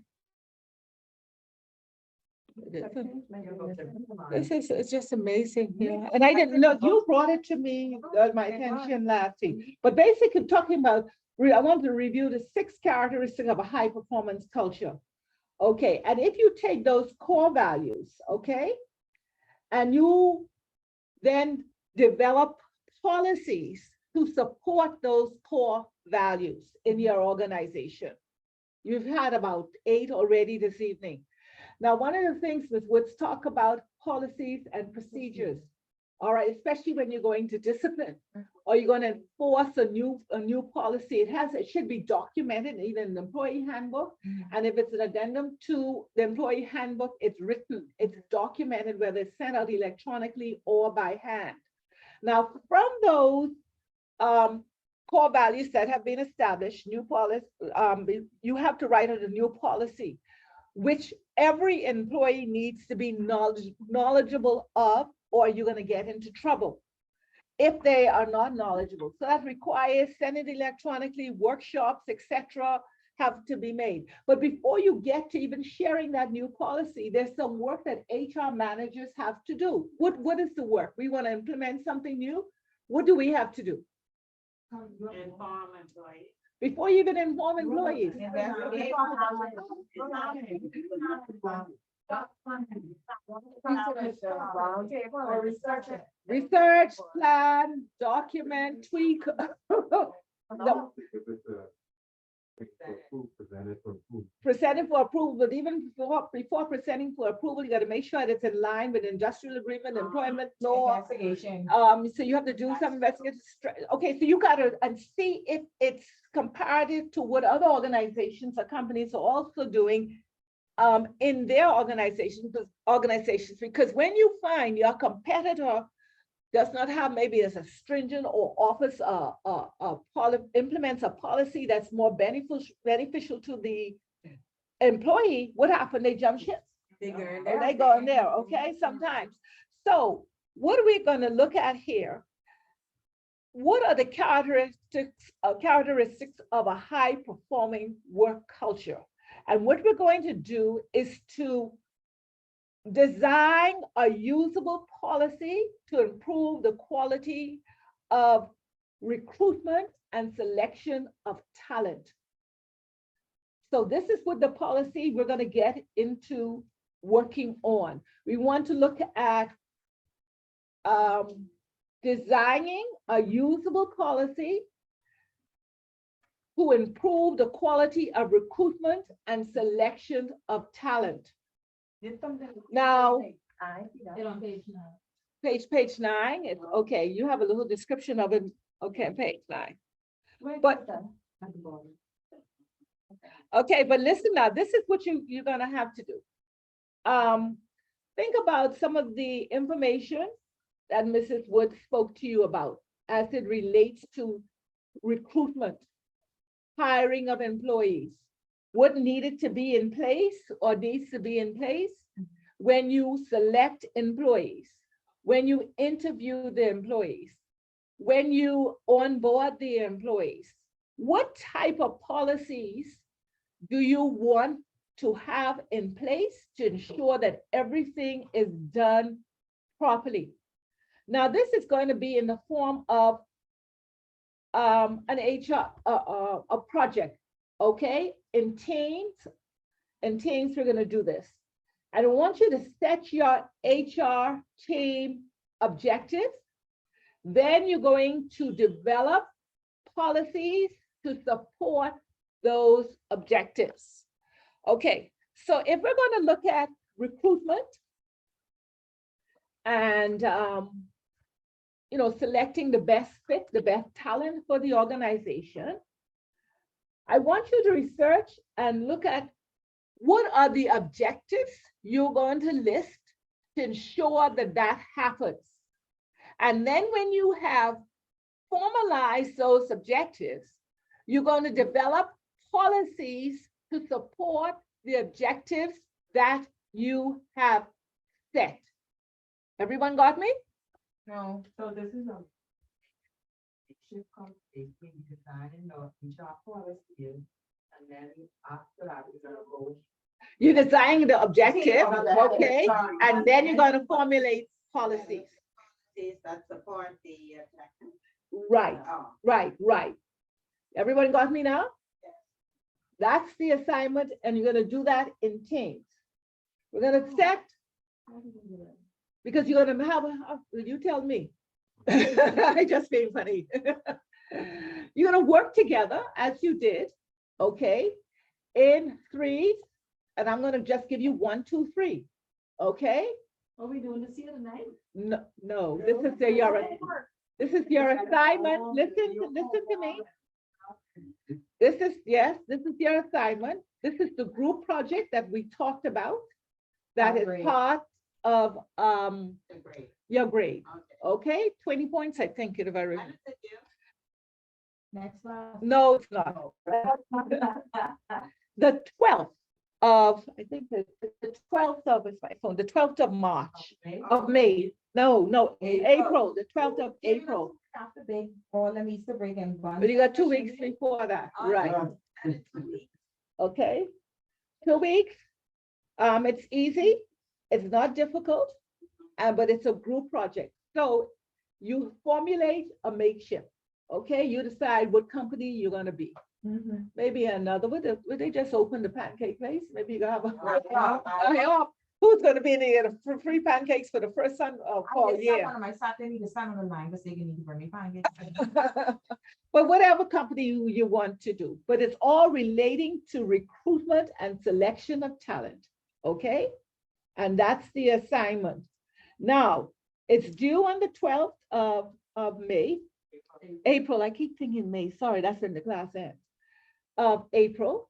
It's just amazing, yeah. And I didn't know, you brought it to me, my attention last week. But basically talking about, I want to review the 6 characteristics of a high performance culture. Okay, and if you take those core values, okay, and you then develop policies to support those core values in your organization. You've had about 8 already this evening. Now, one of the things is let's talk about policies and procedures. All right, especially when you're going to discipline or you're going to enforce a new policy. It should be documented in an employee handbook. And if it's an addendum to the employee handbook, it's written, it's documented, whether it's sent out electronically or by hand. Now, from those core values that have been established, new policy, you have to write out a new policy, which every employee needs to be knowledgeable of, or you're going to get into trouble if they are not knowledgeable. So that requires sending electronically, workshops, etc., have to be made. But before you get to even sharing that new policy, there's some work that HR managers have to do. What is the work? We want to implement something new. What do we have to do? Inform employees. Before you even inform employees. Research, plan, document, tweak. No. If it's a Presented for approval. presenting for approval, but even before presenting for approval, you gotta make sure that it's in line with industrial agreement, employment law. Investigation. So you have to do some investigation. Okay, so you gotta, and see if it's comparative to what other organizations or companies are also doing in their organizations, because when you find your competitor does not have maybe as a stringent or offers implements a policy that's more beneficial to the employee, what happened? They jump ship. Or they go in there, okay, sometimes. So what are we gonna look at here? What are the characteristics of a high-performing work culture? And what we're going to do is to design a usable policy to improve the quality of recruitment and selection of talent. So this is what the policy we're going to get into working on. We want to look at designing a usable policy to improve the quality of recruitment and selection of talent. Now, page 9, it's okay, you have a little description of it, okay, page 9. But, okay, but listen now, this is what you're gonna have to do. Think about some of the information that Mrs. Wood spoke to you about as it relates to recruitment, hiring of employees. What needed to be in place or needs to be in place when you select employees, when you interview the employees, when you onboard the employees. What type of policies do you want to have in place to ensure that everything is done properly? Now, this is going to be in the form of an HR, a project, okay? In teams, we're gonna do this. And I want you to set your HR team objectives. Then you're going to develop policies to support those objectives. Okay, so if we're gonna look at recruitment and selecting the best fit, the best talent for the organization, I want you to research and look at what are the objectives you're going to list to ensure that that happens. And then when you have formalized those objectives, you're going to develop policies to support the objectives that you have set. Everyone got me? No. So this is a. Shift conversation, designing the HR policy, and then after that, we're gonna go. You're designing the objective, okay? Sorry. And then you're going to formulate policies. That support the objective. Right, Oh. right. Everyone got me now? That's the assignment, and you're gonna do that in teams. We're gonna set, because you're gonna have, you tell me. I just being funny. You're gonna work together as you did, okay? In threes, and I'm gonna just give you 1, 2, 3, okay? Are we doing this here tonight? No, this is your assignment. Listen to me. This is your assignment. This is the group project that we talked about. That is Great. part of Great. your grade. Okay. Okay, 20 points, I think, if I remember. When is it due? Next slide. No, it's not. The 12th of, I think the 12th of, it's my phone, the 12th of March, of May. No, April, the 12th of April. After big, all the Easter break and. But you got 2 weeks before that, right? Okay, 2 weeks. It's easy, it's not difficult, but it's a group project. So you formulate a makeshift, okay? You decide what company you're gonna be. Maybe another, would they just open the pancake place? Maybe you have who's gonna be there for free pancakes for the first time for a year? One of my staff, they need to stand on the line, because they need to bring me pancakes. but whatever company you want to do, but it's all relating to recruitment and selection of talent, okay? And that's the assignment. Now, it's due on the 12th of May, April, I keep thinking May, sorry, that's when the class ends. Of April,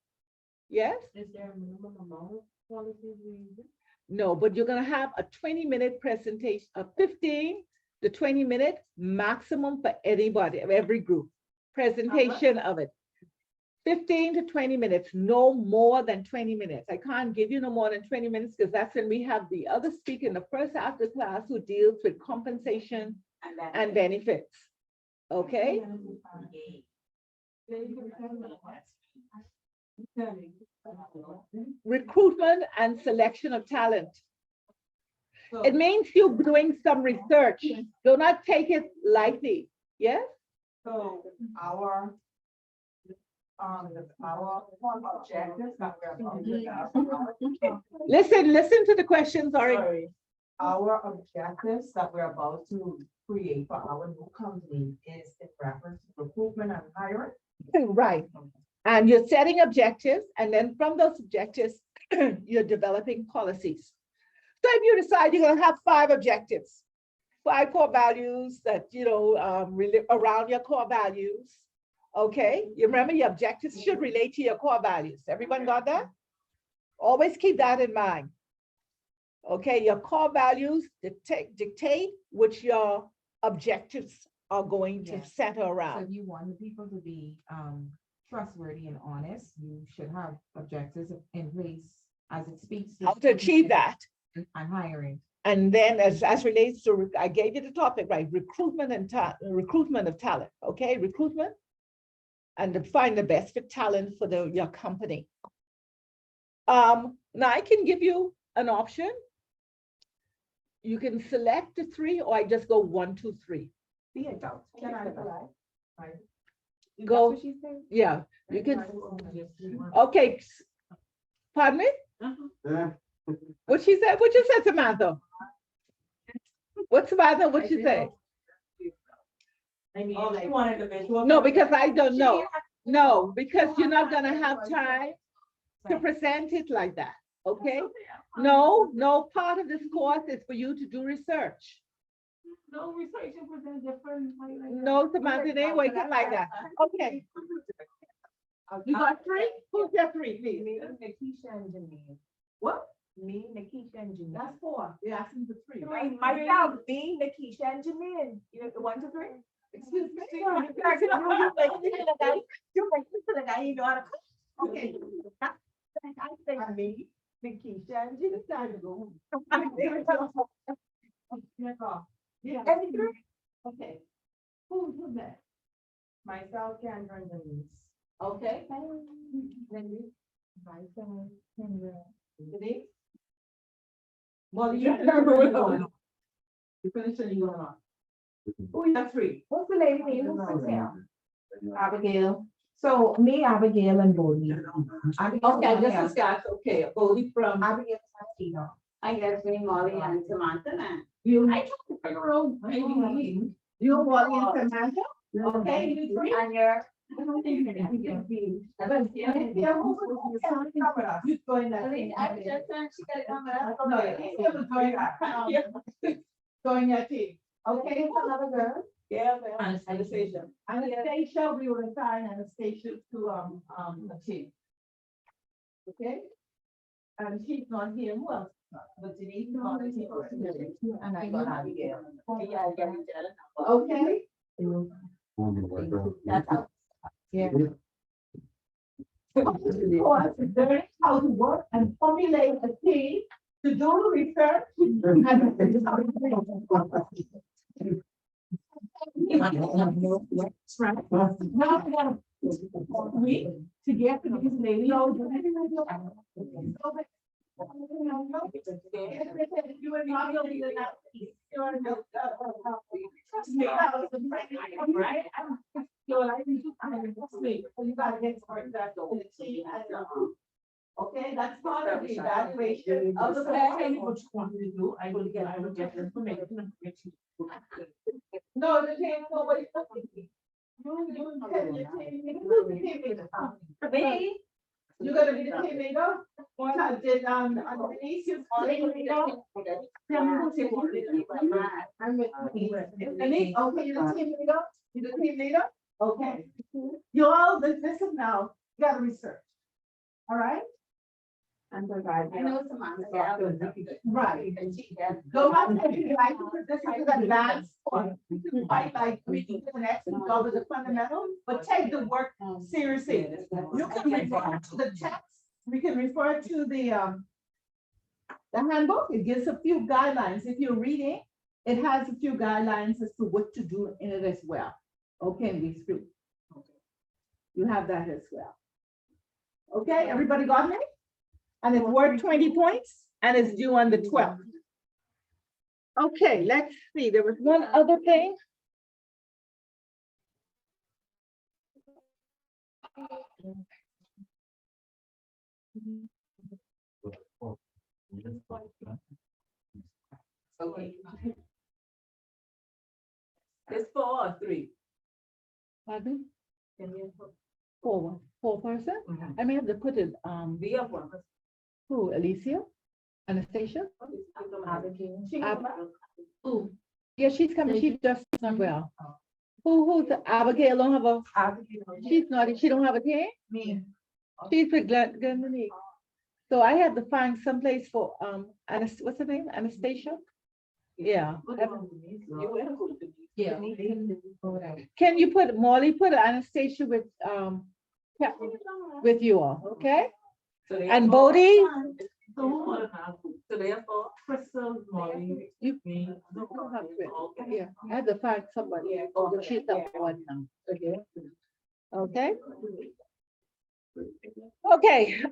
yes? Is there a minimum amount of policies we use? No, but you're gonna have a 20-minute presentation, a 15 to 20-minute maximum for anybody, of every group. Presentation of it. 15 to 20 minutes, no more than 20 minutes. I can't give you no more than 20 minutes because that's when we have the other speaker in the first half of the class who deals with compensation and benefits. Okay? Recruitment and selection of talent. It means you're doing some research. Do not take it lightly. Yes? So our objectives that we're Listen to the questions, Ari. Sorry. Our objectives that we're about to create for our new company is in reference to recruitment and hiring. Right. And you're setting objectives, and then from those objectives, you're developing policies. So if you decide you're gonna have 5 objectives, 5 core values that, really around your core values, okay? You remember your objectives should relate to your core values. Everyone got that? Always keep that in mind. Okay, your core values dictate which your objectives are going to Yes. center So around. if you want the people to be trustworthy and honest, you should have objectives in place as it speaks. How to achieve that. And hiring. And then as relates to, I gave you the topic, right? Recruitment recruitment of talent, okay? Recruitment and to find the best fit talent for your company. Now I can give you an option. You can select the 3 or I just go 1, 2, 3. Be adult. Can I select? Right. Go. That's what she's saying? Yeah, you can, okay. Pardon me? Yeah. What she said, what you said, Samantha? What's Samantha, what she say? I mean, she wanted the visual. No, because I don't know. No, because you're not gonna have time to present it like that, okay? No, part of this course is for you to do research. No, research and present different. No, Samantha, they ain't working like that. Okay, you got 3? Who's your 3, please? Me, Nikisha and Janine. What? Me, Nikisha and Janine. That's 4. You're asking for 3. Three, myself, me, Nikisha and Janine. You know, the 1, 2, 3? Excuse me? Okay. I say me, Nikisha and Janine. Yeah. Okay. Who's that? Myself, Kendra and Denise. Okay. Denise. Myself, Kendra. Denise? Molly, You finished and you're going on. Who you got 3? What's the lady name? Who's the tail? Abigail. So me, Abigail and Bodie. Okay, this is guys, okay, Bodie from. Abigail Santino. I guess me, Molly and Samantha then. You, I took the figure out. you, Wally and Samantha? Okay, you 3? And you're, Who's going that? No, he's gonna join that. Join your team. Okay, who's another girl? Yeah. Anastasia. Anastasia, we will assign Anastasia to, a team. Okay? And she's not here, who else? But Denise is on the team. And I got Abigail. Okay? that's how. Yeah. Learn how to work and formulate a team to do research. Now we gotta week to get to these ladies. You are not gonna be the next. Trust me. Right? Your life is just, trust me, you gotta get started that in the team and, okay, that's part of the evaluation of the plan. What you want me to do, I will get information. No, the team, nobody's looking. You Who's the team leader? Me? You gonna be the team leader? Did, Denise, you the team leader? Denise, okay, you're the team leader? You the team leader? Okay. You all, listen now, you gotta research. All right? I know some on the gallery. Right. Go back and if you like, this is advanced. Like, we can do the next and go over the fundamentals, but take the work seriously. You can refer to the text, we can refer to the handbook, it gives a few guidelines. If you're reading, it has a few guidelines as to what to do in it as well. Okay, in these groups. You have that as well. Okay, everybody got me? And it's worth 20 points and it's due on the 12th. Okay, let's see, there was one other thing. Okay. It's 4 or 3. Pardon? Can you Four person? Mhm. I may have to put it, be up one? who, Alicia? Anastasia? Who? Yeah, she's coming, she just not well. Who's Abigail don't have a, she's not, she don't have a team? Me. She's with Glenn. So I have to find someplace for, what's her name, Anastasia? Yeah. Yeah. Can you put, Molly, put Anastasia with, yeah, with you all, okay? And Bodie? So who wanna have, so therefore, Crystal, Molly, You- me. Yeah, I had to find somebody, but she's up one now. Okay? Okay,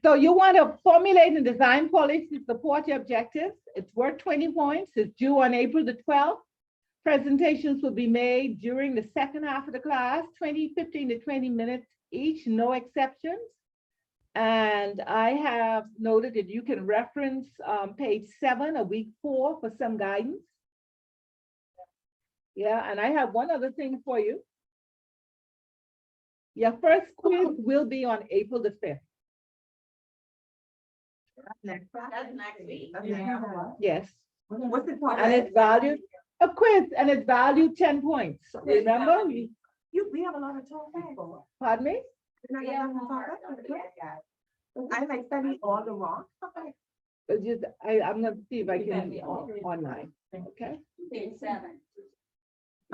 so you want to formulate and design policies to support your objectives. It's worth 20 points. It's due on April the 12th. Presentations will be made during the second half of the class, 15 to 20 minutes each, no exceptions. And I have noted that you can reference page 7 of week 4 for some guidance. Yeah, and I have one other thing for you. Your first quiz will be on April the 5th. That's next week. Yes, What's the point? and it's valued, a quiz, and it's valued 10 points. Remember? We have a lot of time. Pardon me? I like study all the wrong. It's just, I'm gonna see if I can be online, okay? Page 7.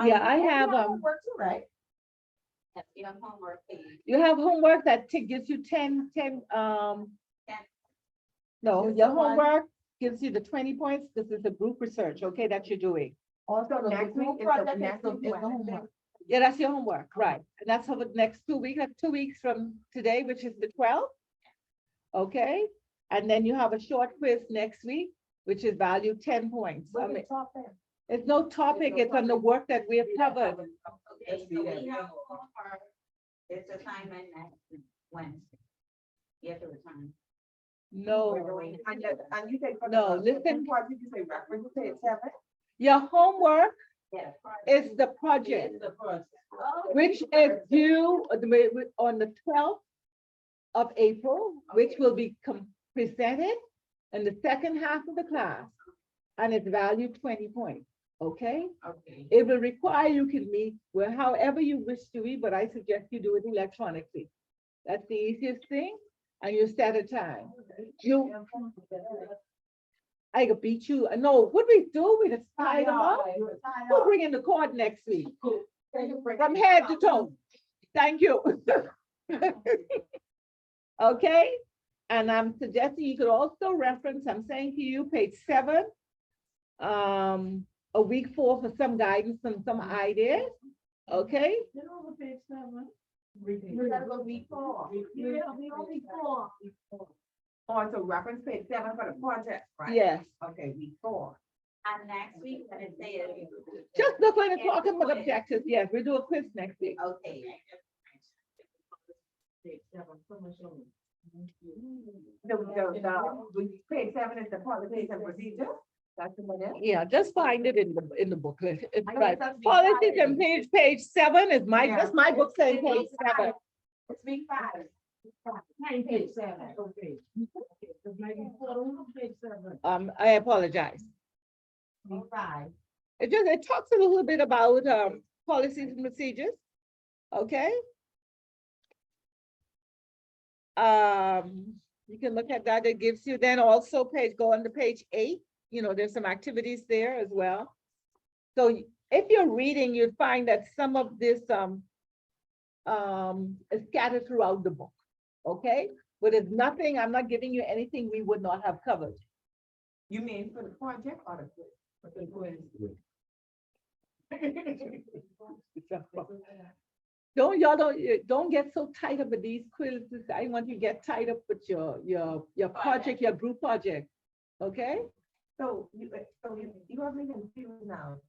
Yeah, I have, Work too, right? That's your homework page. you have homework that gives you 10, no, your homework gives you the 20 points. This is a group research, okay, that you're doing. Also, next week is the next is the homework. Yeah, that's your homework, right? And that's for the next 2 weeks, that's 2 weeks from today, which is the 12th. Okay, and then you have a short quiz next week, which is valued 10 points. I mean, it's no topic, it's on the work that we have covered. Okay, so we have homework. It's assignment next Wednesday. You have to return. No, And you take. No, listen. What did you say, reference, you say it's 7? your homework Yeah. is the project, The first. which is due on the 12th of April, which will be presented in the second half of the class. And it's valued 20 points, okay? Okay. It will require you can meet, well, however you wish to meet, but I suggest you do it electronically. That's the easiest thing, and you set a time. I could beat you, no, what we do, we just tie them up. We'll bring in the cord next week, from head to toe. Thank you. Okay, and I'm suggesting you could also reference, I'm saying to you, page 7, a week 4 for some guidance and some ideas, okay? We gotta go week 4. Oh, so reference page 7 for the project, right? Yes, Okay, week 4. And next week, when it says. just look when it's talking about objectives, yes, we'll do a quiz next week. Okay. The page 7 is the policies and procedures. Yeah, just find it in the booklet. It's I know right. that's Policies exactly- and page 7 is my, Yeah. that's my book saying page 7. It's big five. Page 7, okay. Okay, 'cause maybe page 7. I apologize. Big five. It talks a little bit about, policies and procedures. Okay? You can look at that. It gives you then also go on to page 8. You know, there's some activities there as well. So if you're reading, you'd find that some of this, is scattered throughout the book. Okay? But it's nothing, I'm not giving you anything we would not have covered. You mean for the project or the quiz? For the quiz. Don't get so tied up with these quizzes. I want you to get tied up with your project, your group project. Okay? So you have me confused now.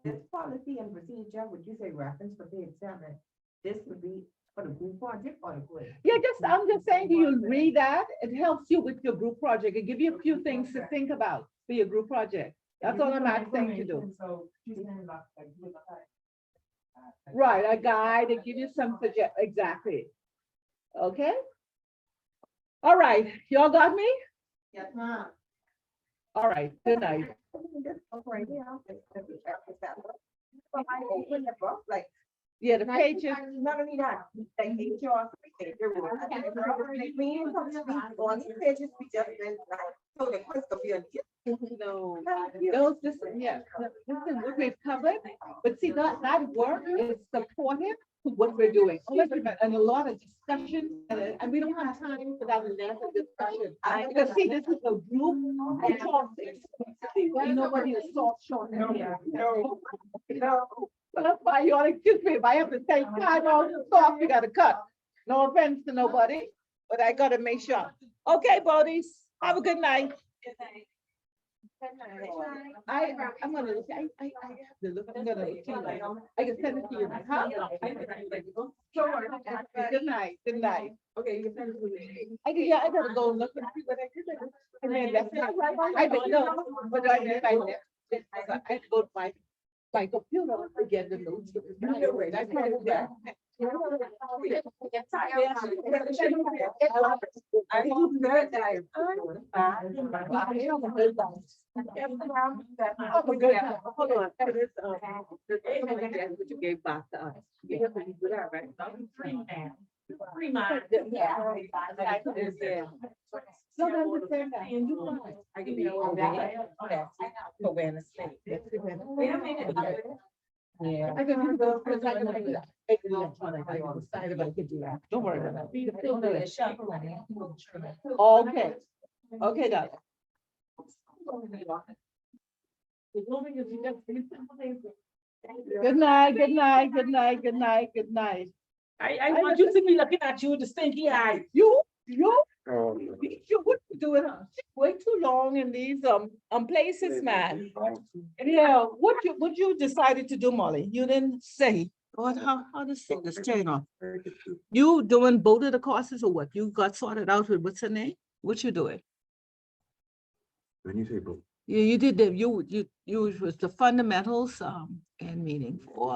This policy and procedure, would you say reference for page 7? This would be for the group project or the quiz? Yeah, I'm just saying to you, read that. It helps you with your group project. It give you a few things to think about for your group project. That's all I'm asking you to do. So she's saying like, with the- Right, a guide, it give you some exactly. Okay? All right, y'all got me? Yes, ma'am. All right, good night. Yeah, the pages. Not only that, like HR, on these pages, we just went like, so the quiz could be a. No, those, listen, what we've covered, but see, that work is supportive to what we're doing. And a lot of discussion, and we don't have time for that length of discussion. Because see, this is a group. of talking. Nobody is soft short. No. That's why you all excuse me, if I have to take time out to talk, we gotta cut. No offense to nobody, but I gotta make sure. Okay, buddies, have a good night. I'm gonna look, I have to look, I'm gonna look, I can send it to you, huh? Good night, good night. Okay, you can send it to me. I gotta go look and see what I did. And then that's, I don't know, but I did, I had to go to my computer to get the notes. I tried to do that. Hold on. What you gave back to us. You have to do that, right? Free mind. No, I understand that. And you right. I can be awareness. Wait a minute. Yeah. I can go. I could do that. Don't worry about it. Okay. Okay, darling. Good night, good night, good night, good night, good night. I want you to be looking at you with the stinky eye. You, what you doing? Way too long in these places, man. Yeah, what you decided to do, Molly? You didn't say. What, how does this turn off? You doing both of the courses or what? You got sorted out with what's her name? What you doing? When you say book. You did the, you was the fundamentals and meaning for